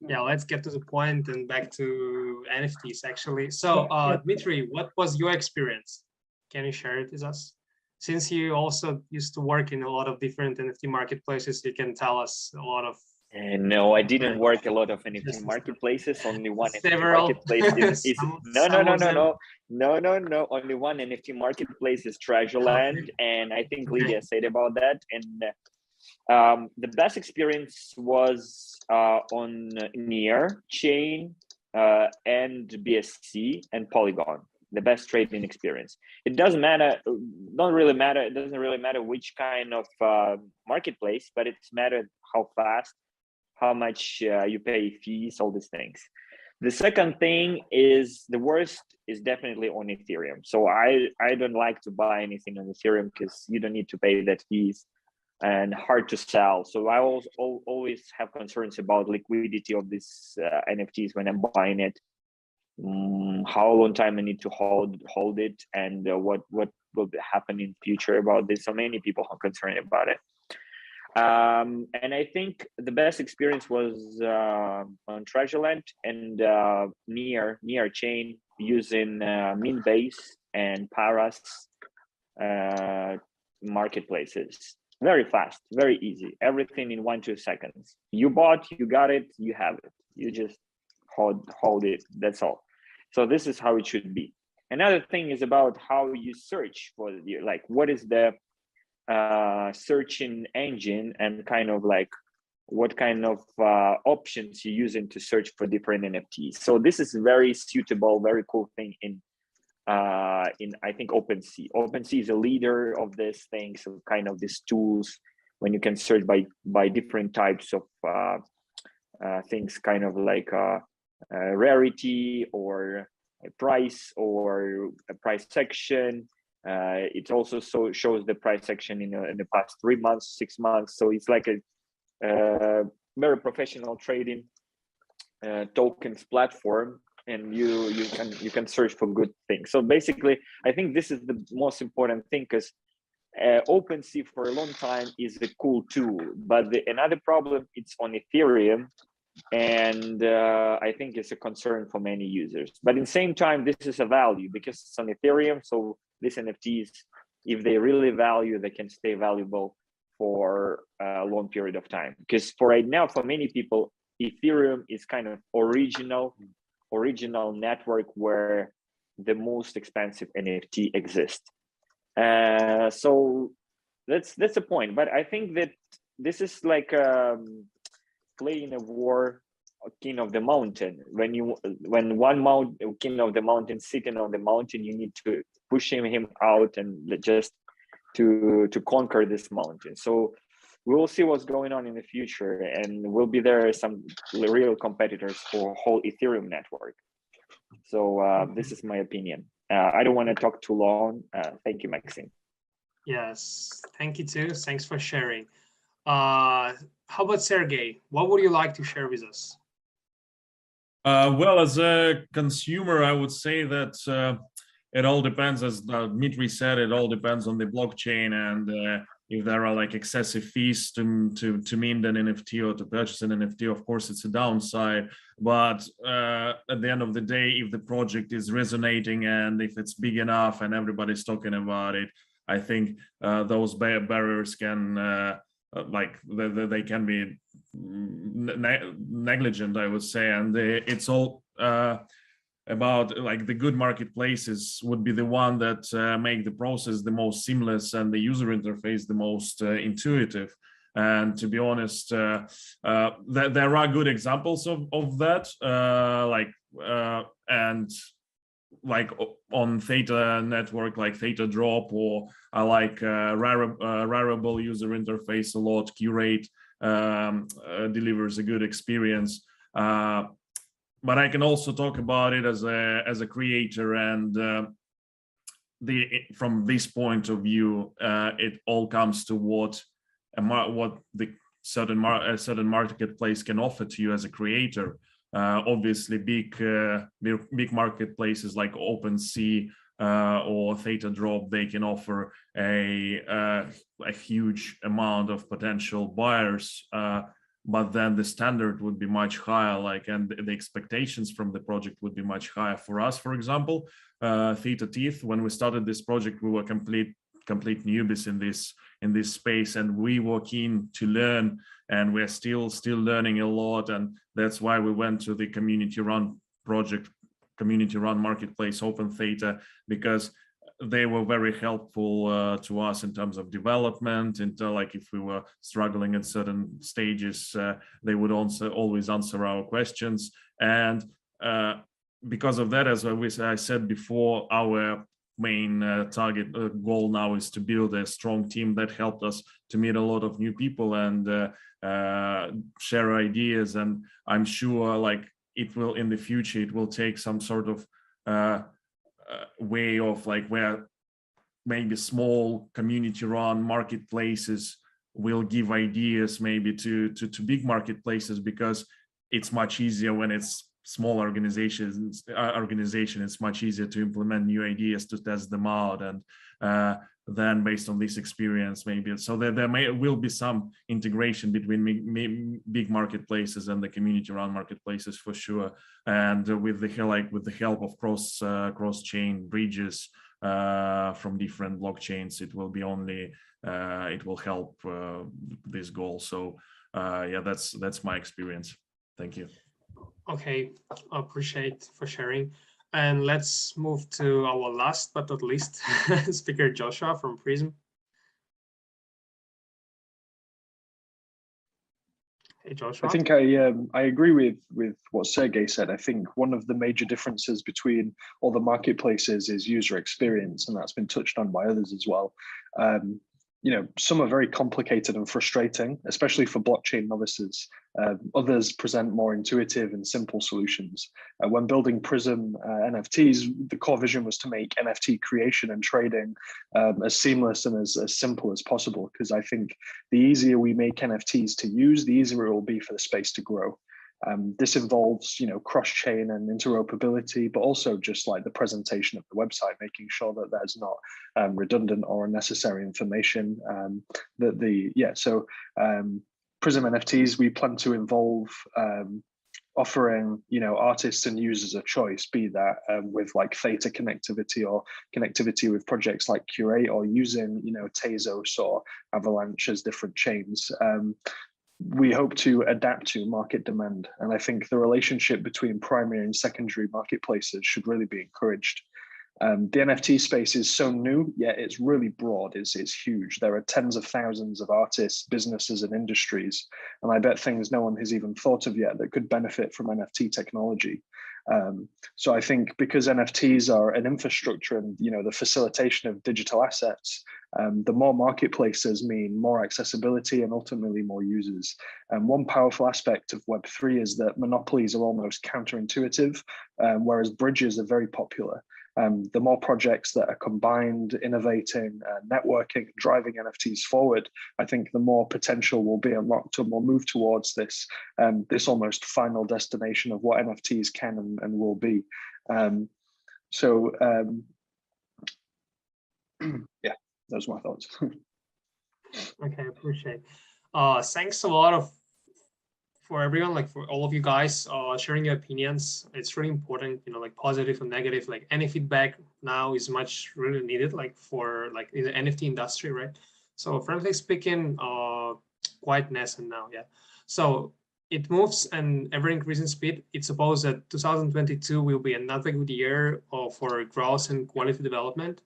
Speaker 6: Yeah, let's get to the point and back to NFTs actually. So, Dmitry, what was your experience? Can you share it with us? Since you also used to work in a lot of different NFT marketplaces, you can tell us a lot of.
Speaker 18: No, I didn't work a lot of NFT marketplaces. Only one
Speaker 6: Several.
Speaker 18: NFT marketplace is no. Only one NFT marketplace is Treasureland, and I think Lydia said about that. And the best experience was on Near Chain and BSC and Polygon. The best trading experience. It doesn't matter. It doesn't really matter which kind of marketplace, but it's matter how fast, how much you pay fees, all these things. The second thing is the worst is definitely on Ethereum. So I don't like to buy anything on Ethereum because you don't need to pay that fees and hard to sell. So I always have concerns about liquidity of these NFTs when I'm buying it. How long time I need to hold it, and what will happen in future about this. So many people are concerned about it. And I think the best experience was on Treasureland and near chain using Meanbase and Paras marketplaces. Very fast, very easy. Everything in 1-2 seconds. You bought, you got it, you have it. You just hold it. That's all. So this is how it should be. Another thing is about how you search for like what is the searching engine and kind of like what kind of options you're using to search for different NFTs. So this is very suitable, very cool thing in I think OpenSea. OpenSea is a leader of this thing, so kind of these tools when you can search by different types of things, kind of like rarity or a price or a price section. It also shows the price section in the past 3 months, 6 months. So it's like a very professional trading tokens platform, and you can search for good things. So basically, I think this is the most important thing, because OpenSea for a long time is a cool tool, but another problem, it's on Ethereum, and I think it's a concern for many users. But at the same time, this is a value because it's on Ethereum. So these NFTs, if they really value, they can stay valuable for a long period of time. Because for right now, for many people, Ethereum is kind of original network where the most expensive NFT exists. So that's the point. But I think that this is like playing a war, king of the mountain. When one king of the mountain sitting on the mountain, you need to push him out and just to conquer this mountain. So we will see what's going on in the future, and will be there some real competitors for whole Ethereum network. So this is my opinion. I don't want to talk too long. Thank you, Maxim.
Speaker 6: Yes, thank you too. Thanks for sharing. How about Sergey? What would you like to share with us?
Speaker 19: Well, as a consumer, I would say that it all depends, as Dmitry said, it all depends on the blockchain, and if there are like excessive fees to mint an NFT or to purchase an NFT, of course it's a downside. But at the end of the day, if the project is resonating and if it's big enough and everybody's talking about it, I think those barriers can they can be negligent, I would say. And it's all about like the good marketplaces would be the one that make the process the most seamless and the user interface the most intuitive. And to be honest, there are good examples of that, and like on Theta network, like Theta Drop, or I like Rarible user interface a lot. Curate delivers a good experience. But I can also talk about it as a creator, and from this point of view, it all comes to what the certain marketplace can offer to you as a creator. Obviously, big marketplaces like OpenSea or Theta Drop, they can offer a huge amount of potential buyers. But then the standard would be much higher, and the expectations from the project would be much higher. For us, for example, Theta Teeth, when we started this project, we were complete newbies in this space, and we were keen to learn, and we're still learning a lot. And that's why we went to the community-run project, community-run marketplace, Open Theta, because they were very helpful to us in terms of development. And like if we were struggling at certain stages, they would also always answer our questions. And because of that, as I said before, our main target goal now is to build a strong team that helped us to meet a lot of new people and share ideas. And I'm sure it will, in the future, it will take some sort of way of where maybe small community-run marketplaces will give ideas maybe to big marketplaces, because it's much easier when it's small organization. It's much easier to implement new ideas, to test them out, and then based on this experience, maybe so that there will be some integration between big marketplaces and the community-run marketplaces for sure. And with the help of cross-chain bridges from different blockchains, it will be it will help this goal. So yeah, that's my experience. Thank you.
Speaker 6: Okay, I appreciate for sharing. And let's move to our last but not least speaker, Joshua from Prism. Hey, Joshua.
Speaker 20: I think I agree with what Sergey said. I think one of the major differences between all the marketplaces is user experience, and that's been touched on by others as well. Some are very complicated and frustrating, especially for blockchain novices. Others present more intuitive and simple solutions. When building Prism NFTs, the core vision was to make NFT creation and trading as seamless and as simple as possible, because I think the easier we make NFTs to use, the easier it will be for the space to grow. This involves, cross-chain and interoperability, but also just like the presentation of the website, making sure that there's not redundant or unnecessary information. Prism NFTs, we plan to involve offering, artists and users a choice, be that with like Theta connectivity or connectivity with projects like Curate, or using, Tezos or Avalanche as different chains. We hope to adapt to market demand. And I think the relationship between primary and secondary marketplaces should really be encouraged. The NFT space is so new, yet it's really broad, it's huge. There are tens of thousands of artists, businesses, and industries. And I bet things no one has even thought of yet that could benefit from NFT technology. So I think because NFTs are an infrastructure and the facilitation of digital assets, the more marketplaces mean more accessibility and ultimately more users. And one powerful aspect of Web3 is that monopolies are almost counterintuitive, whereas bridges are very popular. The more projects that are combined, innovating, networking, driving NFTs forward, I think the more potential will be unlocked, and we'll move towards this almost final destination of what NFTs can and will be. Yeah, those are my thoughts.
Speaker 6: Okay, appreciate. Thanks a lot for everyone, like for all of you guys sharing your opinions. It's really important, like positive and negative, like any feedback now is much really needed, like for like in the NFT industry, right? So frankly speaking, quite nascent now, yeah. So it moves and ever increasing speed. It's supposed that 2022 will be another good year for growth and quality development.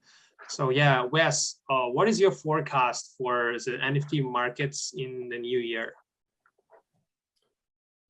Speaker 6: So yeah, Wes, what is your forecast for the NFT markets in the new year?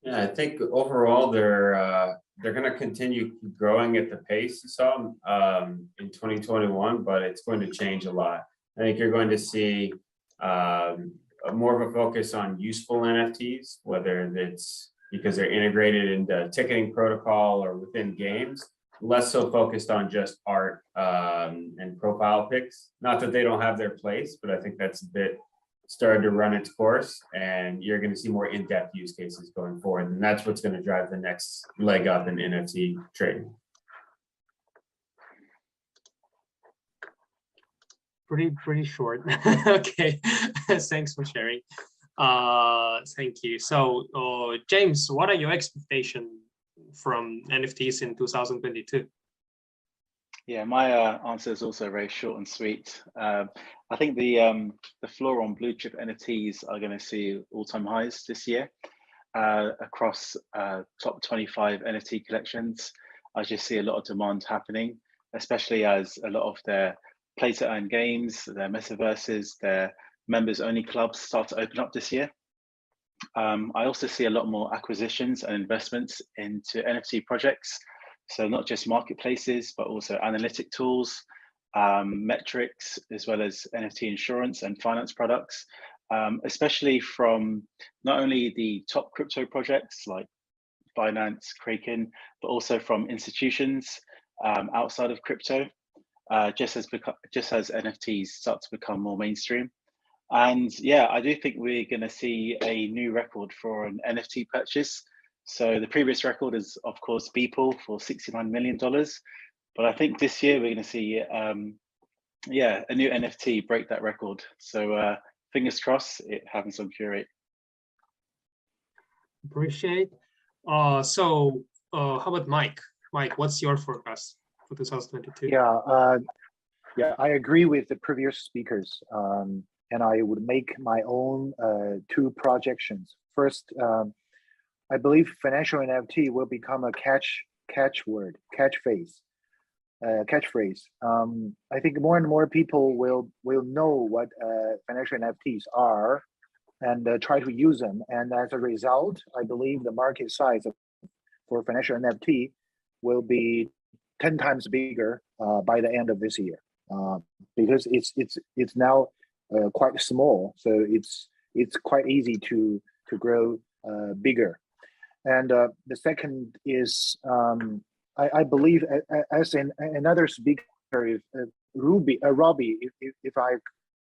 Speaker 12: Yeah, I think overall they're going to continue growing at the pace you saw in 2021, but it's going to change a lot. I think you're going to see more of a focus on useful NFTs, whether it's because they're integrated into ticketing protocol or within games, less so focused on just art and profile pics. Not that they don't have their place, but I think that's a bit started to run its course, and you're going to see more in-depth use cases going forward, and that's what's going to drive the next leg up in NFT trading.
Speaker 6: Pretty short. Okay, thanks for sharing. Thank you. So James, what are your expectations from NFTs in 2022?
Speaker 13: Yeah, my answer is also very short and sweet. I think the floor on blue chip NFTs are going to see all-time highs this year across top 25 NFT collections. I just see a lot of demand happening, especially as a lot of their play-to-earn games, their metaverses, their members-only clubs start to open up this year. I also see a lot more acquisitions and investments into NFT projects. So not just marketplaces, but also analytic tools, metrics, as well as NFT insurance and finance products, especially from not only the top crypto projects like Binance, Kraken, but also from institutions outside of crypto, just as NFTs start to become more mainstream. And yeah, I do think we're going to see a new record for an NFT purchase. So the previous record is, of course, Beeple for $69 million. But I think this year we're going to see, a new NFT break that record. So fingers crossed it happens on Curate.
Speaker 6: Appreciate. So how about Mike? Mike, what's your forecast for 2022?
Speaker 15: Yeah, I agree with the previous speakers. And I would make my own two projections. First, I believe financial NFT will become a catchphrase. I think more and more people will know what financial NFTs are, and try to use them. And as a result, I believe the market size for financial NFT will be 10 times bigger by the end of this year, because it's now quite small, so it's quite easy to grow bigger. And the second is I believe, as in another speaker, Robbie, if I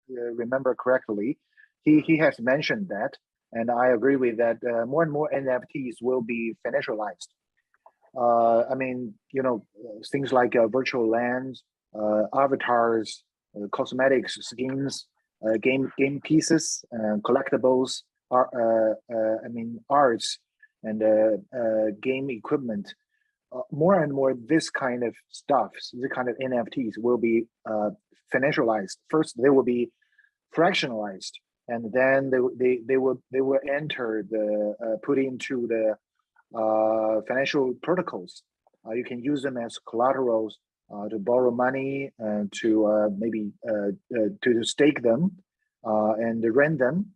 Speaker 15: remember correctly, he has mentioned that, and I agree with that. More and more NFTs will be financialized. I mean, you know, things like virtual lands, avatars, cosmetics, skins, game pieces, collectibles, arts, and game equipment. More and more, this kind of stuff, this kind of NFTs will be financialized. First, they will be fractionalized, and then they will enter the put into the financial protocols. You can use them as collaterals to borrow money, to maybe to stake them and rent them,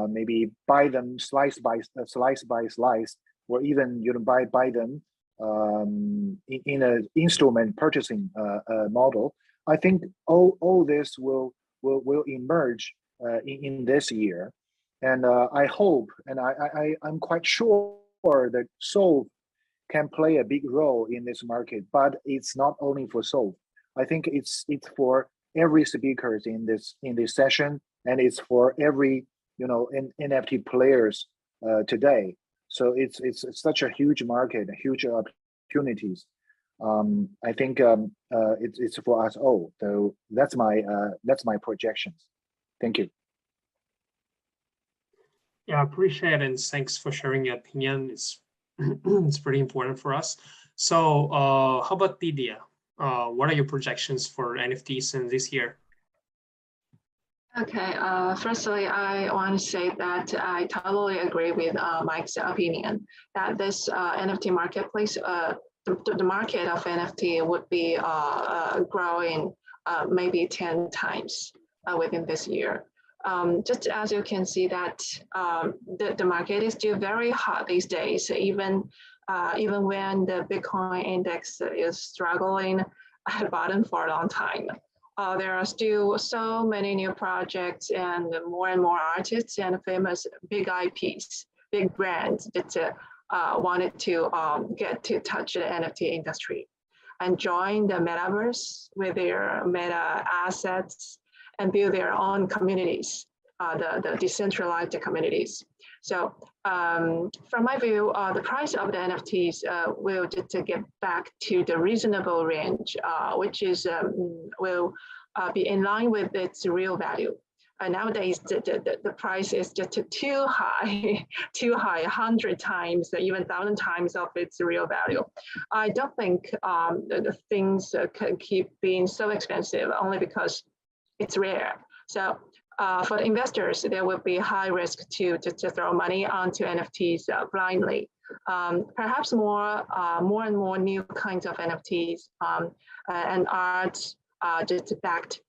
Speaker 15: maybe buy them slice by slice, or even buy them in an instrument purchasing model. I think all this will emerge in this year, and I hope, and I'm quite sure that Solve can play a big role in this market. But it's not only for Solve. I think it's for every speakers in this session, and it's for every NFT players today. So it's such a huge market, huge opportunities. I think it's for us all. So that's my projections. Thank you.
Speaker 6: Yeah, I appreciate it, and thanks for sharing your opinion. It's it's pretty important for us. So how about Lydia? What are your projections for NFTs in this year?
Speaker 16: Okay, firstly, I want to say that I totally agree with Mike's opinion that this NFT marketplace, the market of NFT would be growing maybe 10 times within this year. Just as you can see that the market is still very hot these days, even when the Bitcoin index is struggling at the bottom for a long time. There are still so many new projects and more artists and famous big IPs, big brands that wanted to get to touch the NFT industry and join the metaverse with their meta assets and build their own communities, the decentralized communities. So from my view, the price of the NFTs will just get back to the reasonable range, which is will be in line with its real value. Nowadays, the price is just too high, 100 times, even 1,000 times of its real value. I don't think the things can keep being so expensive only because it's rare. So for the investors, there will be high risk to throw money onto NFTs blindly. Perhaps more and more new kinds of NFTs and art just backed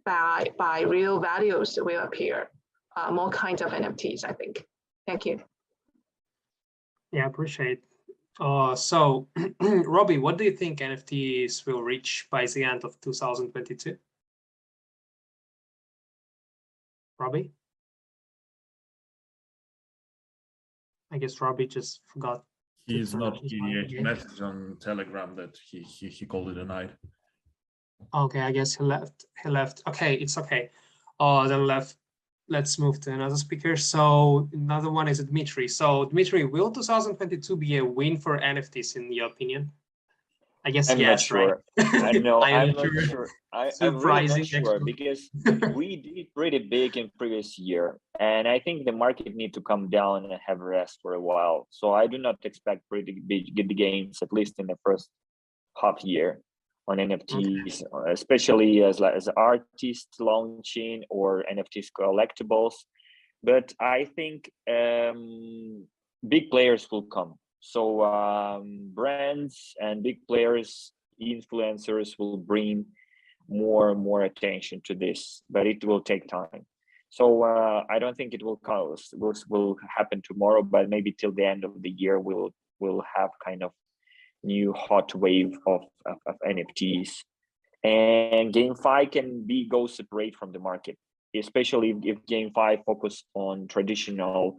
Speaker 16: by real values will appear. More kinds of NFTs, I think. Thank you.
Speaker 6: Yeah, I appreciate. So, Robbie, what do you think NFTs will reach by the end of 2022? Robbie? I guess Robbie just forgot.
Speaker 19: He's not. He messaged on Telegram that he called it a night.
Speaker 6: Okay, I guess he left. Okay, it's okay. Then let's move to another speaker. So another one is Dmitry. So Dmitry, will 2022 be a win for NFTs in your opinion? I guess
Speaker 18: I'm
Speaker 6: yes,
Speaker 18: not sure.
Speaker 6: right?
Speaker 18: I know. I'm not sure. I'm really not sure
Speaker 6: actually.
Speaker 18: because we did pretty big in previous year, and I think the market need to come down and have rest for a while. So I do not expect pretty big gains, at least in the first half year, on NFTs, especially as artists launching or NFTs collectibles. But I think big players will come. So brands and big players, influencers will bring more and more attention to this, but it will take time. So I don't think it will happen tomorrow, but maybe till the end of the year we'll have kind of new hot wave of NFTs. And GameFi can go separate from the market, especially if GameFi focus on traditional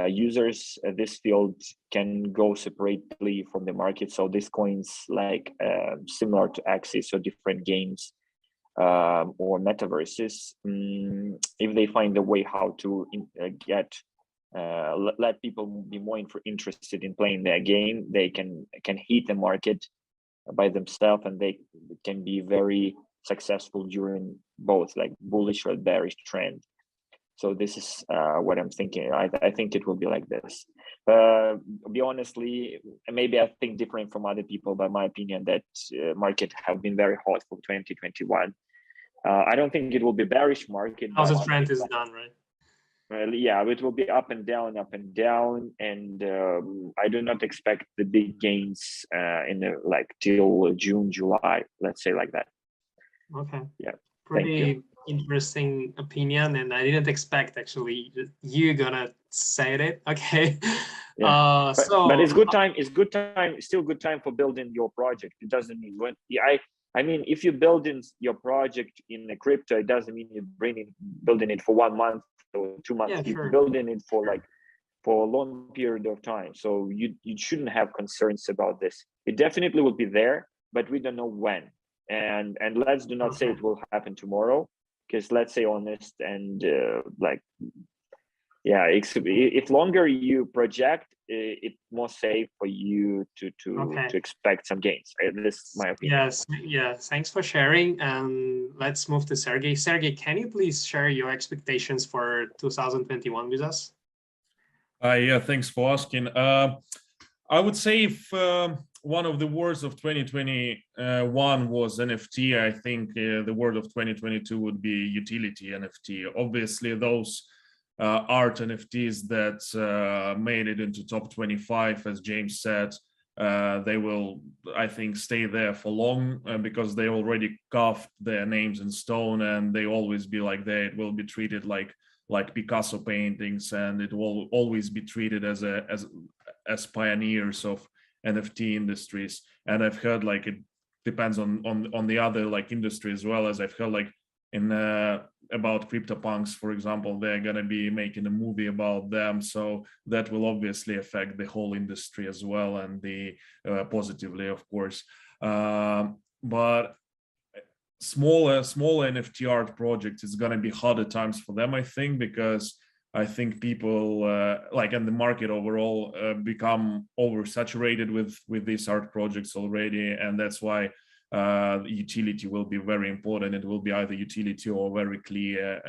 Speaker 18: users. This field can go separately from the market. So these coins, like similar to Axis or different games or metaverses, if they find a way how to let people be more interested in playing their game, they can hit the market by themselves, and they can be very successful during both like bullish or bearish trend. So this is what I'm thinking. I think it will be like this. Be honestly, maybe I think different from other people, but my opinion that market have been very hot for 2021. I don't think it will be bearish market.
Speaker 6: How the trend is done, right?
Speaker 18: Yeah, it will be up and down, and I do not expect the big gains till June, July. Let's say like that.
Speaker 6: Okay.
Speaker 18: Yeah.
Speaker 6: Pretty interesting opinion, and I didn't expect actually you gonna say it. Okay.
Speaker 18: Yeah. But it's good time. It's good time. Still good time for building your project. It doesn't mean when. I mean, if you build in your project in a crypto, it doesn't mean you're building it for 1 month or 2 months.
Speaker 6: Yeah,
Speaker 18: you're
Speaker 6: sure.
Speaker 18: building it for a long period of time. So you shouldn't have concerns about this. It definitely will be there, but we don't know when. And let's do not say it will happen tomorrow, because let's say honest and if longer you project, it's more safe for you to expect some gains. This is my opinion.
Speaker 6: Yes, yeah. Thanks for sharing. And let's move to Sergey. Sergey, can you please share your expectations for 2021 with us?
Speaker 19: Yeah, thanks for asking. I would say if one of the words of 2021 was NFT, I think the word of 2022 would be utility NFT. Obviously, those art NFTs that made it into top 25, as James said, they will, I think, stay there for long because they already carved their names in stone, and they always be like that. It will be treated like Picasso paintings, and it will always be treated as pioneers of NFT industries. And I've heard it depends on the other industry as well, as I've heard about CryptoPunks, for example, they're going to be making a movie about them. So that will obviously affect the whole industry as well, and positively, of course. But smaller NFT art projects, it's going to be harder times for them, I think, because I think people and the market overall become oversaturated with these art projects already, and that's why utility will be very important. It will be either utility or very clear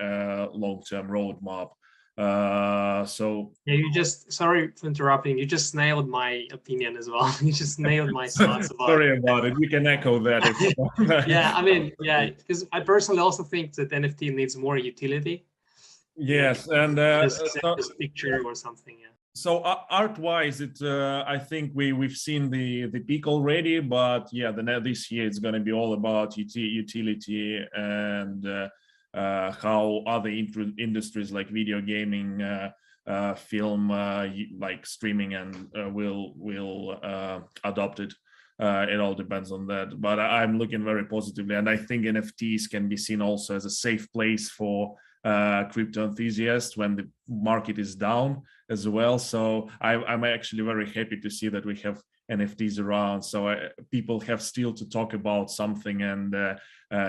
Speaker 19: long-term roadmap.
Speaker 6: Yeah, sorry for interrupting, you just nailed my opinion as well. You just nailed my thoughts about
Speaker 19: sorry about it. We can echo that if you want.
Speaker 6: Yeah, I mean, yeah, because I personally also think that NFT needs more utility.
Speaker 19: Yes, and
Speaker 6: just picture or something. Yeah.
Speaker 19: So art-wise, I think we've seen the peak already, but yeah, this year it's going to be all about utility and how other industries like video gaming, film, like streaming, and will adopt it. It all depends on that, but I'm looking very positively, and I think NFTs can be seen also as a safe place for crypto enthusiasts when the market is down as well. So I'm actually very happy to see that we have NFTs around, so people have still to talk about something and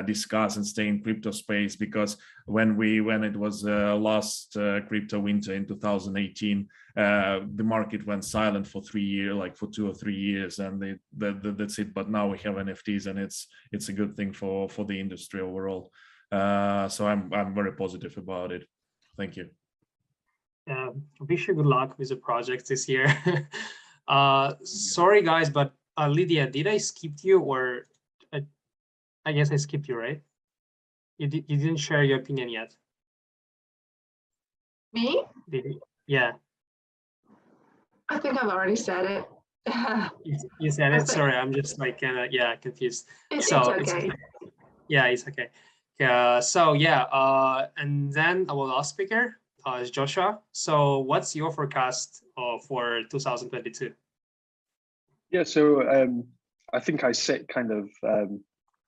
Speaker 19: discuss and stay in crypto space, because when it was last crypto winter in 2018, the market went silent for 3 years, for 2 or 3 years, and that's it. But now we have NFTs, and it's a good thing for the industry overall. So I'm very positive about it. Thank you.
Speaker 6: Wish you good luck with the project this year. Sorry guys, but Lydia, did I skip you, or I guess I skipped you, right? You didn't share your opinion yet.
Speaker 16: Me?
Speaker 6: Yeah.
Speaker 16: I think I've already said it.
Speaker 6: You said it. Sorry, I'm just confused.
Speaker 16: It's okay.
Speaker 6: Yeah, it's okay. So yeah, and then our last speaker is Joshua. So what's your forecast for 2022?
Speaker 20: Yeah, so I think I sit kind of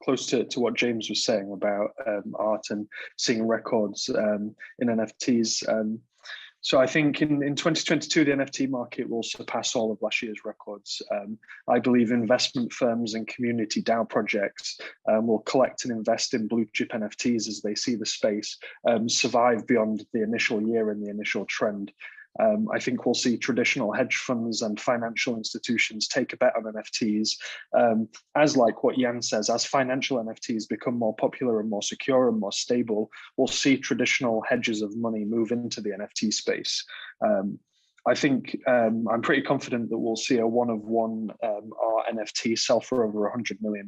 Speaker 20: close to what James was saying about art and seeing records in NFTs. So I think in 2022, the NFT market will surpass all of last year's records. I believe investment firms and community DAO projects will collect and invest in blue chip NFTs as they see the space survive beyond the initial year and the initial trend. I think we'll see traditional hedge funds and financial institutions take a bet on NFTs. As like what Jan says, as financial NFTs become more popular and more secure and more stable, we'll see traditional hedges of money move into the NFT space. I think I'm pretty confident that we'll see a one-of-one NFT sell for over $100 million.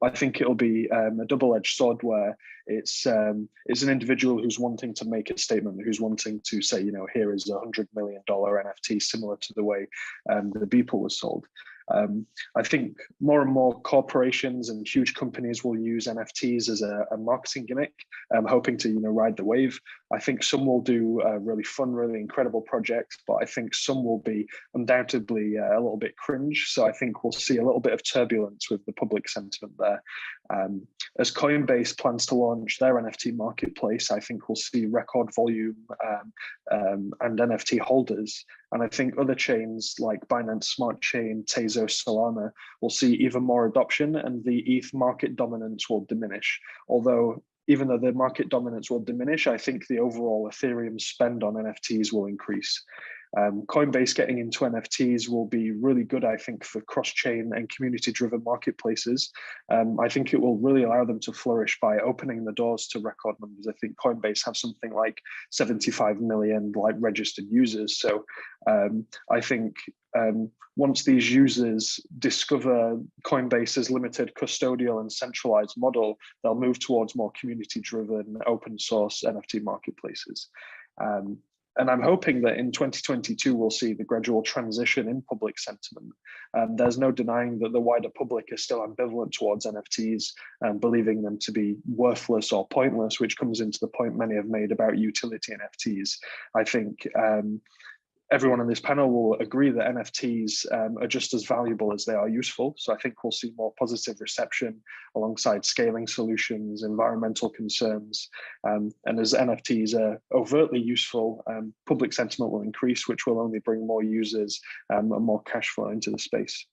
Speaker 20: I think it'll be a double-edged sword where it's an individual who's wanting to make a statement, who's wanting to say, you know, here is $100 million NFT, similar to the way the Beeple was sold. I think more and more corporations and huge companies will use NFTs as a marketing gimmick, hoping to, you know, ride the wave. I think some will do really fun, really incredible projects, but I think some will be undoubtedly a little bit cringe. So I think we'll see a little bit of turbulence with the public sentiment there. As Coinbase plans to launch their NFT marketplace, I think we'll see record volume and NFT holders. And I think other chains like Binance Smart Chain, Tezos, Solana will see even more adoption, and the ETH market dominance will diminish. Although, even though the market dominance will diminish, I think the overall Ethereum spend on NFTs will increase. Coinbase getting into NFTs will be really good, I think, for cross-chain and community-driven marketplaces. I think it will really allow them to flourish by opening the doors to record numbers. I think Coinbase have something like 75 million registered users. So I think once these users discover Coinbase's limited custodial and centralized model, they'll move towards more community-driven, open source NFT marketplaces. And I'm hoping that in 2022, we'll see the gradual transition in public sentiment. There's no denying that the wider public is still ambivalent towards NFTs and believing them to be worthless or pointless, which comes into the point many have made about utility NFTs. I think everyone on this panel will agree that NFTs are just as valuable as they are useful. So I think we'll see more positive reception alongside scaling solutions, environmental concerns. And as NFTs are overtly useful, public sentiment will increase, which will only bring more users and more cash flow into the space.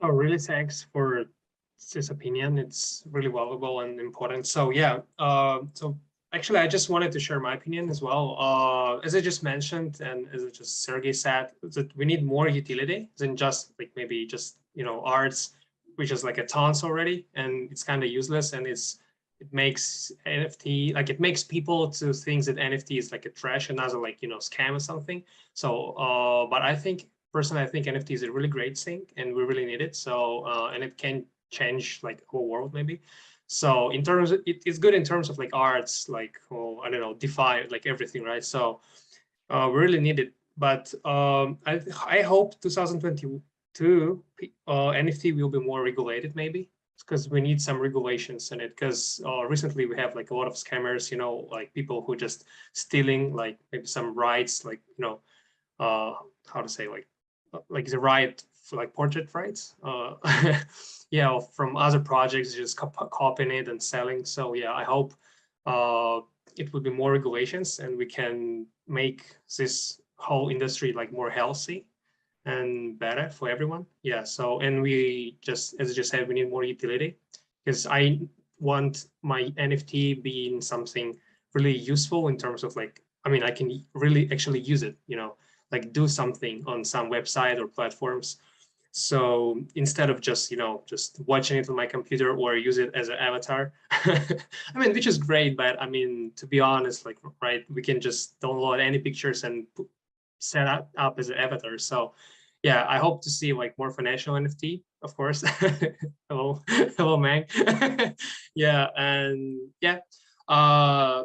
Speaker 6: Oh, really? Thanks for this opinion. It's really valuable and important. So yeah, actually, I just wanted to share my opinion as well. As I just mentioned, and as just Sergey said, that we need more utility than just like maybe just, you know, arts, which is like a tons already, and it's kind of useless. And it makes NFT, like it makes people to think that NFT is like a trash, another like, you know, scam or something. So, but I think personally, I think NFT is a really great thing, and we really need it. So, and it can change like our world maybe. So in terms of, it's good in terms of like arts, like, oh, I don't know, DeFi, like everything, right? So we really need it. But I hope 2022 NFT will be more regulated maybe, because we need some regulations in it. Because recently we have like a lot of scammers, you know, like people who just stealing like maybe some rights, like, you know, how to say, like the right for like portrait rights. Yeah, from other projects, just copying it and selling. So yeah, I hope it will be more regulations and we can make this whole industry like more healthy and better for everyone. Yeah, so, and we just, as I just said, we need more utility, because I want my NFT being something really useful in terms of like, I mean, I can really actually use it, you know, like do something on some website or platforms. So instead of just, you know, just watching it on my computer or use it as an avatar, I mean, which is great, but I mean, to be honest, like, right, we can just download any pictures and set up as an avatar. So yeah, I hope to see like more financial NFT, of course. hello, Mang. Yeah, and yeah.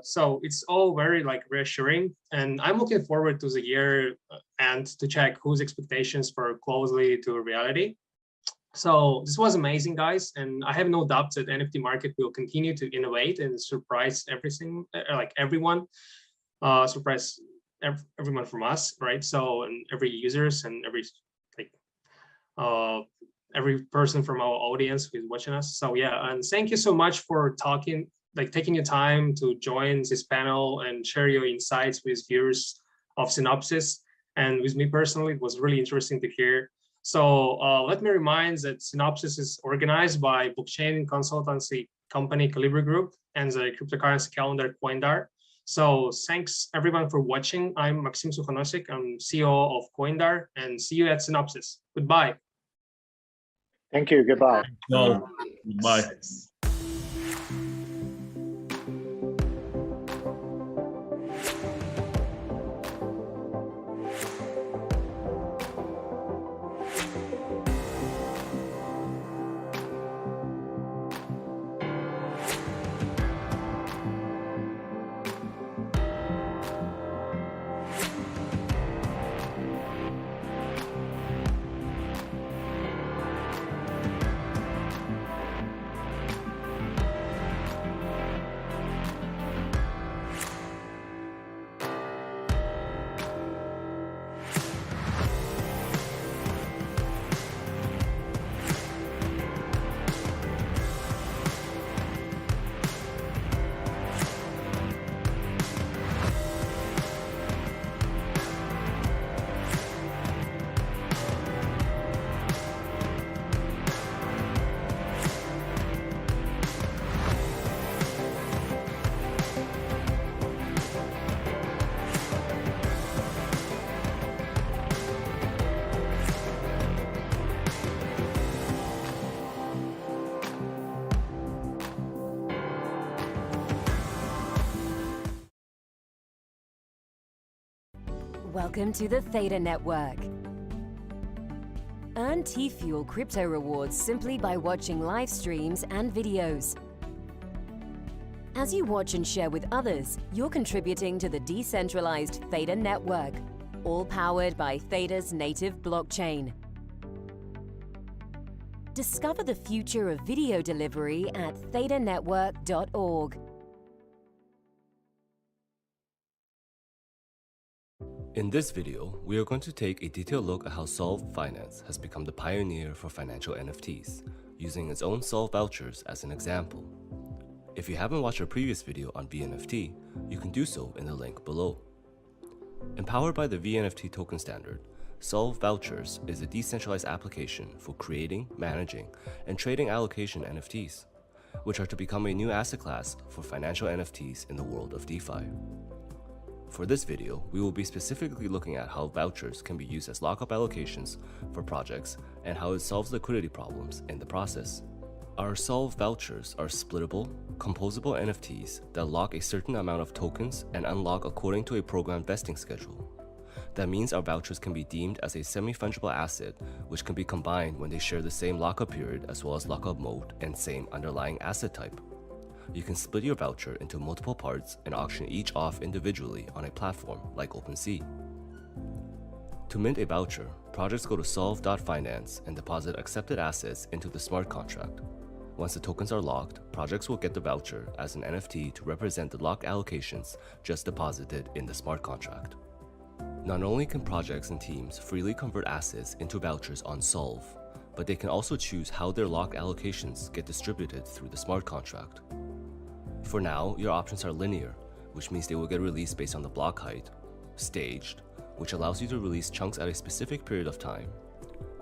Speaker 6: So it's all very like reassuring, and I'm looking forward to the year and to check whose expectations for closely to reality. So this was amazing, guys, and I have no doubt that NFT market will continue to innovate and surprise everyone, surprise everyone from us, right? So, and every users and every person from our audience who's watching us. So yeah, and thank you so much for taking your time to join this panel and share your insights with viewers of Synopsis. And with me personally, it was really interesting to hear. So let me remind that Synopsis is organized by blockchain consultancy company Calibri Group and the cryptocurrency calendar Coindar. So thanks everyone for watching. I'm Maxim Sukhanosik, I'm CEO of Coindar, and see you at Synopsis. Goodbye.
Speaker 15: Thank you. Goodbye.
Speaker 19: Goodbye.
Speaker 1: Welcome to the Theta Network. Earn T-Fuel crypto rewards simply by watching live streams and videos. As you watch and share with others, you're contributing to the decentralized Theta Network, all powered by Theta's native blockchain. Discover the future of video delivery at thetanetwork.org.
Speaker 21: In this video, we are going to take a detailed look at how Solve Finance has become the pioneer for financial NFTs, using its own Solve vouchers as an example. If you haven't watched our previous video on VNFT, you can do so in the link below. Empowered by the VNFT token standard, Solve Vouchers is a decentralized application for creating, managing, and trading allocation NFTs, which are to become a new asset class for financial NFTs in the world of DeFi. For this video, we will be specifically looking at how vouchers can be used as lockup allocations for projects and how it solves liquidity problems in the process. Our Solve vouchers are splittable, composable NFTs that lock a certain amount of tokens and unlock according to a programmed vesting schedule. That means our vouchers can be deemed as a semi-fungible asset, which can be combined when they share the same lockup period as well as lockup mode and same underlying asset type. You can split your voucher into multiple parts and auction each off individually on a platform like OpenSea. To mint a voucher, projects go to solve.finance and deposit accepted assets into the smart contract. Once the tokens are locked, projects will get the voucher as an NFT to represent the locked allocations just deposited in the smart contract. Not only can projects and teams freely convert assets into vouchers on Solve, but they can also choose how their locked allocations get distributed through the smart contract. For now, your options are linear, which means they will get released based on the block height, staged, which allows you to release chunks at a specific period of time,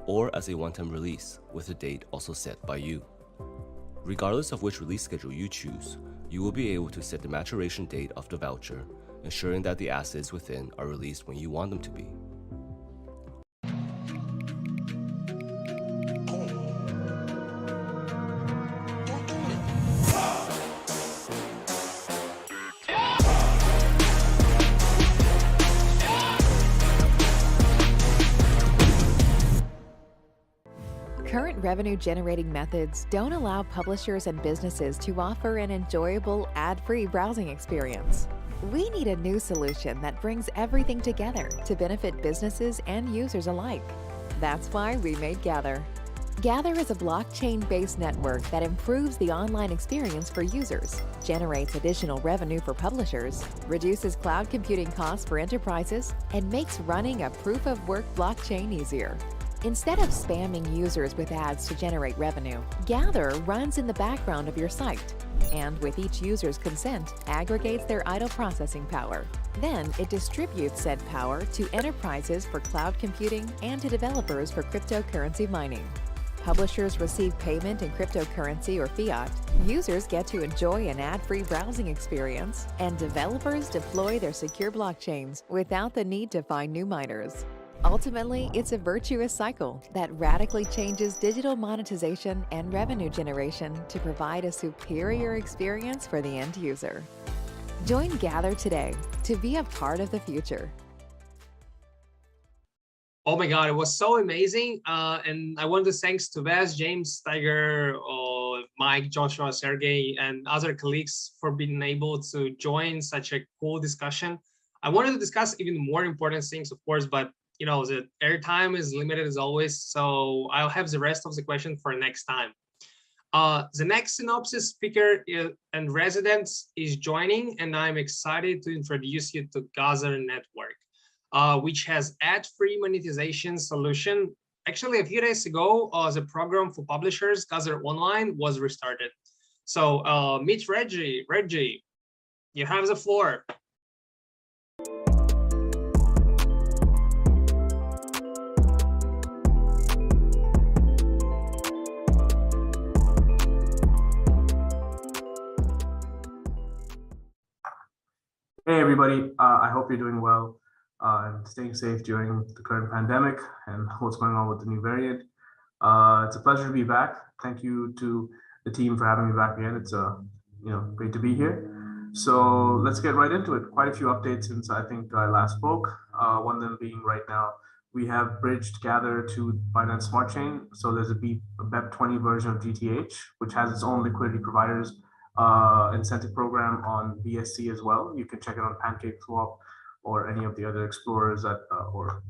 Speaker 21: or as a one-time release with a date also set by you. Regardless of which release schedule you choose, you will be able to set the maturation date of the voucher, ensuring that the assets within are released when you want them to be.
Speaker 3: Current revenue-generating methods don't allow publishers and businesses to offer an enjoyable, ad-free browsing experience. We need a new solution that brings everything together to benefit businesses and users alike. That's why we made Gather. Gather is a blockchain-based network that improves the online experience for users, generates additional revenue for publishers, reduces cloud computing costs for enterprises, and makes running a proof-of-work blockchain easier. Instead of spamming users with ads to generate revenue, Gather runs in the background of your site, and with each user's consent, aggregates their idle processing power. Then it distributes said power to enterprises for cloud computing and to developers for cryptocurrency mining. Publishers receive payment in cryptocurrency or fiat, users get to enjoy an ad-free browsing experience, and developers deploy their secure blockchains without the need to find new miners. Ultimately, it's a virtuous cycle that radically changes digital monetization and revenue generation to provide a superior experience for the end user. Join Gather today to be a part of the future.
Speaker 6: Oh my God, it was so amazing. And I want to thank to Wes, James, Tiger, Mike, Joshua, Sergey, and other colleagues for being able to join such a cool discussion. I wanted to discuss even more important things, of course, but you know, the airtime is limited as always, so I'll have the rest of the question for next time. The next Synopsis speaker and resident is joining, and I'm excited to introduce you to Gather Network, which has ad-free monetization solution. Actually, a few days ago, the program for publishers, Gather Online, was restarted. So meet Reggie. Reggie, you have the floor.
Speaker 2: Hey everybody, I hope you're doing well and staying safe during the current pandemic and what's going on with the new variant. It's a pleasure to be back. Thank you to the team for having me back again. It's great to be here. So let's get right into it. Quite a few updates since I think I last spoke. One of them being right now, we have bridged Gather to Binance Smart Chain. So there's a BEP20 version of GTH, which has its own liquidity providers incentive program on BSC as well. You can check it on PancakeSwap or any of the other explorers that or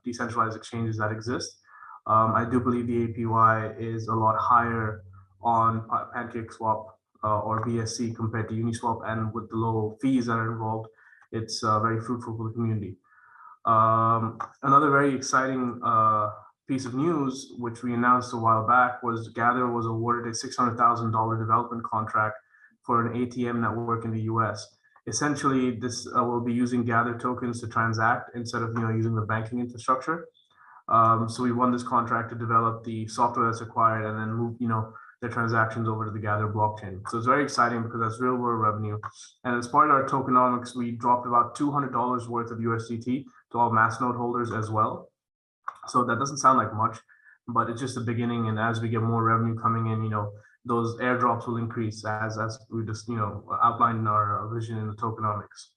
Speaker 2: decentralized exchanges that exist. I do believe the APY is a lot higher on PancakeSwap or BSC compared to Uniswap, and with the low fees that are involved, it's very fruitful for the community. Another very exciting piece of news, which we announced a while back, was Gather was awarded a $600,000 development contract for an ATM network in the US. Essentially, this will be using Gather tokens to transact instead of using the banking infrastructure. So we won this contract to develop the software that's required and then move their transactions over to the Gather blockchain. So it's very exciting because that's real world revenue. And as part of our tokenomics, we dropped about $200 worth of USDT to all Mastnode holders as well. So that doesn't sound like much, but it's just the beginning. And as we get more revenue coming in, those airdrops will increase as we just outlined in our vision in the tokenomics.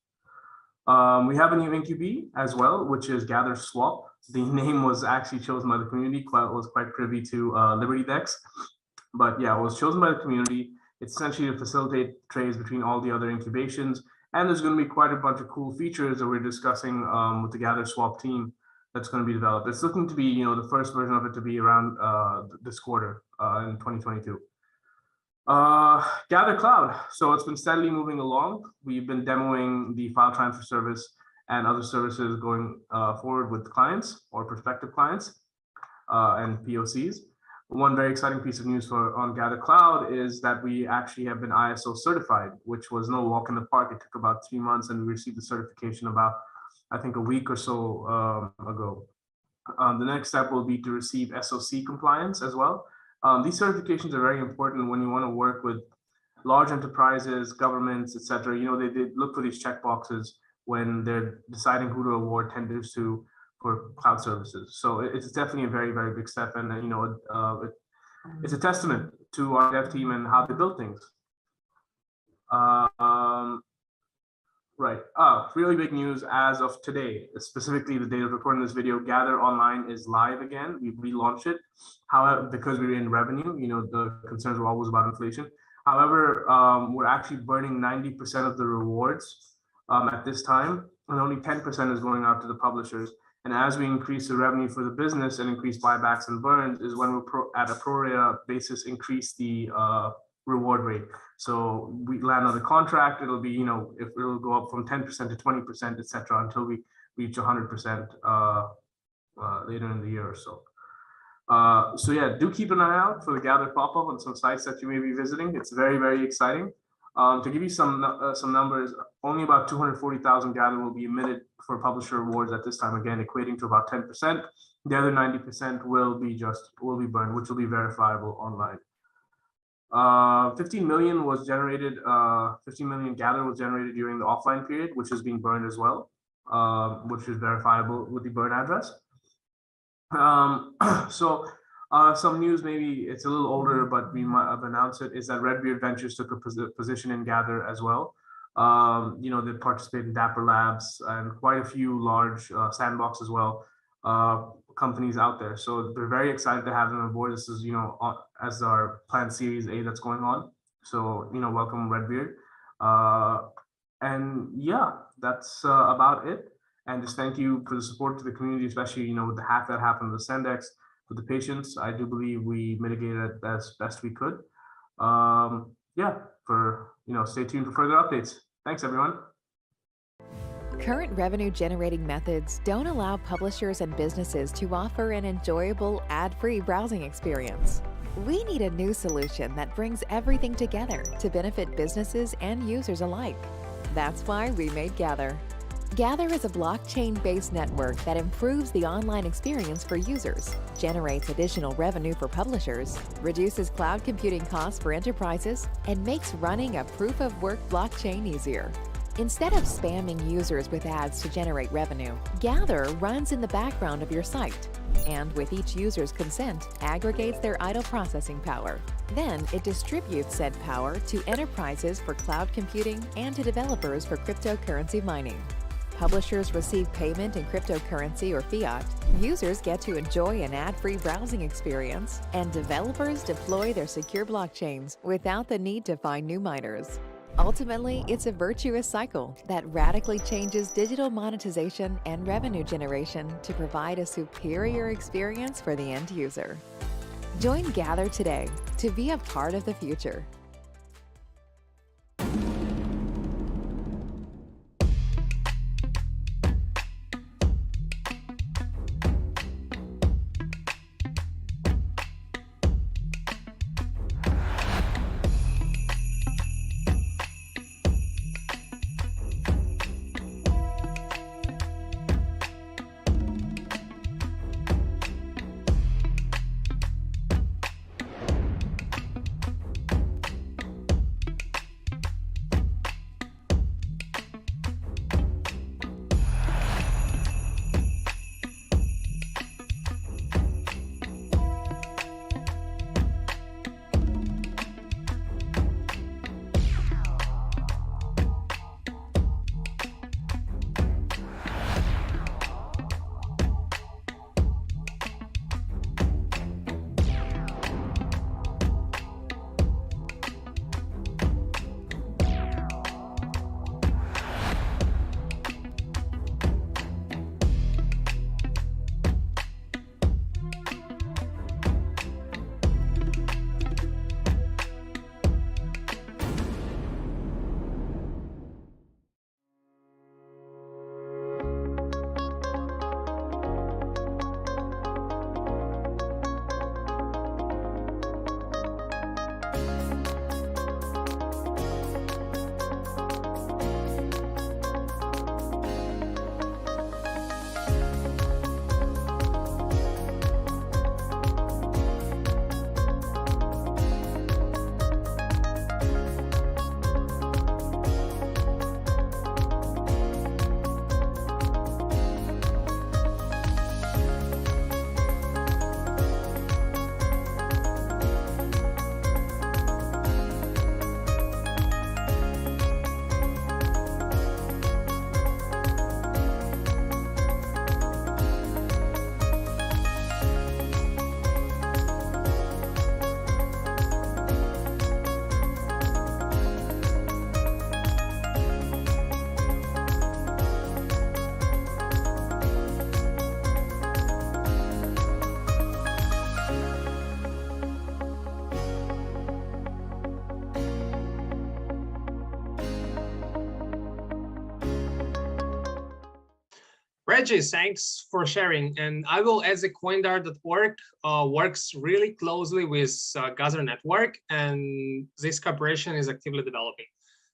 Speaker 2: We have a new incubee as well, which is Gather Swap. The name was actually chosen by the community. Was quite privy to Liberty Dex, but yeah, it was chosen by the community. It's essentially to facilitate trades between all the other incubations, and there's going to be quite a bunch of cool features that we're discussing with the Gather Swap team that's going to be developed. It's looking to be, the first version of it to be around this quarter in 2022. Gather Cloud. So it's been steadily moving along. We've been demoing the file transfer service and other services going forward with clients or prospective clients and POCs. One very exciting piece of news on Gather Cloud is that we actually have been ISO certified, which was no walk in the park. It took about 3 months, and we received the certification about, I think, a week or so ago. The next step will be to receive SOC compliance as well. These certifications are very important when you want to work with large enterprises, governments, etc. They look for these checkboxes when they're deciding who to award tenders to for cloud services. So it's definitely a very, very big step, and it's a testament to our dev team and how they build things. Right. Really big news as of today, specifically the date of recording this video. Gather Online is live again. We relaunched it. However, because we were in revenue, the concerns were always about inflation. However, we're actually burning 90% of the rewards at this time, and only 10% is going out to the publishers. And as we increase the revenue for the business and increase buybacks and burns is when we'll at a pro rata basis increase the reward rate. So we land on the contract, it'll be, if it'll go up from 10% to 20%, etc., until we reach 100% later in the year or so. So yeah, do keep an eye out for the Gather pop-up on some sites that you may be visiting. It's very, very exciting. To give you some numbers, only about 240,000 Gather will be emitted for publisher awards at this time, again, equating to about 10%. The other 90% will be burned, which will be verifiable online. 15 million was generated, 15 million Gather was generated during the offline period, which is being burned as well, which is verifiable with the burn address. Some news, maybe it's a little older, but we might have announced it, is that Redbeard Ventures took a position in Gather as well. They participate in Dapper Labs and quite a few large sandbox as well, companies out there. So we're very excited to have them on board. This is, as our planned Series A that's going on. So, welcome Redbeard. And yeah, that's about it. And just thank you for the support to the community, especially, with the hack that happened with Sendex, with the patients. I do believe we mitigated it as best we could. Stay tuned for further updates. Thanks, everyone.
Speaker 3: Current revenue generating methods don't allow publishers and businesses to offer an enjoyable ad-free browsing experience. We need a new solution that brings everything together to benefit businesses and users alike. That's why we made Gather. Gather is a blockchain-based network that improves the online experience for users, generates additional revenue for publishers, reduces cloud computing costs for enterprises, and makes running a proof-of-work blockchain easier. Instead of spamming users with ads to generate revenue, Gather runs in the background of your site, and with each user's consent, aggregates their idle processing power. Then it distributes said power to enterprises for cloud computing and to developers for cryptocurrency mining. Publishers receive payment in cryptocurrency or fiat, users get to enjoy an ad-free browsing experience, and developers deploy their secure blockchains without the need to find new miners. Ultimately, it's a virtuous cycle that radically changes digital monetization and revenue generation to provide a superior experience for the end user. Join Gather today to be a part of the future.
Speaker 6: Reggie, thanks for sharing. And IVO as a CoinDart.org works really closely with Gather Network, and this cooperation is actively developing.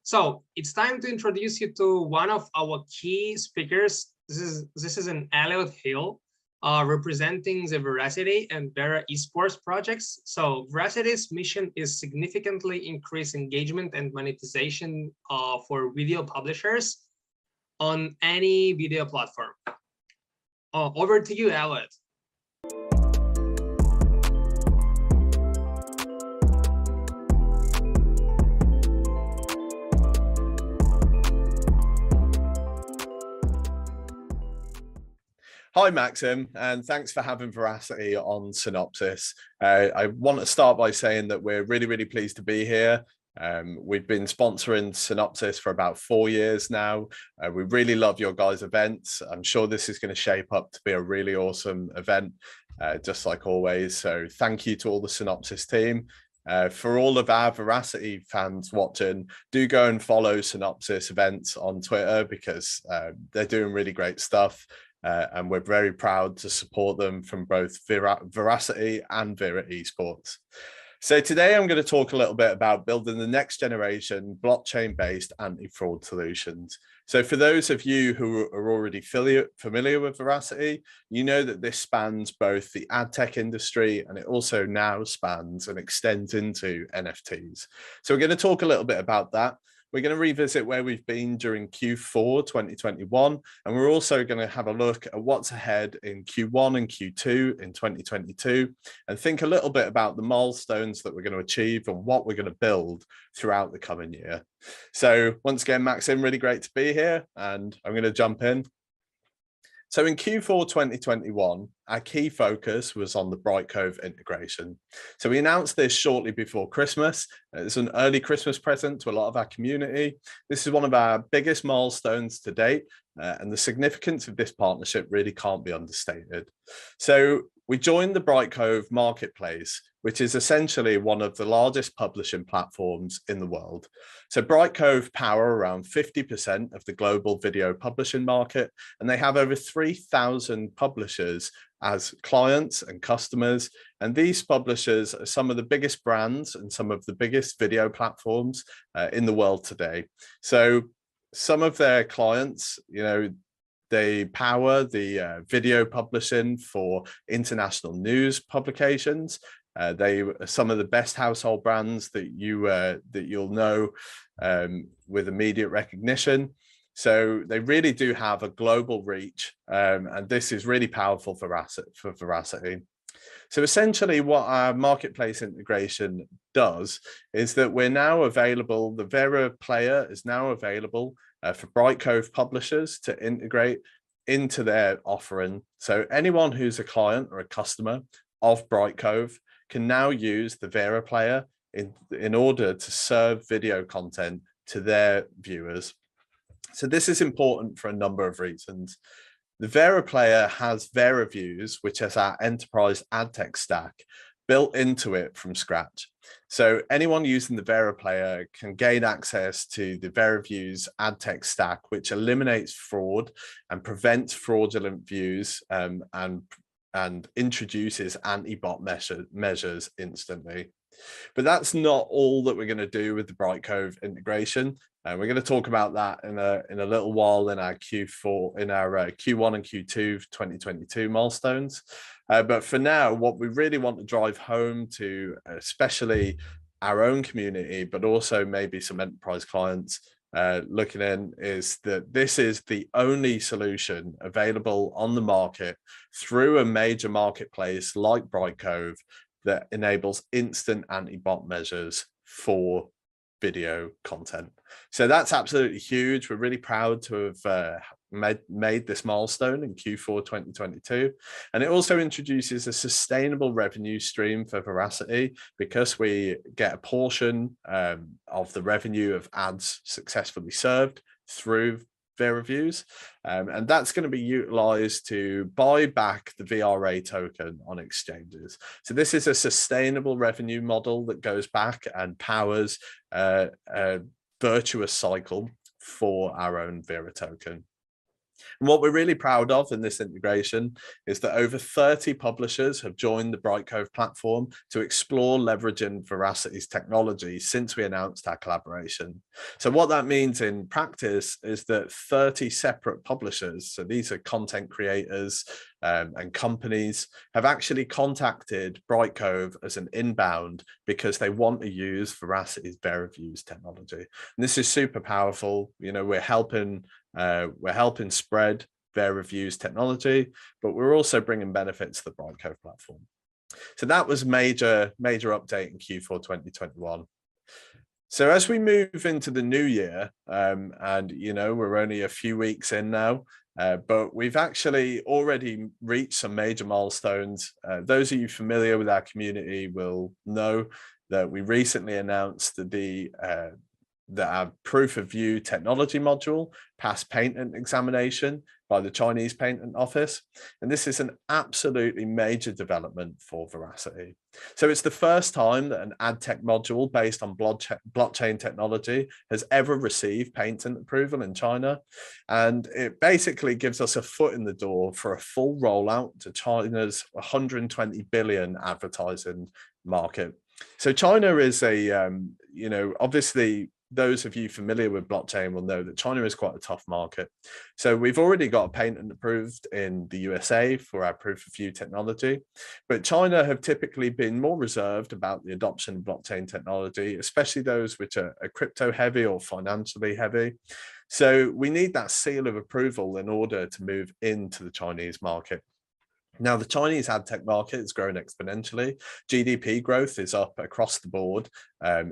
Speaker 6: So it's time to introduce you to one of our key speakers. This is an Elliot Hill, representing the Verasity and Vera eSports projects. So Veracity's mission is significantly increase engagement and monetization for video publishers on any video platform. Over to you, Elliot.
Speaker 7: Hi, Maxim, and thanks for having Verasity on Synopsis. I want to start by saying that we're really, really pleased to be here. We've been sponsoring Synopsis for about 4 years now. We really love your guys' events. I'm sure this is going to shape up to be a really awesome event, just like always. So thank you to all the Synopsis team. For all of our Verasity fans watching, do go and follow Synopsis events on Twitter because they're doing really great stuff. And we're very proud to support them from both Verasity and Vera eSports. So today I'm going to talk a little bit about building the next generation blockchain-based anti-fraud solutions. So for those of you who are already familiar with Verasity, you know that this spans both the ad tech industry and it also now spans and extends into NFTs. So we're going to talk a little bit about that. We're going to revisit where we've been during Q4 2021, and we're also going to have a look at what's ahead in Q1 and Q2 in 2022, and think a little bit about the milestones that we're going to achieve and what we're going to build throughout the coming year. So once again, Maxim, really great to be here, and I'm going to jump in. So in Q4 2021, our key focus was on the Brightcove integration. So we announced this shortly before Christmas. It's an early Christmas present to a lot of our community. This is one of our biggest milestones to date, and the significance of this partnership really can't be understated. So we joined the Brightcove marketplace, which is essentially one of the largest publishing platforms in the world. So Brightcove power around 50% of the global video publishing market, and they have over 3,000 publishers as clients and customers. And these publishers are some of the biggest brands and some of the biggest video platforms in the world today. So some of their clients, you know, they power the video publishing for international news publications. They are some of the best household brands that you'll know with immediate recognition. So they really do have a global reach, and this is really powerful for Verasity. So essentially what our marketplace integration does is that we're now available, the Vera player is now available for Brightcove publishers to integrate into their offering. So anyone who's a client or a customer of Brightcove can now use the Vera player in order to serve video content to their viewers. So this is important for a number of reasons. The Vera player has Vera Views, which is our enterprise ad tech stack, built into it from scratch. So anyone using the Vera player can gain access to the Vera Views ad tech stack, which eliminates fraud and prevents fraudulent views and introduces anti-bot measures instantly. But that's not all that we're going to do with the Brightcove integration. We're going to talk about that in a little while in our Q1 and Q2 2022 milestones. But for now, what we really want to drive home to, especially our own community, but also maybe some enterprise clients looking in, is that this is the only solution available on the market through a major marketplace like Brightcove that enables instant anti-bot measures for video content. So that's absolutely huge. We're really proud to have made this milestone in Q4 2022. And it also introduces a sustainable revenue stream for Verasity because we get a portion of the revenue of ads successfully served through Vera Views. And that's going to be utilized to buy back the VRA token on exchanges. So this is a sustainable revenue model that goes back and powers a virtuous cycle for our own Vera token. And what we're really proud of in this integration is that over 30 publishers have joined the Brightcove platform to explore leveraging Veracity's technology since we announced our collaboration. So what that means in practice is that 30 separate publishers, so these are content creators and companies, have actually contacted Brightcove as an inbound because they want to use Veracity's Veriviews technology. And this is super powerful. You know, we're helping spread Veriviews technology, but we're also bringing benefits to the Brightcove platform. So that was major update in Q4 2021. So as we move into the new year, and you know, we're only a few weeks in now, but we've actually already reached some major milestones. Those of you familiar with our community will know that we recently announced that our proof of view technology module passed patent examination by the Chinese Patent Office. And this is an absolutely major development for Veracity. So it's the first time that an ad tech module based on blockchain technology has ever received patent approval in China. And it basically gives us a foot in the door for a full rollout to China's 120 billion advertising market. So China is a, you know, obviously, those of you familiar with blockchain will know that China is quite a tough market. So we've already got a patent approved in the USA for our proof of view technology, but China have typically been more reserved about the adoption of blockchain technology, especially those which are crypto heavy or financially heavy. So we need that seal of approval in order to move into the Chinese market. Now, the Chinese ad tech market is growing exponentially. GDP growth is up across the board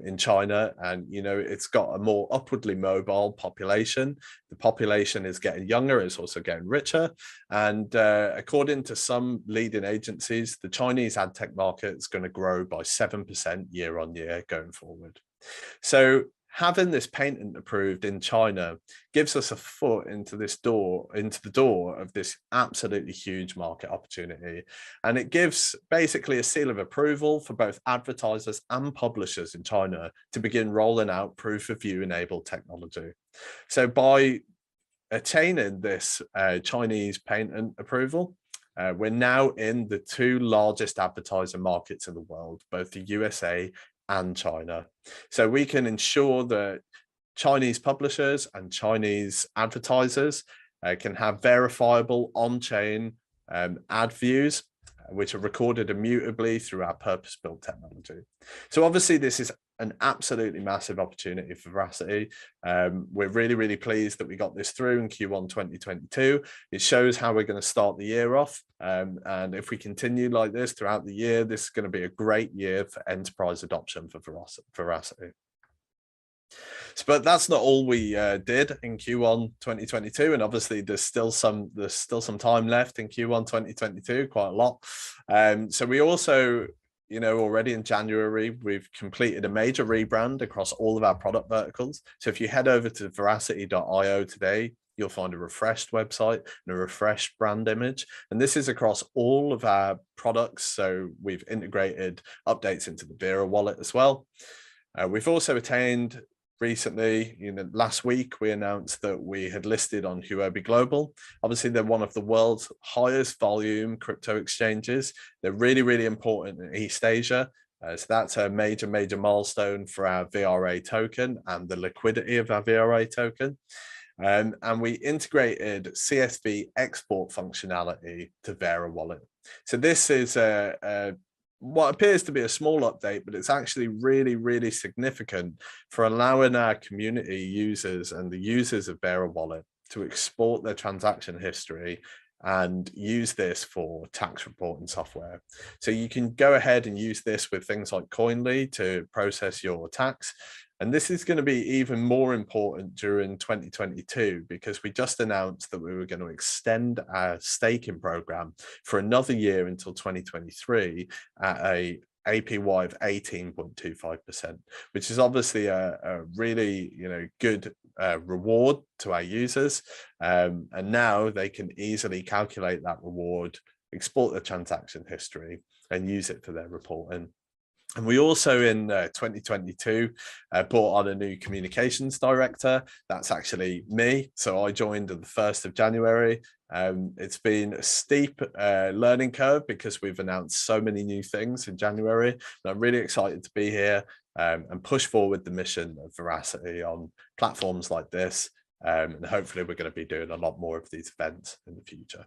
Speaker 7: in China, and you know, it's got a more upwardly mobile population. The population is getting younger, it's also getting richer, and according to some leading agencies, the Chinese ad tech market is going to grow by 7% year on year going forward. So having this patent approved in China gives us a foot into the door of this absolutely huge market opportunity. And it gives basically a seal of approval for both advertisers and publishers in China to begin rolling out proof of view enabled technology. So by attaining this Chinese patent approval, we're now in the two largest advertiser markets in the world, both the USA and China. So we can ensure that Chinese publishers and Chinese advertisers can have verifiable on-chain ad views, which are recorded immutably through our purpose-built technology. So obviously this is an absolutely massive opportunity for Veracity. We're really, really pleased that we got this through in Q1 2022. It shows how we're going to start the year off. And if we continue like this throughout the year, this is going to be a great year for enterprise adoption for Veracity. But that's not all we did in Q1 2022, and obviously there's still some time left in Q1 2022, quite a lot. So we also, you know, already in January, we've completed a major rebrand across all of our product verticals. So if you head over to veracity.io today, you'll find a refreshed website and a refreshed brand image. And this is across all of our products. So we've integrated updates into the Vera wallet as well. We've also attained recently, you know, last week, we announced that we had listed on Huobi Global. Obviously, they're one of the world's highest volume crypto exchanges. They're really, really important in East Asia. So that's a major, major milestone for our VRA token and the liquidity of our VRA token. And we integrated CSV export functionality to Vera Wallet. So this is what appears to be a small update, but it's actually really, really significant for allowing our community users and the users of Vera Wallet to export their transaction history and use this for tax reporting software. So you can go ahead and use this with things like Coinly to process your tax. And this is going to be even more important during 2022 because we just announced that we were going to extend our staking program for another year until 2023 at a APY of 18.25%, which is obviously a really, you know, good reward to our users. And now they can easily calculate that reward, export the transaction history, and use it for their reporting. And we also in 2022 brought on a new communications director. That's actually me. So I joined on the 1st of January. It's been a steep learning curve because we've announced so many new things in January. And I'm really excited to be here and push forward the mission of Verasity on platforms like this. And hopefully we're going to be doing a lot more of these events in the future.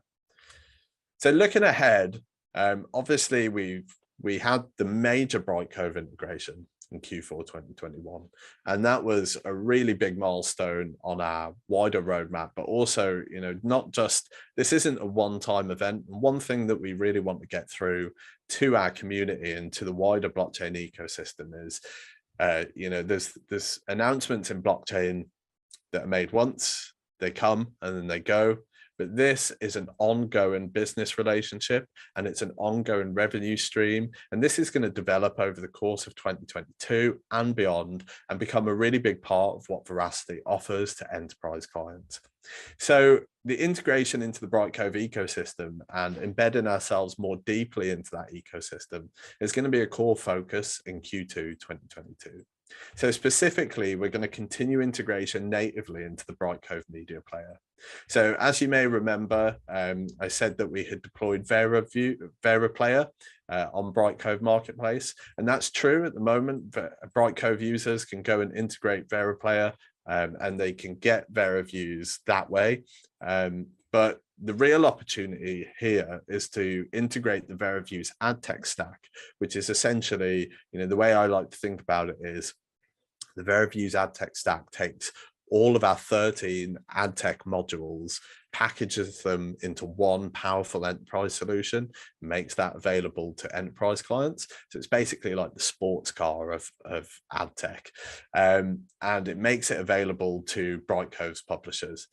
Speaker 7: So looking ahead, obviously we had the major Brightcove integration in Q4 2021, and that was a really big milestone on our wider roadmap. But also, you know, not just, this isn't a one-time event. One thing that we really want to get through to our community and to the wider blockchain ecosystem is, you know, there's announcements in blockchain that are made once, they come and then they go. But this is an ongoing business relationship, and it's an ongoing revenue stream. And this is going to develop over the course of 2022 and beyond and become a really big part of what Verasity offers to enterprise clients. So the integration into the Brightcove ecosystem and embedding ourselves more deeply into that ecosystem is going to be a core focus in Q2 2022. So specifically, we're going to continue integration natively into the Brightcove media player. So as you may remember, I said that we had deployed Veraplayer on Brightcove Marketplace, and that's true at the moment. Brightcove users can go and integrate Veraplayer and they can get Vera views that way. But the real opportunity here is to integrate the VeraViews ad tech stack, which is essentially, you know, the way I like to think about it is the VeraViews ad tech stack takes all of our 13 ad tech modules, packages them into one powerful enterprise solution, makes that available to enterprise clients. So it's basically like the sports car of ad tech, and it makes it available to Brightcove's publishers.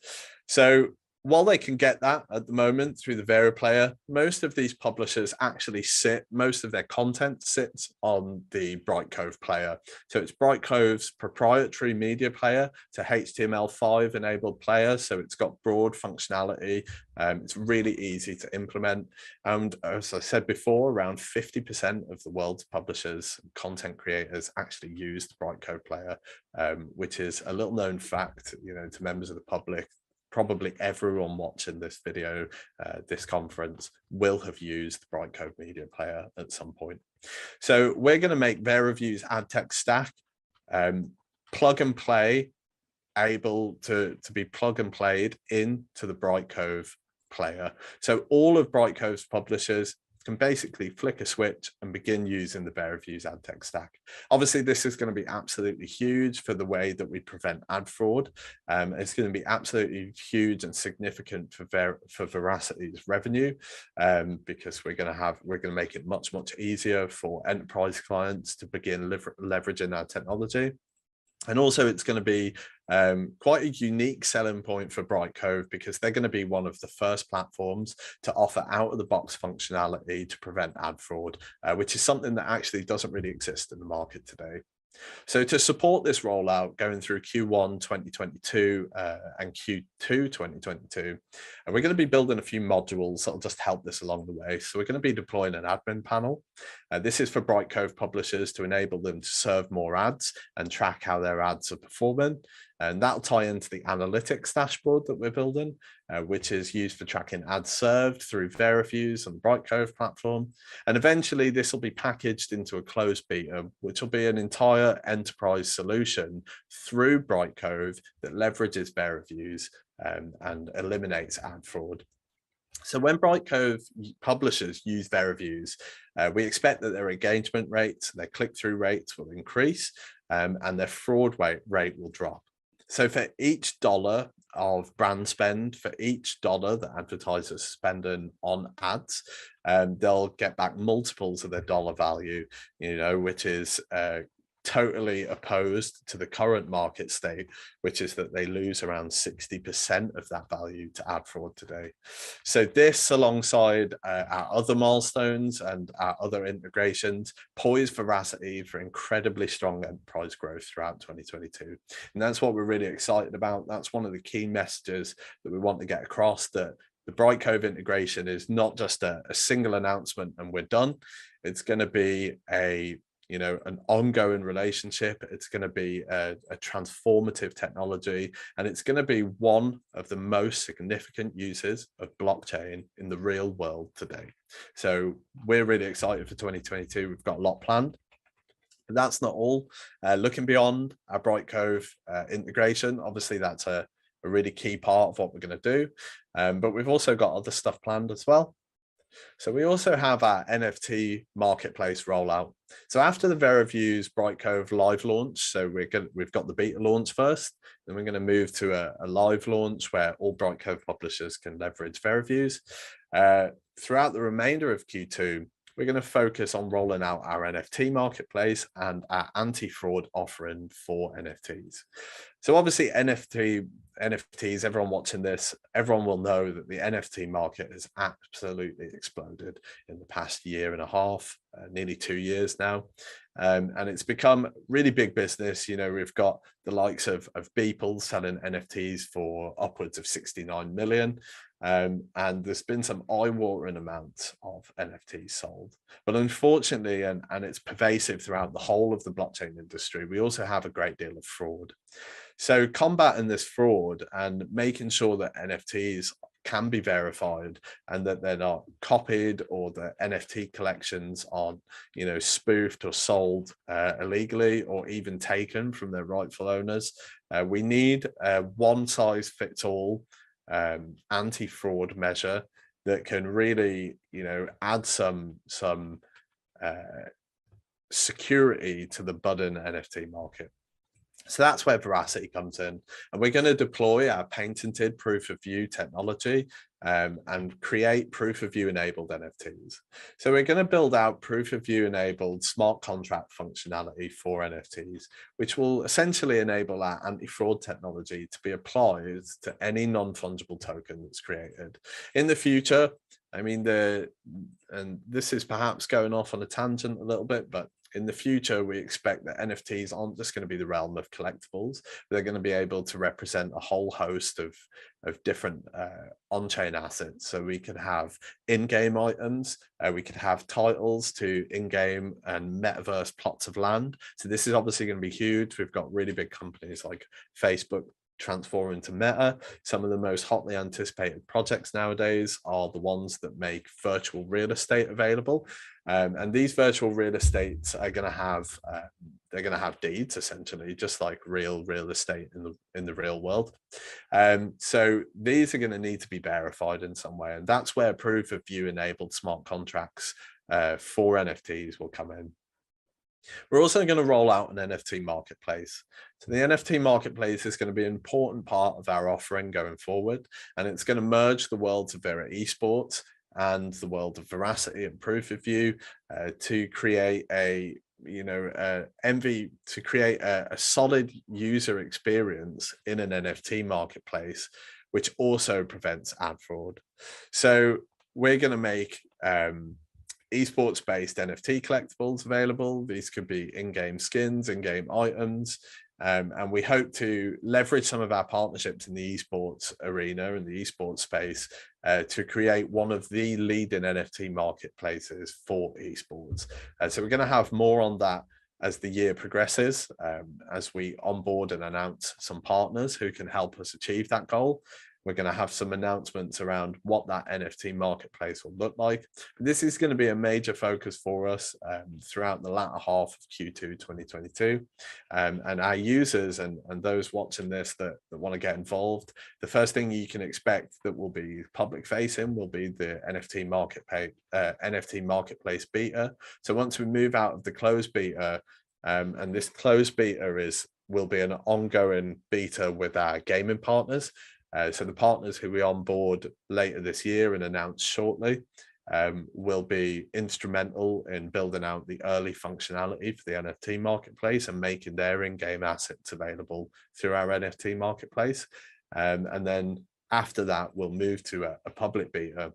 Speaker 7: So while they can get that at the moment through the Veraplayer, most of these publishers actually most of their content sits on the Brightcove player. So it's Brightcove's proprietary media player. It's a HTML5 enabled player. So it's got broad functionality. It's really easy to implement. And as I said before, around 50% of the world's publishers and content creators actually use the Brightcove player, which is a little known fact, you know, to members of the public. Probably everyone watching this video, this conference, will have used the Brightcove media player at some point. So we're going to make VeraViews ad tech stack plug and play, able to be plug and played into the Brightcove player. So all of Brightcove's publishers can basically flick a switch and begin using the VeraViews ad tech stack. Obviously, this is going to be absolutely huge for the way that we prevent ad fraud. It's going to be absolutely huge and significant for Veracity's revenue, because we're going to make it much easier for enterprise clients to begin leveraging our technology. And also it's going to be quite a unique selling point for Brightcove, because they're going to be one of the first platforms to offer out-of-the-box functionality to prevent ad fraud, which is something that actually doesn't really exist in the market today. So to support this rollout going through Q1 2022 and Q2 2022, and we're going to be building a few modules that will just help this along the way. So we're going to be deploying an admin panel. This is for Brightcove publishers to enable them to serve more ads and track how their ads are performing. And that'll tie into the analytics dashboard that we're building, which is used for tracking ads served through VeraViews on the Brightcove platform. And eventually this will be packaged into a closed beta, which will be an entire enterprise solution through Brightcove that leverages VeraViews and eliminates ad fraud. So when Brightcove publishers use VeraViews, we expect that their engagement rates, their click-through rates will increase, and their fraud rate will drop. So for each dollar of brand spend, for each dollar that advertisers are spending on ads, they'll get back multiples of their dollar value, you know, which is totally opposed to the current market state, which is that they lose around 60% of that value to ad fraud today. So this, alongside our other milestones and our other integrations, poise Verasity for incredibly strong enterprise growth throughout 2022. And that's what we're really excited about. That's one of the key messages that we want to get across, that the Brightcove integration is not just a single announcement and we're done. It's going to be a you know, an ongoing relationship. It's going to be a transformative technology, and it's going to be one of the most significant uses of blockchain in the real world today. So we're really excited for 2022. We've got a lot planned. But that's not all. Looking beyond our Brightcove integration, obviously that's a really key part of what we're going to do. But we've also got other stuff planned as well. So we also have our NFT marketplace rollout. So after the VeraViews Brightcove live launch, so we've got the beta launch first, then we're going to move to a live launch where all Brightcove publishers can leverage VeraViews. Throughout the remainder of Q2, we're going to focus on rolling out our NFT marketplace and our anti-fraud offering for NFTs. So obviously NFTs, everyone watching this, everyone will know that the NFT market has absolutely exploded in the past year and a half, nearly 2 years now. And it's become really big business. You know, we've got the likes of Beeple selling NFTs for upwards of 69 million. And there's been some eye-watering amounts of NFTs sold. But unfortunately, and it's pervasive throughout the whole of the blockchain industry, we also have a great deal of fraud. So combating this fraud and making sure that NFTs can be verified and that they're not copied, or the NFT collections aren't, you know, spoofed or sold illegally, or even taken from their rightful owners. We need a one-size-fits-all anti-fraud measure that can really, you know, add some security to the budding NFT market. So that's where Verasity comes in, and we're going to deploy our patented proof of view technology and create proof of view enabled NFTs. So we're going to build out proof of view enabled smart contract functionality for NFTs, which will essentially enable our anti-fraud technology to be applied to any non-fungible token that's created. In the future, I mean, and this is perhaps going off on a tangent a little bit, but in the future, we expect that NFTs aren't just going to be the realm of collectibles. They're going to be able to represent a whole host of different on-chain assets. So we could have in-game items, we could have titles to in-game and metaverse plots of land. So this is obviously going to be huge. We've got really big companies like Facebook transform into Meta. Some of the most hotly anticipated projects nowadays are the ones that make virtual real estate available. And these virtual real estates are going to have they're going to have deeds, essentially, just like real estate in the real world. So these are going to need to be verified in some way, and that's where proof of view enabled smart contracts for NFTs will come in. We're also going to roll out an NFT marketplace. So the NFT marketplace is going to be an important part of our offering going forward, and it's going to merge the worlds of Vera eSports and the world of Verasity and proof of view to create a solid user experience in an NFT marketplace, which also prevents ad fraud. So we're going to make esports-based NFT collectibles available. These could be in-game skins, in-game items, and we hope to leverage some of our partnerships in the esports arena and the esports space to create one of the leading NFT marketplaces for esports. So we're going to have more on that as the year progresses, as we onboard and announce some partners who can help us achieve that goal. We're going to have some announcements around what that NFT marketplace will look like. This is going to be a major focus for us throughout the latter half of Q2 2022. And our users and those watching this that want to get involved, the first thing you can expect that will be public facing will be the NFT marketplace beta. So once we move out of the closed beta, and this closed beta will be an ongoing beta with our gaming partners. So the partners who we onboard later this year and announce shortly will be instrumental in building out the early functionality for the NFT marketplace and making their in-game assets available through our NFT marketplace. And then after that, we'll move to a public beta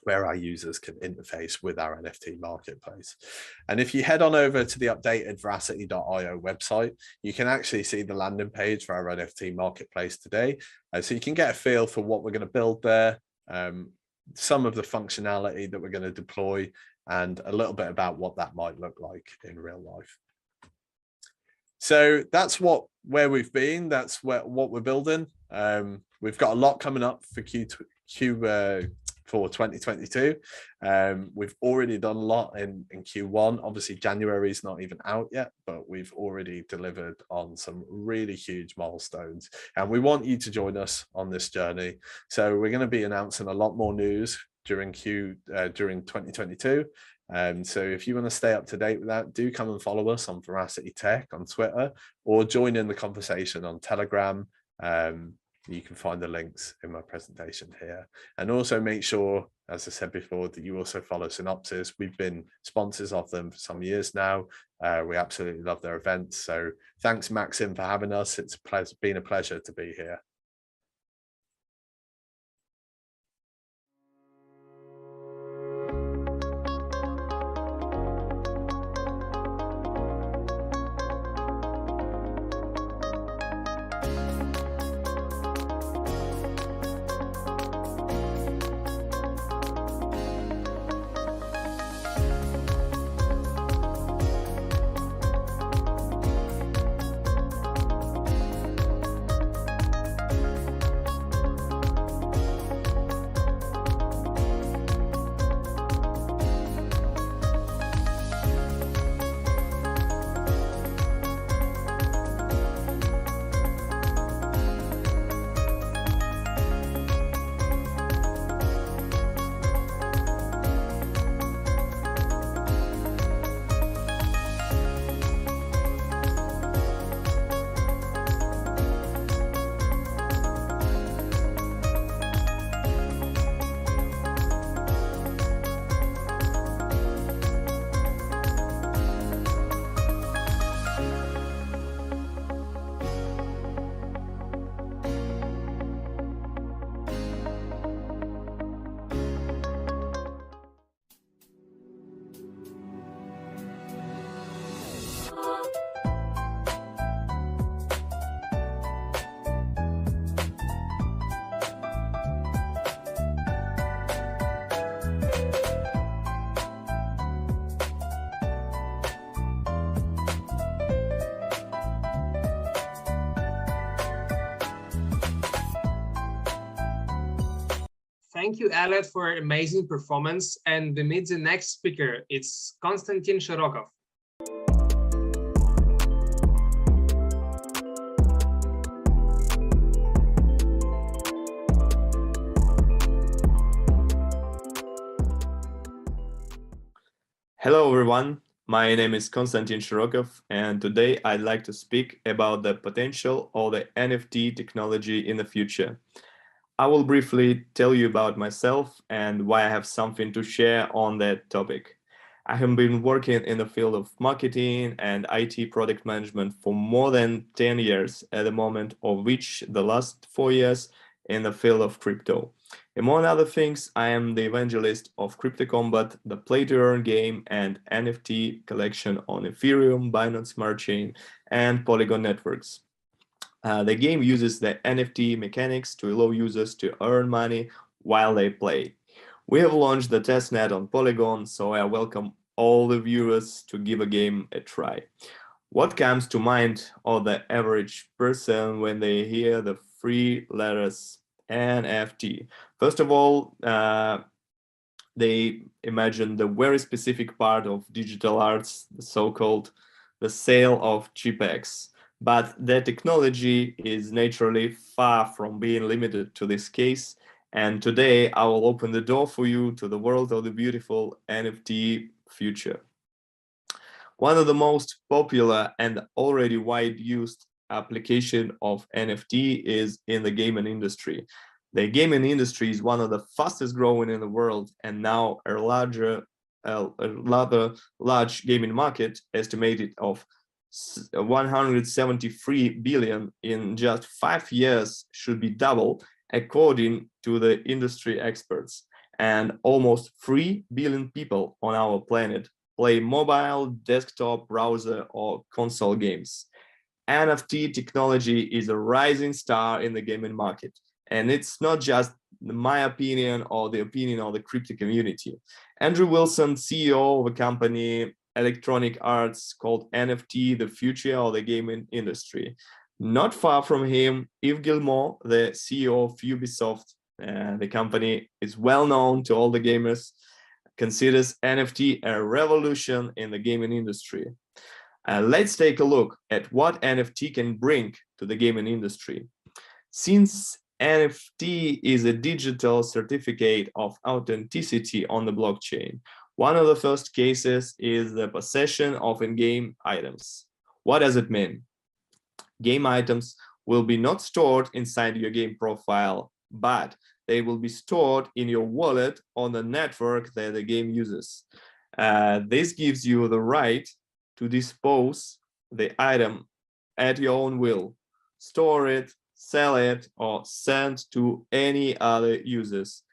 Speaker 7: where our users can interface with our NFT marketplace. And if you head on over to the updated Verasity.io website, you can actually see the landing page for our NFT marketplace today. So you can get a feel for what we're going to build there, some of the functionality that we're going to deploy and a little bit about what that might look like in real life. So that's where we've been. That's what we're building. We've got a lot coming up for for 2022. We've already done a lot in Q1. Obviously, January is not even out yet, but we've already delivered on some really huge milestones. And we want you to join us on this journey. So we're going to be announcing a lot more news during 2022. So if you want to stay up to date with that, do come and follow us on Verasity Tech on Twitter, or join in the conversation on Telegram. You can find the links in my presentation here. And also make sure, as I said before, that you also follow Synopsis. We've been sponsors of them for some years now. We absolutely love their events. So thanks, Maxim, for having us. It's been a pleasure to be here.
Speaker 6: Thank you, Elliot, for amazing performance. And we meet the next speaker. It's Konstantin Shirokov.
Speaker 5: Hello, everyone. My name is Konstantin Shirokov, and today I'd like to speak about the potential of the NFT technology in the future. I will briefly tell you about myself and why I have something to share on that topic. I have been working in the field of marketing and IT product management for more than 10 years at the moment, of which the last 4 years in the field of crypto. Among other things, I am the evangelist of Kombat, the play-to-earn game and NFT collection on Ethereum, Binance Smart Chain, and Polygon networks. The game uses the NFT mechanics to allow users to earn money while they play. We have launched the testnet on Polygon, so I welcome all the viewers to give a game a try. What comes to mind of the average person when they hear the three letters NFT? First of all, they imagine the very specific part of digital arts, the so-called the sale of JPEGs. But the technology is naturally far from being limited to this case. And today I will open the door for you to the world of the beautiful NFT future. One of the most popular and already wide used application of NFT is in the gaming industry. The gaming industry is one of the fastest growing in the world, and now a rather large gaming market estimated of 173 billion in just 5 years should be double, according to the industry experts. And almost 3 billion people on our planet play mobile, desktop, browser, or console games. NFT technology is a rising star in the gaming market. And it's not just my opinion or the opinion of the crypto community. Andrew Wilson, CEO of a company, Electronic Arts, called NFT, the future of the gaming industry. Not far from him, Yves Guillemot, the CEO of Ubisoft, the company is well known to all the gamers, considers NFT a revolution in the gaming industry. Let's take a look at what NFT can bring to the gaming industry. Since NFT is a digital certificate of authenticity on the blockchain, one of the first cases is the possession of in-game items. What does it mean? Game items will be not stored inside your game profile, but they will be stored in your wallet on the network that the game uses. This gives you the right to dispose the item at your own will, store it, sell it, or send to any other users.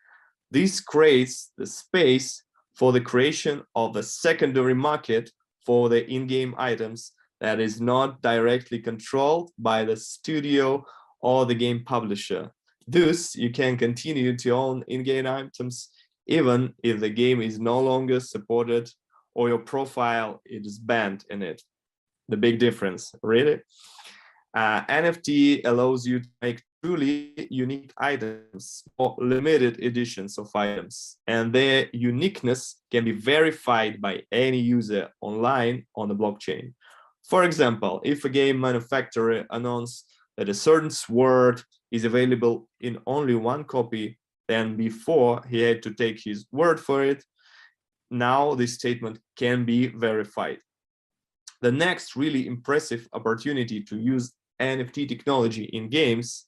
Speaker 5: This creates the space for the creation of a secondary market for the in-game items that is not directly controlled by the studio or the game publisher. Thus, you can continue to own in-game items even if the game is no longer supported or your profile is banned in it. The big difference, really. NFT allows you to make truly unique items or limited editions of items, and their uniqueness can be verified by any user online on the blockchain. For example, if a game manufacturer announces that a certain sword is available in only one copy, then before he had to take his word for it, now this statement can be verified. The next really impressive opportunity to use NFT technology in games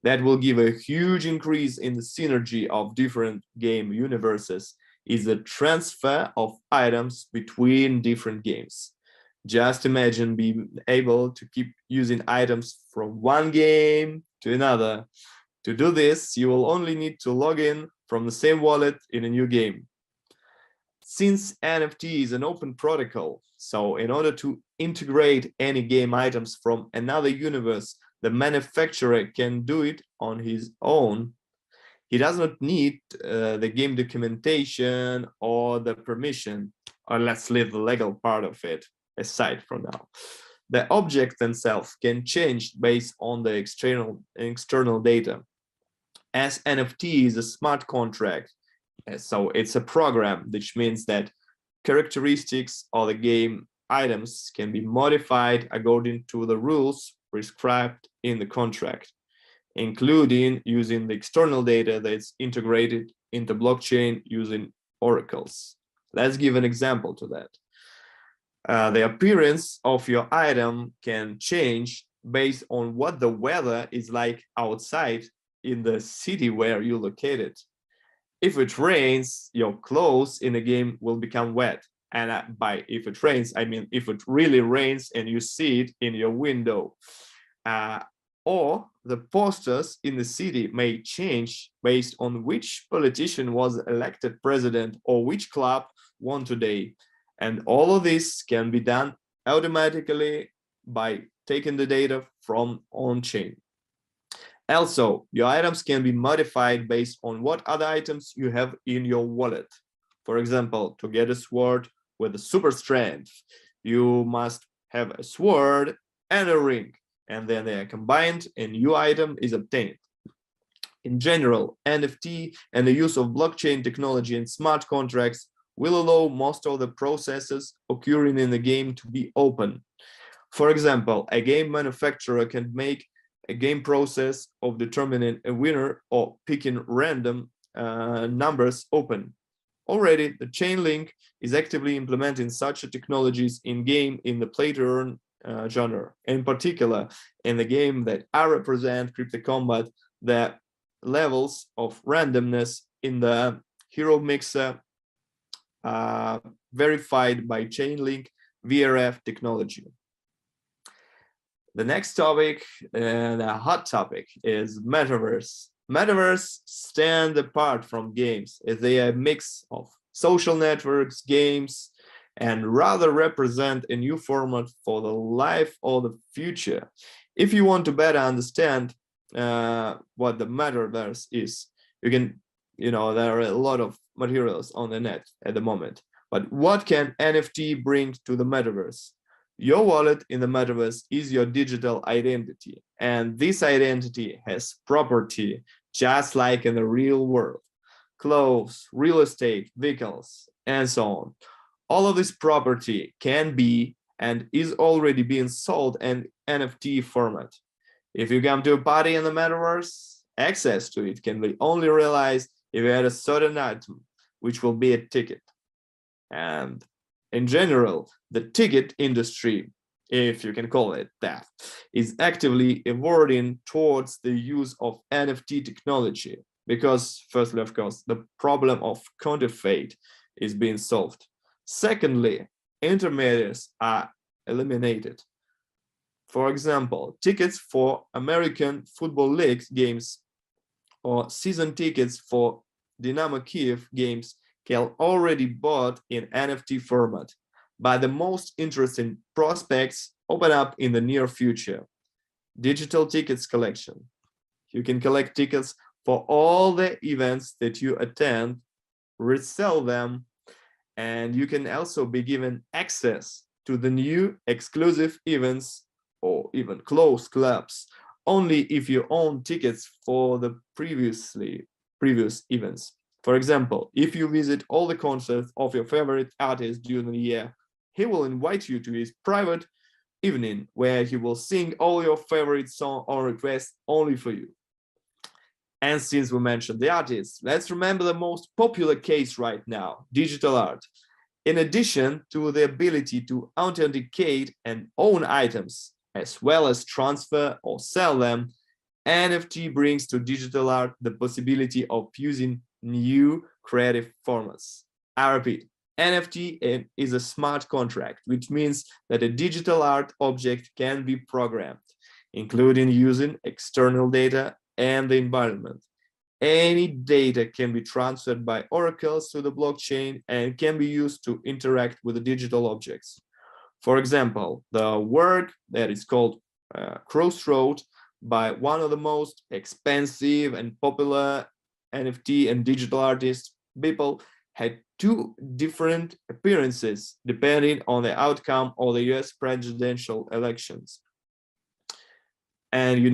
Speaker 5: that will give a huge increase in the synergy of different game universes is the transfer of items between different games. Just imagine being able to keep using items from one game to another. To do this, you will only need to log in from the same wallet in a new game. Since NFT is an open protocol, so in order to integrate any game items from another universe, the manufacturer can do it on his own. He does not need the game documentation or the permission, or let's leave the legal part of it aside for now. The objects themselves can change based on the external data. As NFT is a smart contract, so it's a program, which means that characteristics of the game items can be modified according to the rules prescribed in the contract, including using the external data that's integrated into blockchain using oracles. Let's give an example to that. The appearance of your item can change based on what the weather is like outside in the city where you're located. If it rains, your clothes in the game will become wet. And by if it rains, I mean if it really rains and you see it in your window. Or the posters in the city may change based on which politician was elected president or which club won today. And all of this can be done automatically by taking the data from on-chain. Also, your items can be modified based on what other items you have in your wallet. For example, to get a sword with a super strength, you must have a sword and a ring, and then they are combined and a new item is obtained. In general, NFT and the use of blockchain technology and smart contracts will allow most of the processes occurring in the game to be open. For example, a game manufacturer can make a game process of determining a winner or picking random numbers open. Already, the chain link is actively implementing such technologies in-game in the play-to-earn genre. In particular, in the game that I represent, Kombat, the levels of randomness in the hero mixer verified by Chainlink VRF technology. The next topic, the hot topic, is Metaverse. Metaverse stand apart from games as they are a mix of social networks, games, and rather represent a new format for the life of the future. If you want to better understand what the Metaverse is, You can, there are a lot of materials on the net at the moment. But what can NFT bring to the metaverse? Your wallet in the metaverse is your digital identity, and this identity has property just like in the real world. Clothes, real estate, vehicles, and so on. All of this property can be and is already being sold in NFT format. If you come to a party in the metaverse, access to it can be only realized if you had a certain item, which will be a ticket. And in general, the ticket industry, if you can call it that, is actively evolving towards the use of NFT technology because, firstly, of course, the problem of counterfeit is being solved. Secondly, intermediaries are eliminated. For example, tickets for American Football League games or season tickets for Enamakel games can already bought in NFT format, but the most interesting prospects open up in the near future. Digital tickets collection. You can collect tickets for all the events that you attend, resell them, and you can also be given access to the new exclusive events or even closed clubs only if you own tickets for the previous events. For example, if you visit all the concerts of your favorite artist during the year, he will invite you to his private evening where he will sing all your favorite song on request only for you. And since we mentioned the artists, let's remember the most popular case right now, digital art. In addition to the ability to authenticate and own items, as well as transfer or sell them, NFT brings to digital art the possibility of using new creative formats. I repeat, NFT is a smart contract, which means that a digital art object can be programmed, including using external data and the environment. Any data can be transferred by oracles to the blockchain and can be used to interact with the digital objects. For example, the work that is called Crossroad by one of the most expensive and popular NFT and digital artists, people had two different appearances depending on the outcome of the US presidential elections. And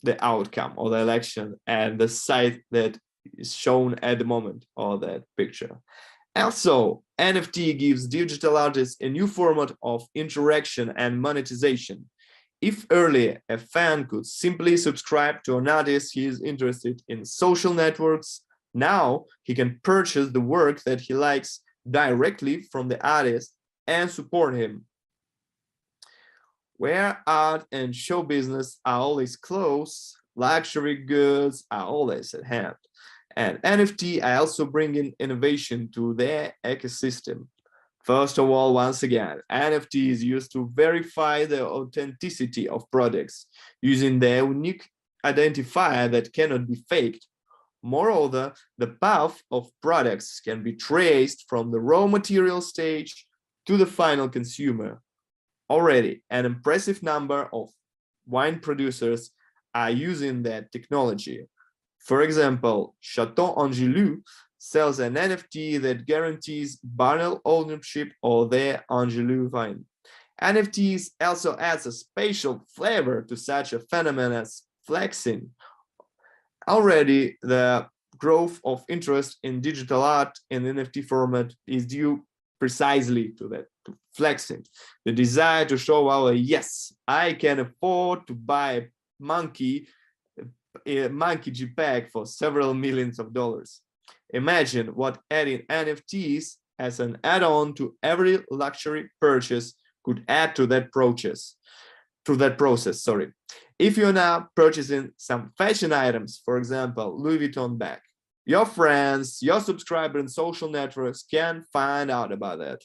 Speaker 5: the outcome of the election and the site that is shown at the moment of that picture. Also, NFT gives digital artists a new format of interaction and monetization. If earlier a fan could simply subscribe to an artist he is interested in social networks, now he can purchase the work that he likes directly from the artist and support him. Where art and show business are always close, luxury goods are always at hand. And NFT are also bringing innovation to their ecosystem. First of all, once again, NFT is used to verify the authenticity of products using their unique identifier that cannot be faked. Moreover, the path of products can be traced from the raw material stage to the final consumer. Already, an impressive number of wine producers are using that technology. For example, Chateau Angelou sells an NFT that guarantees barrel ownership of their Angelou wine. NFTs also adds a spatial flavor to such a phenomenon as flexing. Already, the growth of interest in digital art in NFT format is due precisely to that, to flexing. The desire to show our, yes, I can afford to buy a monkey JPEG for several millions of dollars. Imagine what adding NFTs as an add-on to every luxury purchase could add to that process. If you're now purchasing some fashion items, for example, Louis Vuitton bag, your friends, your subscribers and social networks can find out about that.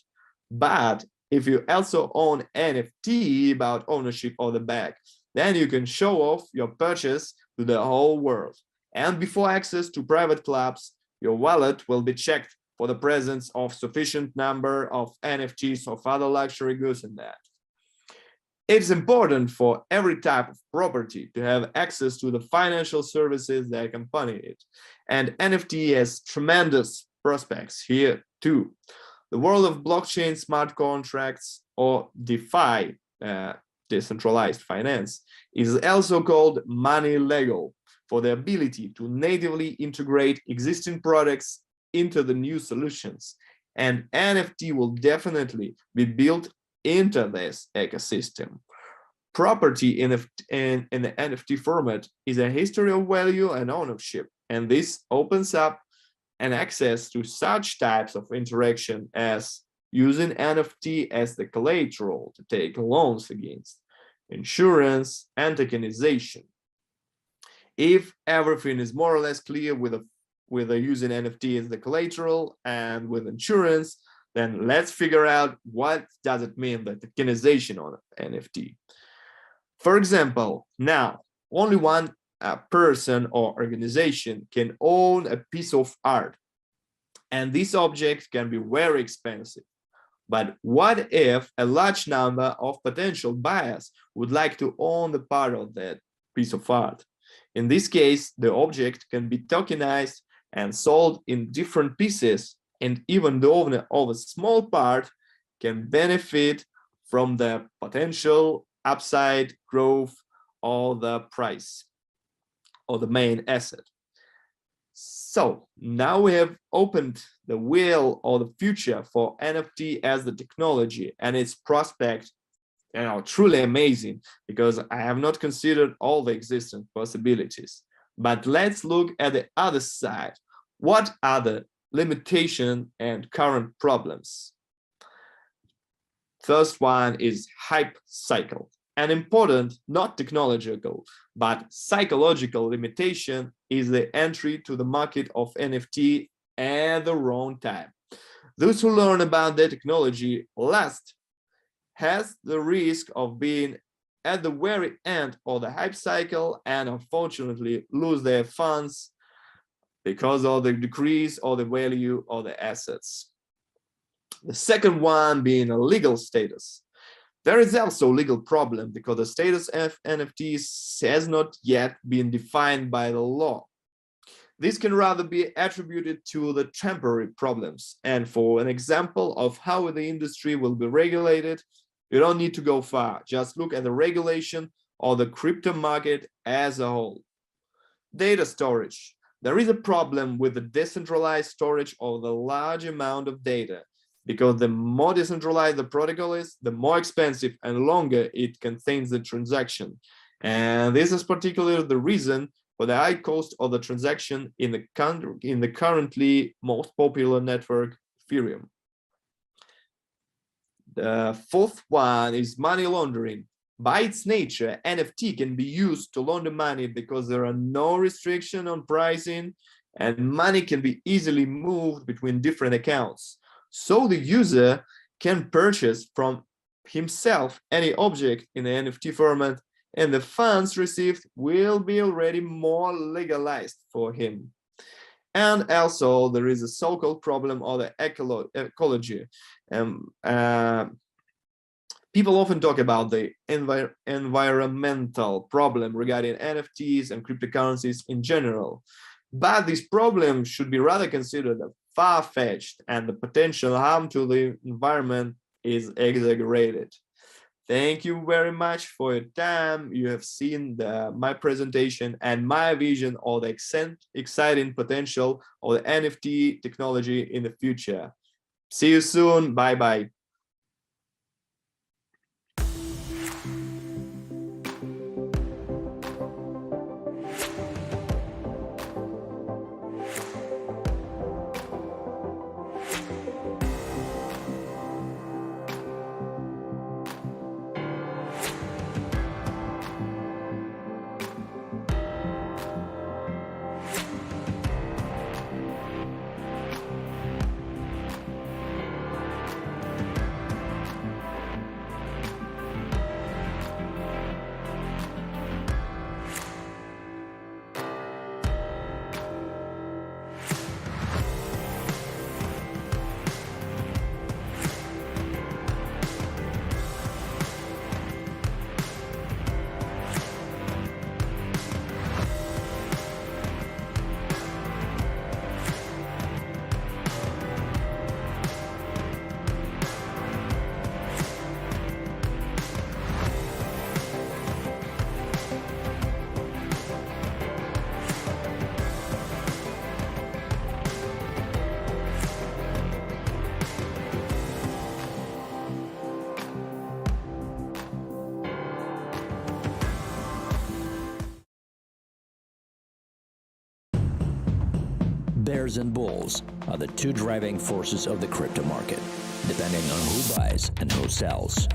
Speaker 5: But if you also own NFT about ownership of the bag, then you can show off your purchase to the whole world. And before access to private clubs, your wallet will be checked for the presence of sufficient number of NFTs of other luxury goods in that. It's important for every type of property to have access to the financial services that accompany it. And NFT has tremendous prospects here too. The world of blockchain smart contracts, or DeFi, decentralized finance, is also called money legal for the ability to natively integrate existing products into the new solutions. And NFT will definitely be built into this ecosystem. Property in the NFT format is a history of value and ownership, and this opens up an access to such types of interaction as using NFT as the collateral to take loans against, insurance, and tokenization. If everything is more or less clear with using NFT as the collateral and with insurance, then let's figure out what does it mean, the tokenization on NFT. For example, now only one person or organization can own a piece of art, and this object can be very expensive. But what if a large number of potential buyers would like to own the part of that piece of art? In this case, the object can be tokenized and sold in different pieces, and even the owner of a small part can benefit from the potential upside growth of the price or the main asset. So now we have opened the wheel of the future for NFT as the technology, and its prospect, truly amazing, because I have not considered all the existing possibilities. But let's look at the other side. What are the limitations and current problems? First one is hype cycle. An important, not technological, but psychological limitation is the entry to the market of NFT at the wrong time. Those who learn about the technology last has the risk of being at the very end of the hype cycle and unfortunately lose their funds because of the decrease of the value of the assets. The second one being a legal status. There is also a legal problem because the status of NFTs has not yet been defined by the law. This can rather be attributed to the temporary problems. And for an example of how the industry will be regulated, you don't need to go far. Just look at the regulation of the crypto market as a whole. Data storage. There is a problem with the decentralized storage of the large amount of data, because the more decentralized the protocol is, the more expensive and longer it contains the transaction. And this is particularly the reason for the high cost of the transaction in the currently most popular network, Ethereum. The fourth one is money laundering. By its nature, NFT can be used to launder money because there are no restrictions on pricing and money can be easily moved between different accounts. So the user can purchase from himself any object in the NFT format, and the funds received will be already more legalized for him. And also there is a so-called problem of the ecology. People often talk about the environmental problem regarding NFTs and cryptocurrencies in general, but this problem should be rather considered far-fetched, and the potential harm to the environment is exaggerated. Thank you very much for your time. You have seen my presentation and my vision of the exciting potential of the NFT technology in the future. See you soon. Bye-bye.
Speaker 8: Bears and bulls are the two driving forces of the crypto market, depending on who buys and who sells.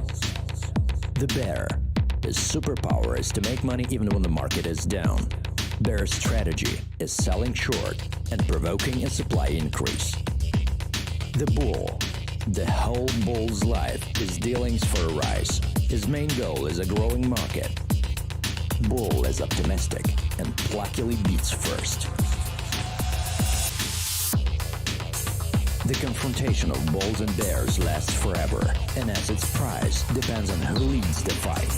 Speaker 8: The bear, his superpower is to make money even when the market is down. Bear's strategy is selling short and provoking a supply increase. The bull, the whole bull's life is dealings for a rise. His main goal is a growing market. Bull is optimistic and pluckily beats first. The confrontation of bulls and bears lasts forever, and as its price depends on who leads the fight.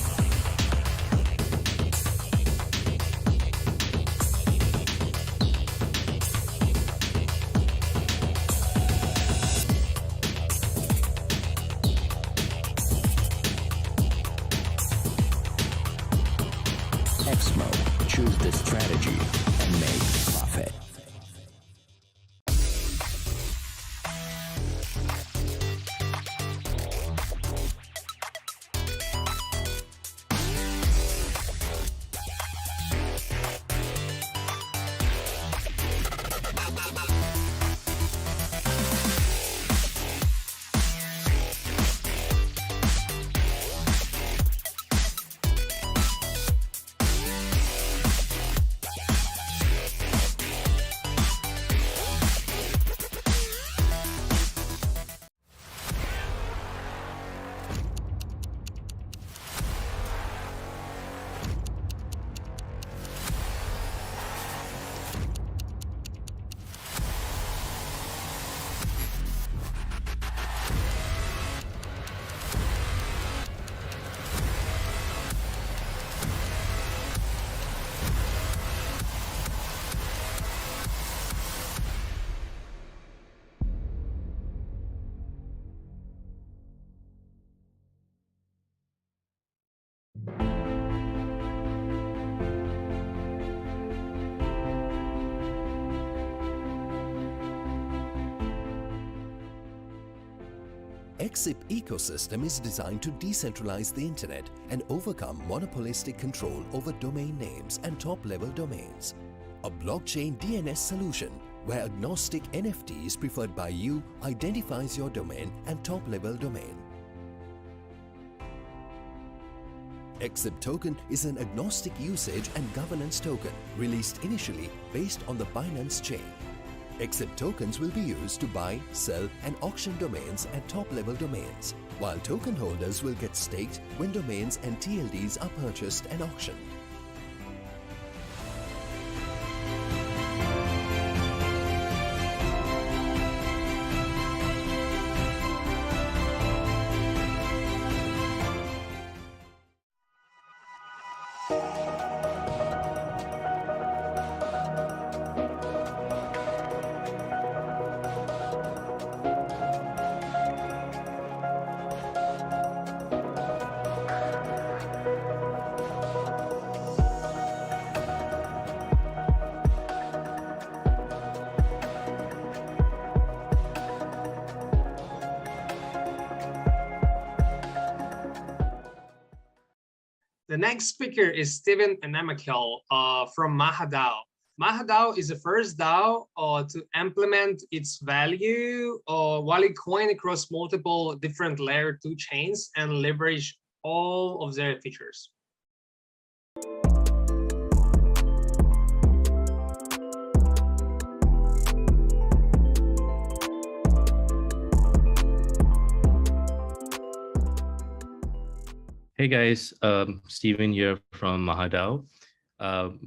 Speaker 8: Choose this strategy and make profit.
Speaker 22: XIP ecosystem is designed to decentralize the internet and overcome monopolistic control over domain names and top-level domains. A blockchain DNS solution where agnostic NFTs preferred by you identifies your domain and top-level domain. XIP token is an agnostic usage and governance token released initially based on the Binance chain. XIP tokens will be used to buy, sell and auction domains at top-level domains, while token holders will get staked when domains and TLDs are purchased and auctioned.
Speaker 6: The next speaker is Steven Enamakel from MahaDao. MahaDao is the first DAO to implement its value wallet coin across multiple different layer 2 chains and leverage all of their features.
Speaker 23: Hey guys, Steven here from MahaDao.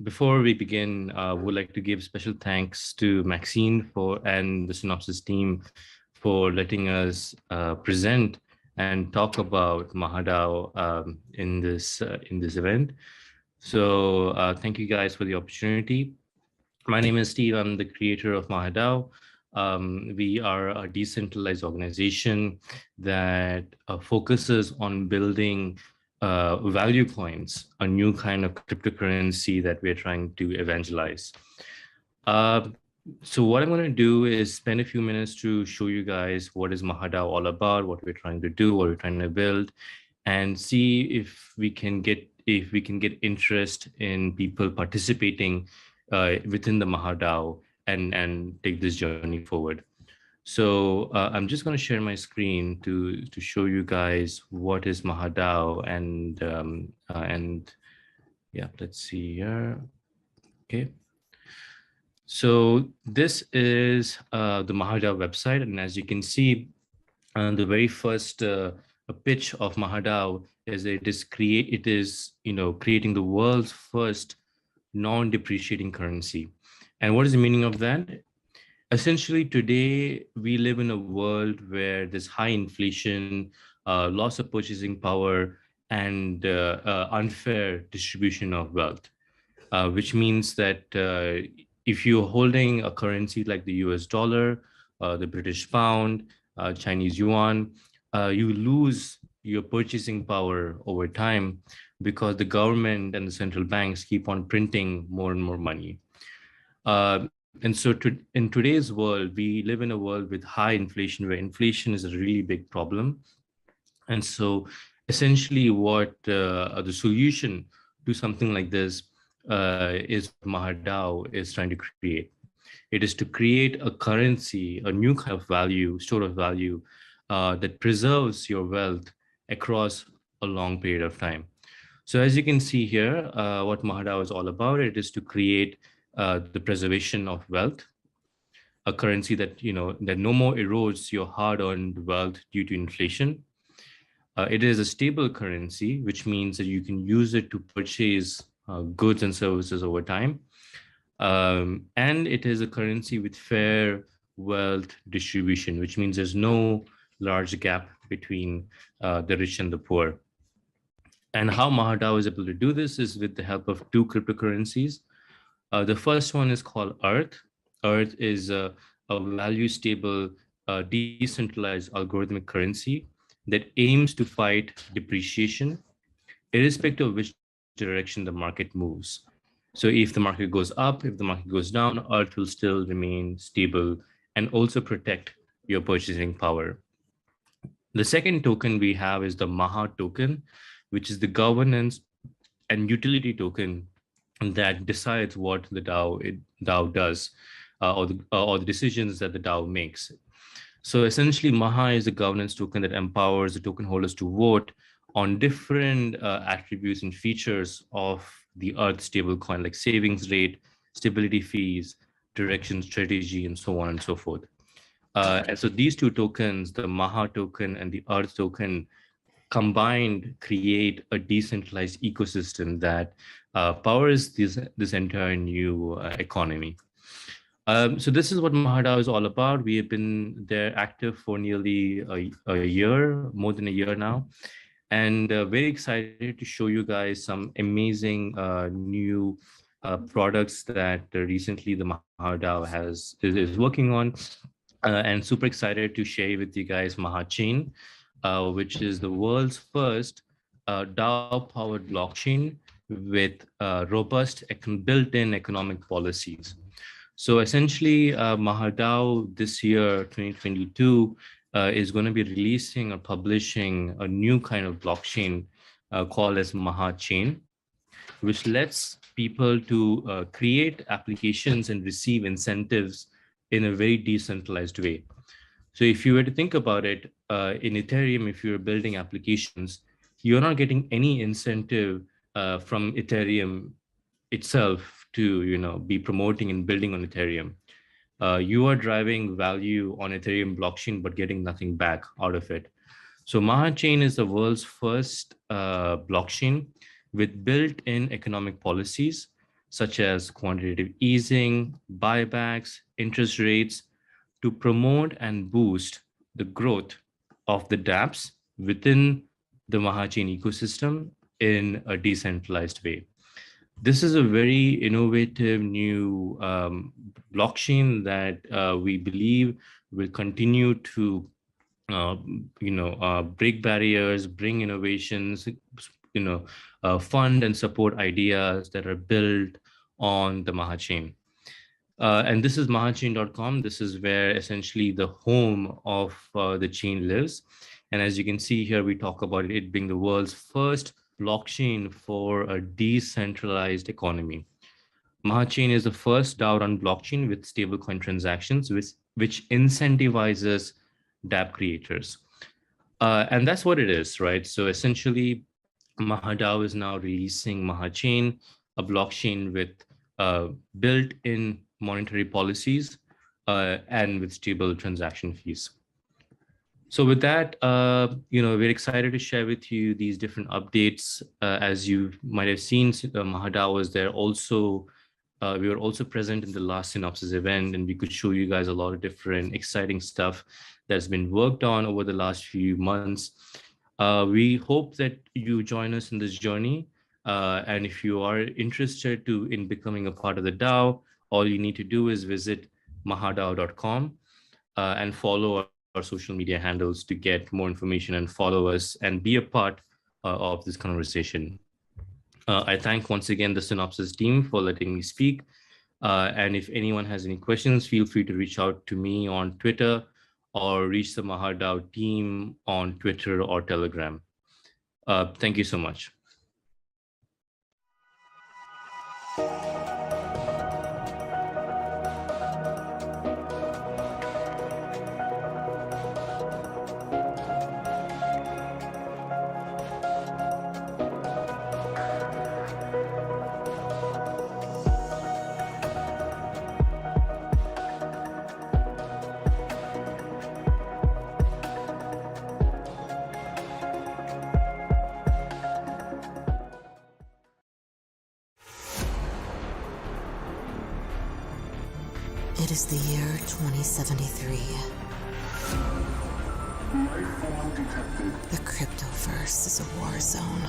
Speaker 23: Before we begin, would like to give special thanks to Maxine and the Synopsis team for letting us present and talk about MahaDao in this event. So thank you guys for the opportunity. My name is Steve. I'm the creator of MahaDao. We are a decentralized organization that focuses on building value coins, a new kind of cryptocurrency that we're trying to evangelize. So what I'm going to do is spend a few minutes to show you guys what is MahaDao all about, what we're trying to do, what we're trying to build, and see if we can get interest in people participating within the MahaDao and take this journey forward. So I'm just going to share my screen to show you guys what is MahaDao and yeah, let's see here. Okay. So this is the MahaDao website, and as you can see, the very first pitch of MahaDao is it is creating the world's first non-depreciating currency. And what is the meaning of that? Essentially, today we live in a world where there's high inflation, loss of purchasing power, and unfair distribution of wealth, which means that if you're holding a currency like the US dollar, the British pound, Chinese yuan, you lose your purchasing power over time because the government and the central banks keep on printing more and more money. And so in today's world, we live in a world with high inflation, where inflation is a really big problem. And so essentially what the solution to something like this is MahaDao is trying to create. It is to create a currency, a new kind of value, store of value that preserves your wealth across a long period of time. So as you can see here, what MahaDao is all about, it is to create the preservation of wealth, a currency that, that no more erodes your hard-earned wealth due to inflation. It is a stable currency, which means that you can use it to purchase goods and services over time. And it is a currency with fair wealth distribution, which means there's no large gap between the rich and the poor. And how MahaDao is able to do this is with the help of two cryptocurrencies. The first one is called Earth. Earth is a value-stable, decentralized algorithmic currency that aims to fight depreciation, irrespective of which direction the market moves. So if the market goes up, if the market goes down, Earth will still remain stable and also protect your purchasing power. The second token we have is the Maha token, which is the governance and utility token that decides what the DAO does, or the decisions that the DAO makes. So essentially, Maha is a governance token that empowers the token holders to vote on different attributes and features of the Earth stablecoin, like savings rate, stability fees, direction, strategy, and so on and so forth. And so these two tokens, the Maha token and the Earth token, combined create a decentralized ecosystem that powers this entire new economy. So this is what MahaDao is all about. We have been there active for nearly a year, more than a year now, and very excited to show you guys some amazing new products that recently the MahaDao is working on, and super excited to share with you guys MahaChain, which is the world's first DAO-powered blockchain with robust built-in economic policies. So essentially, MahaDao this year, 2022, is going to be releasing or publishing a new kind of blockchain called as MahaChain, which lets people to create applications and receive incentives in a very decentralized way. So if you were to think about it, in Ethereum, if you're building applications, you're not getting any incentive from Ethereum itself to be promoting and building on Ethereum. You are driving value on Ethereum blockchain, but getting nothing back out of it. So MahaChain is the world's first blockchain with built-in economic policies, such as quantitative easing, buybacks, interest rates, to promote and boost the growth of the dApps within the MahaChain ecosystem in a decentralized way. This is a very innovative new blockchain that we believe will continue to, break barriers, bring innovations, fund and support ideas that are built on the MahaChain. And this is mahachain.com. This is where essentially the home of the chain lives. And as you can see here, we talk about it being the world's first blockchain for a decentralized economy. MahaChain is the first DAO on blockchain with stablecoin transactions, which incentivizes dApp creators. And that's what it is, right? So essentially, MahaDao is now releasing MahaChain, a blockchain with built-in monetary policies and with stable transaction fees. So with that, we're excited to share with you these different updates. As you might have seen, MahaDao was there also. We were also present in the last Synopsis event, and we could show you guys a lot of different exciting stuff that's been worked on over the last few months. We hope that you join us in this journey. And if you are interested in becoming a part of the DAO, all you need to do is visit mahadao.com and follow our social media handles to get more information and follow us and be a part of this conversation. I thank once again the Synopsis team for letting me speak. And if anyone has any questions, feel free to reach out to me on Twitter or reach the MahaDao team on Twitter or Telegram. Thank you so much.
Speaker 4: It is the year 2073. The cryptoverse is a war zone.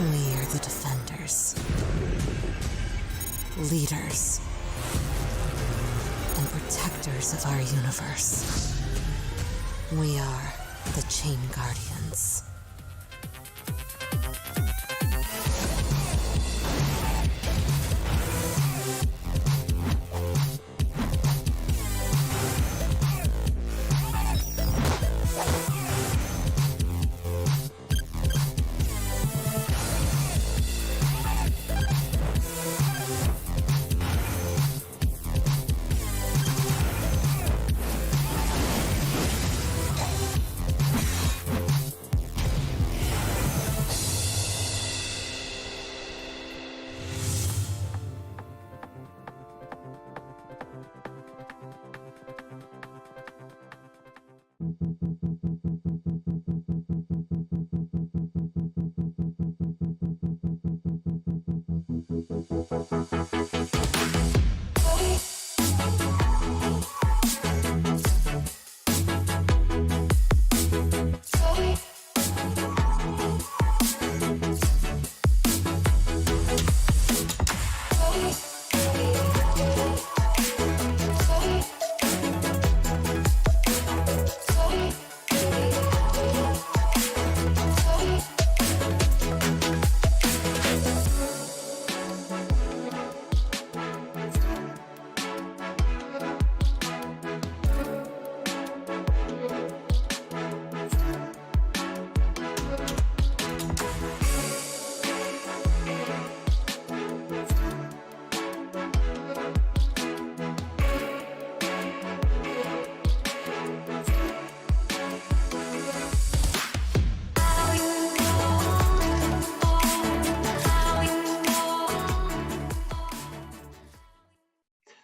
Speaker 4: We are the defenders, leaders, and protectors of our universe. We are the Chain Guardians.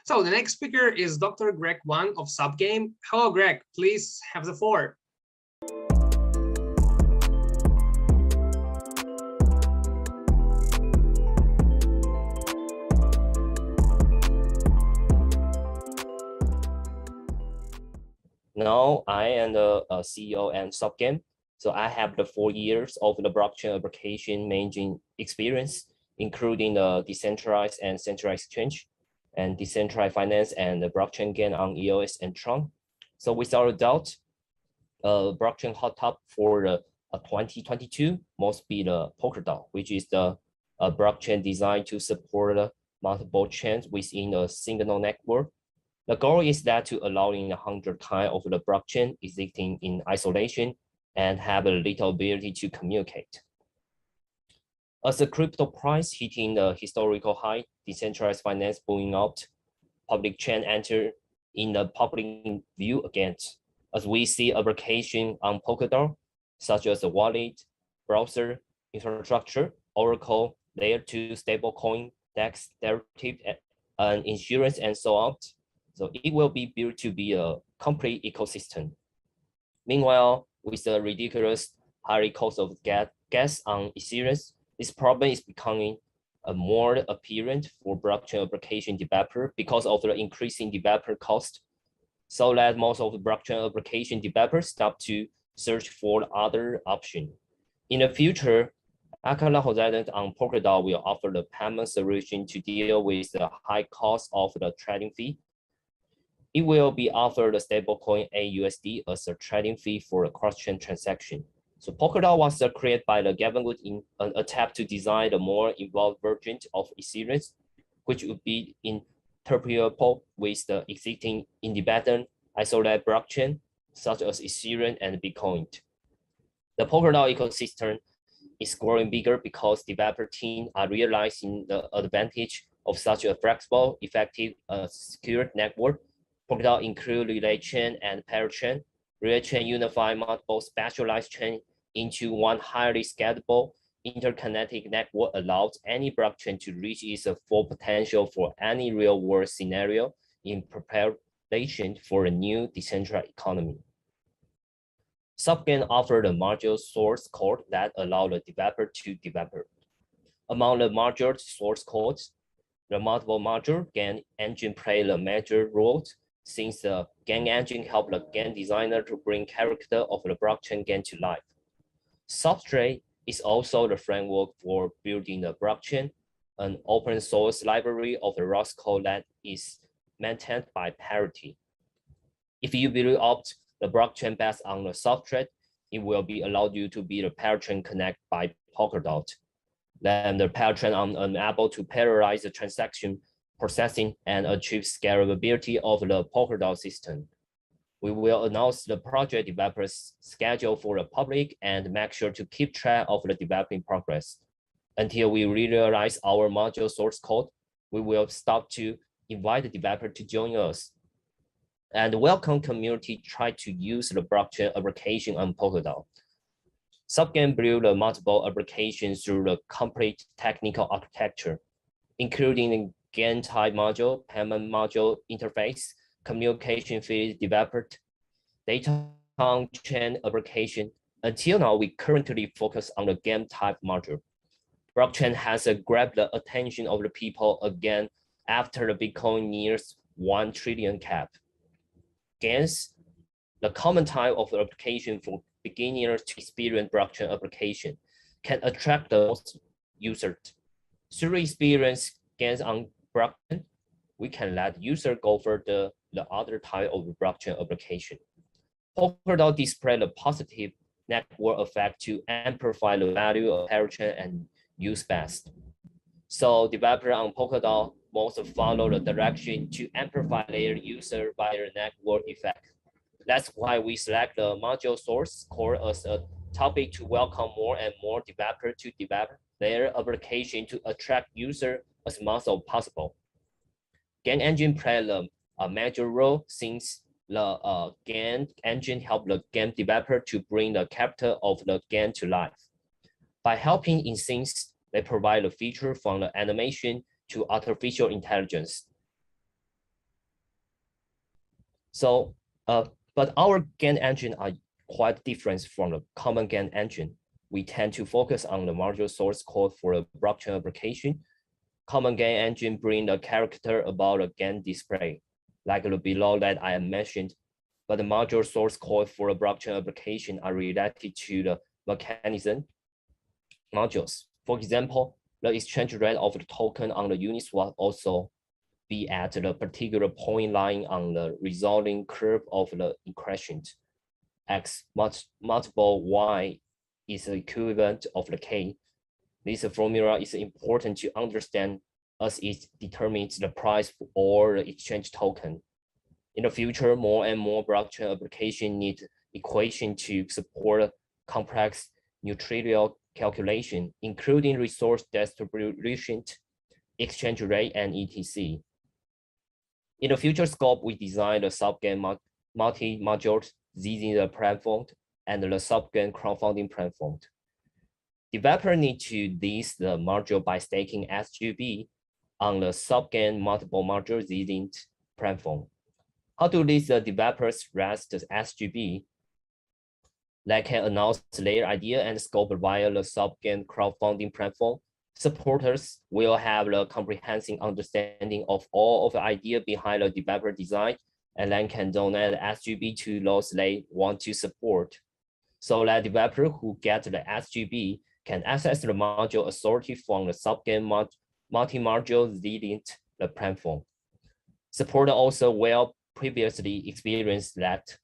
Speaker 6: So the next speaker is Dr. Greg Wang of Subgame. Hello, Greg, please have the floor.
Speaker 9: Now I am the CEO and Subgame. So I have the 4 years of the blockchain application managing experience, including the decentralized and centralized exchange, and decentralized finance and the blockchain game on EOS and Tron. So without a doubt, blockchain hot top for the 2022 must be the Polkadot, which is the blockchain designed to support multiple chains within a single network. The goal is that to allowing 100 times of the blockchain existing in isolation and have a little ability to communicate. As the crypto price hitting the historical high, decentralized finance booming out, public chain enter in the public view again. As we see application on Polkadot, such as the wallet, browser, infrastructure, Oracle, layer 2 stablecoin, DEX, derivative, and insurance, and so on. So it will be built to be a complete ecosystem. Meanwhile, with the ridiculous high cost of gas on Ethereum, this problem is becoming more apparent for blockchain application developer because of the increasing developer cost, so that most of the blockchain application developers start to search for other option. In the future, Akala on Polkadot will offer the payment solution to deal with the high cost of the trading fee. It will be offered a stablecoin AUSD as a trading fee for a cross-chain transaction. So Polkadot was created by the government in an attempt to design a more involved version of Ethereum, which would be interoperable with the existing independent isolated blockchain, such as Ethereum and Bitcoin. The Polkadot ecosystem is growing bigger because developer teams are realizing the advantage of such a flexible, effective, secure network. Polkadot include relay chain and pair chain. Relay chain unify multiple specialized chains into one highly scalable, interconnected network allows any blockchain to reach its full potential for any real-world scenario in preparation for a new decentralized economy. Subgame offered a module source code that allowed the developer to develop. Among the module source codes, the multiple module game engine played a major role since the game engine helped the game designer to bring character of the blockchain game to life. Substrate is also the framework for building the blockchain, an open source library of the ROS code that is maintained by Parity. If you build up the blockchain based on the substrate, it will be allowed you to be the parachain connect by Polkadot. Then the parachain are unable to parallelize the transaction processing and achieve scalability of the Polkadot system. We will announce the project developers schedule for the public and make sure to keep track of the developing progress. Until we realize our module source code, we will stop to invite the developer to join us. And welcome community try to use the blockchain application on Polkadot. Subgame build multiple applications through the complete technical architecture, including the game type module, payment module interface, communication feed developed, data on chain application. Until now, we currently focus on the game type module. Blockchain has grabbed the attention of the people again after the Bitcoin nears 1 trillion cap. Games, the common type of application for beginners to experience blockchain application, can attract the most users. Through experience gains on blockchain, we can let user go for the other type of blockchain application. Polkadot display the positive network effect to amplify the value of parachain and use best. So developer on Polkadot must follow the direction to amplify their user by the network effect. That's why we select the module source code as a topic to welcome more and more developers to develop their application to attract users as much as possible. Game engine plays a major role since the game engine helps the game developer to bring the character of the game to life. By helping in scenes, they provide the feature from the animation to artificial intelligence. So, but our game engine are quite different from the common game engine. We tend to focus on the module source code for a blockchain application. Common game engine bring the character about a game display, like the below that I mentioned, but the module source code for a blockchain application are related to the mechanism modules. For example, the exchange rate of the token on the Uniswap also be at the particular point lying on the resulting curve of the equation. X multiple Y is the equivalent of the K. This formula is important to understand as it determines the price or the exchange token. In the future, more and more blockchain applications need equation to support complex neutrino calculation, including resource distribution, exchange rate, and etc. In the future scope, we designed the Subgame multi-module using the platform and the Subgame crowdfunding platform. Developers need to list the module by staking SGB on the Subgame multiple modules using platform. How to list the developers rest SGB? They can announce their idea and scope via the Subgame crowdfunding platform. Supporters will have a comprehensive understanding of all of the idea behind the developer design, and then can donate SGB to those they want to support. So that developer who get the SGB can access the module authority from the Subgame multi-module leading the platform. Supporter also will previously experience that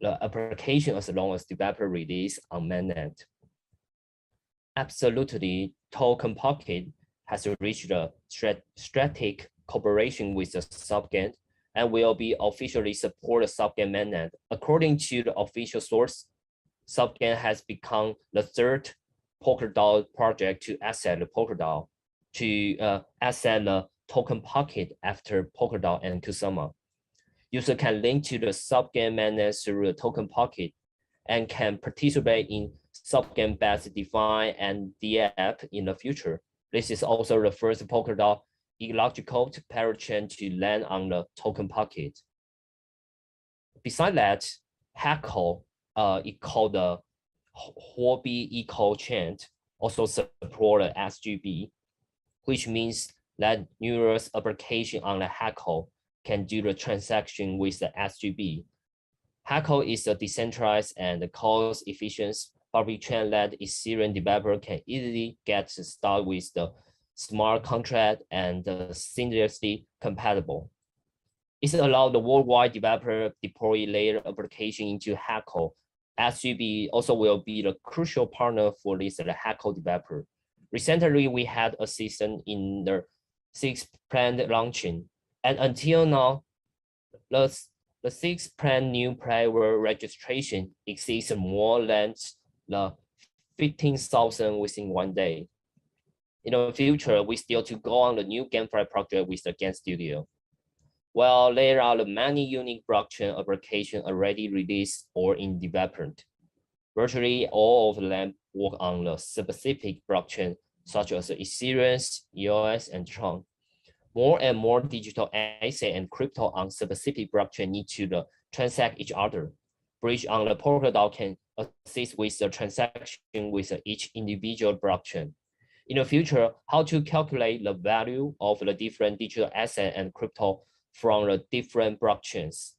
Speaker 9: the application as long as developer release on mainnet. Absolutely, Token Pocket has reached a strategic cooperation with the Subgame and will be officially support the Subgame mainnet. According to the official source, Subgame has become the third Polkadot project to access the Polkadot access the Token Pocket after Polkadot and Kusama. User can link to the Subgame mainnet through the Token Pocket and can participate in Subgame-based DeFi and DApp in the future. This is also the first Polkadot ecological parachain to land on the Token Pocket. Besides that, Hackle, it called the Huobi Eco Chain, also support the SGB, which means that numerous applications on the Hackle can do the transaction with the SGB. Hackle is a decentralized and cost-efficient public chain that Ethereum developer can easily get started with the smart contract and seamlessly compatible. It allows the worldwide developer deploy their application into Hackle. SGB also will be the crucial partner for this Hackle developer. Recently, we had a season in the 6th planned launching, and until now, the 6th planned new player registration exceeds more than the 15,000 within one day. In the future, we still to go on the new GameFi project with the Game Studio. Well, there are many unique blockchain applications already released or in development. Virtually all of them work on the specific blockchain, such as Ethereum, EOS, and Tron. More and more digital asset and crypto on specific blockchain need to transact each other. Bridge on the Polkadot can assist with the transaction with each individual blockchain. In the future, how to calculate the value of the different digital asset and crypto from the different blockchains.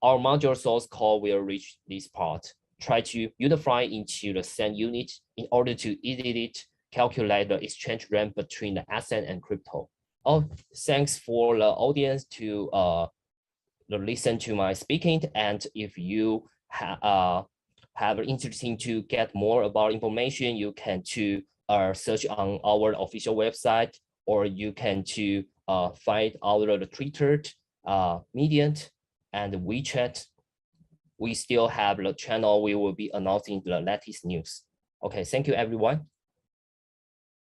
Speaker 9: Our module source code will reach this part. Try to unify into the same unit in order to easily calculate the exchange rate between the asset and crypto. Oh, thanks for the audience to listen to my speaking. And if you have interesting to get more about information, you can to search on our official website, or you can to find our the Twitter, Medium, and WeChat. We still have the channel. We will be announcing the latest news. Okay, thank you, everyone.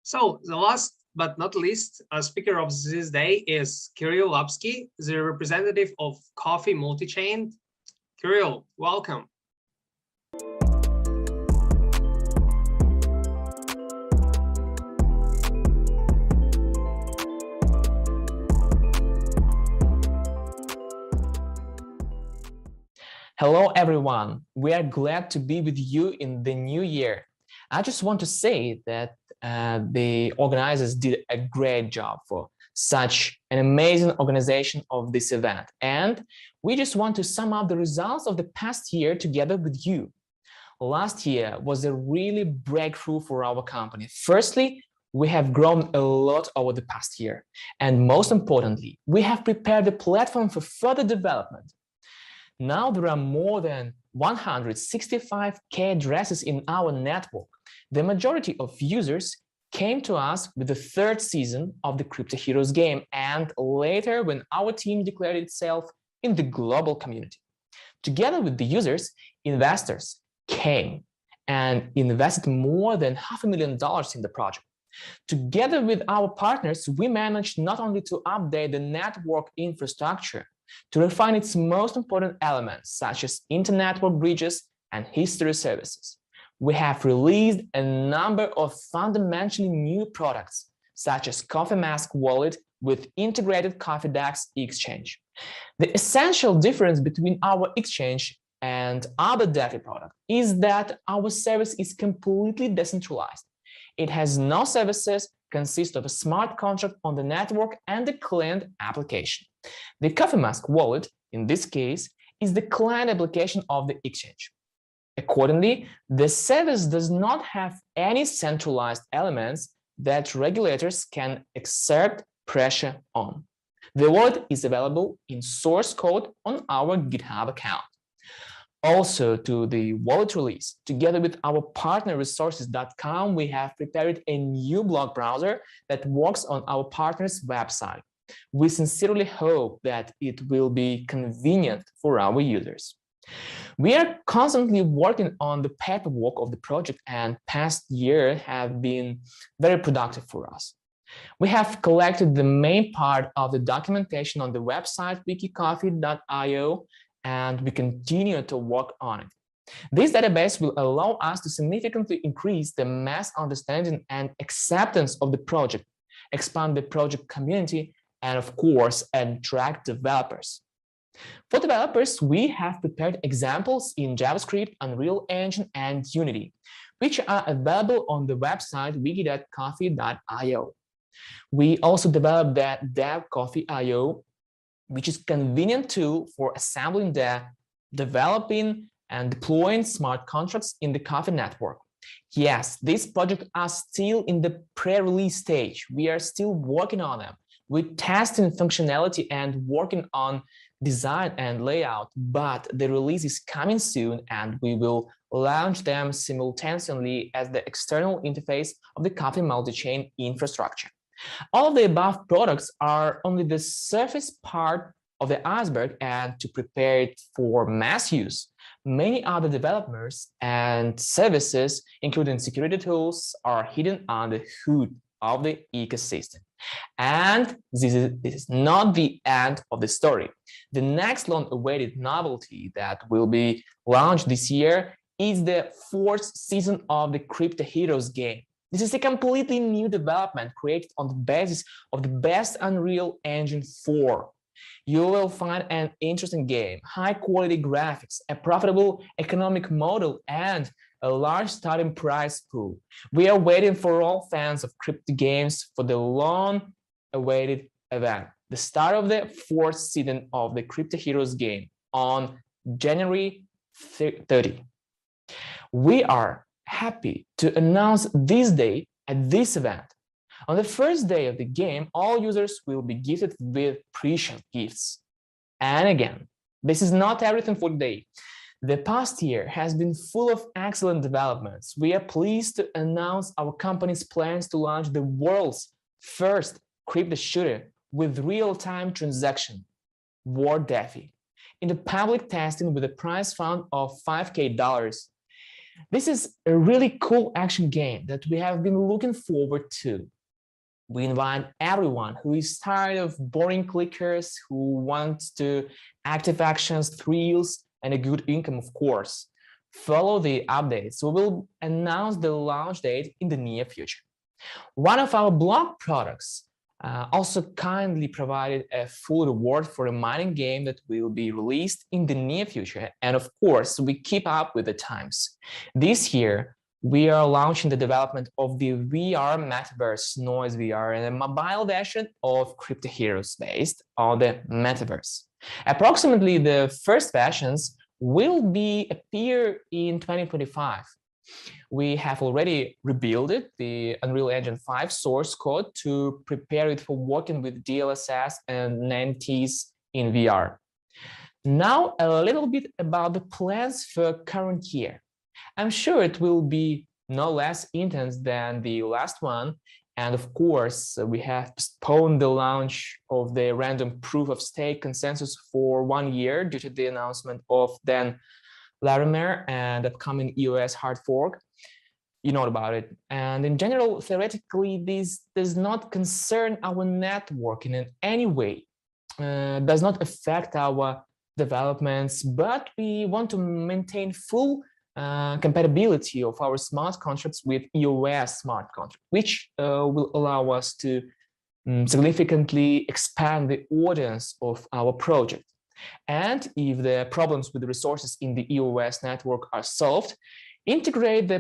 Speaker 6: So the last but not least speaker of this day is Kiryl Lapski, the representative of Coffee Multichain. Kiryl, welcome.
Speaker 10: Hello, everyone. We are glad to be with you in the new year. I just want to say that the organizers did a great job for such an amazing organization of this event. And we just want to sum up the results of the past year together with you. Last year was a really breakthrough for our company. Firstly, we have grown a lot over the past year. And most importantly, we have prepared the platform for further development. Now there are more than 165,000 addresses in our network. The majority of users came to us with the third season of the Crypto Heroes game, and later when our team declared itself in the global community. Together with the users, investors came and invested more than $500,000 in the project. Together with our partners, we managed not only to update the network infrastructure, to refine its most important elements, such as inter-network bridges and history services. We have released a number of fundamentally new products, such as Coffee Mask Wallet with integrated Coffee DAX exchange. The essential difference between our exchange and other DeFi products is that our service is completely decentralized. It has no services, consists of a smart contract on the network and a client application. The Coffee Mask wallet, in this case, is the client application of the exchange. Accordingly, the service does not have any centralized elements that regulators can exert pressure on. The wallet is available in source code on our GitHub account. Also, to the wallet release, together with our partner resources.com, we have prepared a new blog browser that works on our partner's website. We sincerely hope that it will be convenient for our users. We are constantly working on the paperwork of the project, and past year have been very productive for us. We have collected the main part of the documentation on the website wikicoffee.io, and we continue to work on it. This database will allow us to significantly increase the mass understanding and acceptance of the project, expand the project community, and of course, attract developers. For developers, we have prepared examples in JavaScript, Unreal Engine, and Unity, which are available on the website wiki.coffee.io. We also developed that DevCoffee.io, which is a convenient tool for assembling, developing, and deploying smart contracts in the Coffee network. Yes, these projects are still in the pre-release stage. We are still working on them. We're testing functionality and working on design and layout, but the release is coming soon, and we will launch them simultaneously as the external interface of the Coffee multi-chain infrastructure. All of the above products are only the surface part of the iceberg, and to prepare it for mass use, many other developers and services, including security tools, are hidden on the hood of the ecosystem. And this is not the end of the story. The next long-awaited novelty that will be launched this year is the 4th season of the Crypto Heroes game. This is a completely new development created on the basis of the best Unreal Engine 4. You will find an interesting game, high-quality graphics, a profitable economic model, and a large starting prize pool. We are waiting for all fans of crypto games for the long-awaited event, the start of the 4th season of the Crypto Heroes game on January 30. We are happy to announce this day at this event. On the first day of the game, all users will be gifted with precious gifts. And again, this is not everything for the day. The past year has been full of excellent developments. We are pleased to announce our company's plans to launch the world's first crypto shooter with real-time transaction, War DeFi, in the public testing with a prize fund of $5,000. This is a really cool action game that we have been looking forward to. We invite everyone who is tired of boring clickers, who wants to active actions, thrills, and a good income, of course. Follow the updates. We will announce the launch date in the near future. One of our blog products also kindly provided a full reward for a mining game that will be released in the near future. And of course, we keep up with the times. This year, we are launching the development of the VR metaverse, Noise VR, and a mobile version of Crypto Heroes based on the metaverse. Approximately the first versions will appear in 2025. We have already rebuilt the Unreal Engine 5 source code to prepare it for working with DLSS and NFTs in VR. Now, a little bit about the plans for current year. I'm sure it will be no less intense than the last one. And of course, we have postponed the launch of the random proof of stake consensus for 1 year due to the announcement of then Larimer and upcoming EOS hard fork. You know about it. And in general, theoretically, this does not concern our network in any way, does not affect our developments, but we want to maintain full compatibility of our smart contracts with EOS smart contract, which will allow us to significantly expand the audience of our project. And if the problems with the resources in the EOS network are solved, integrate the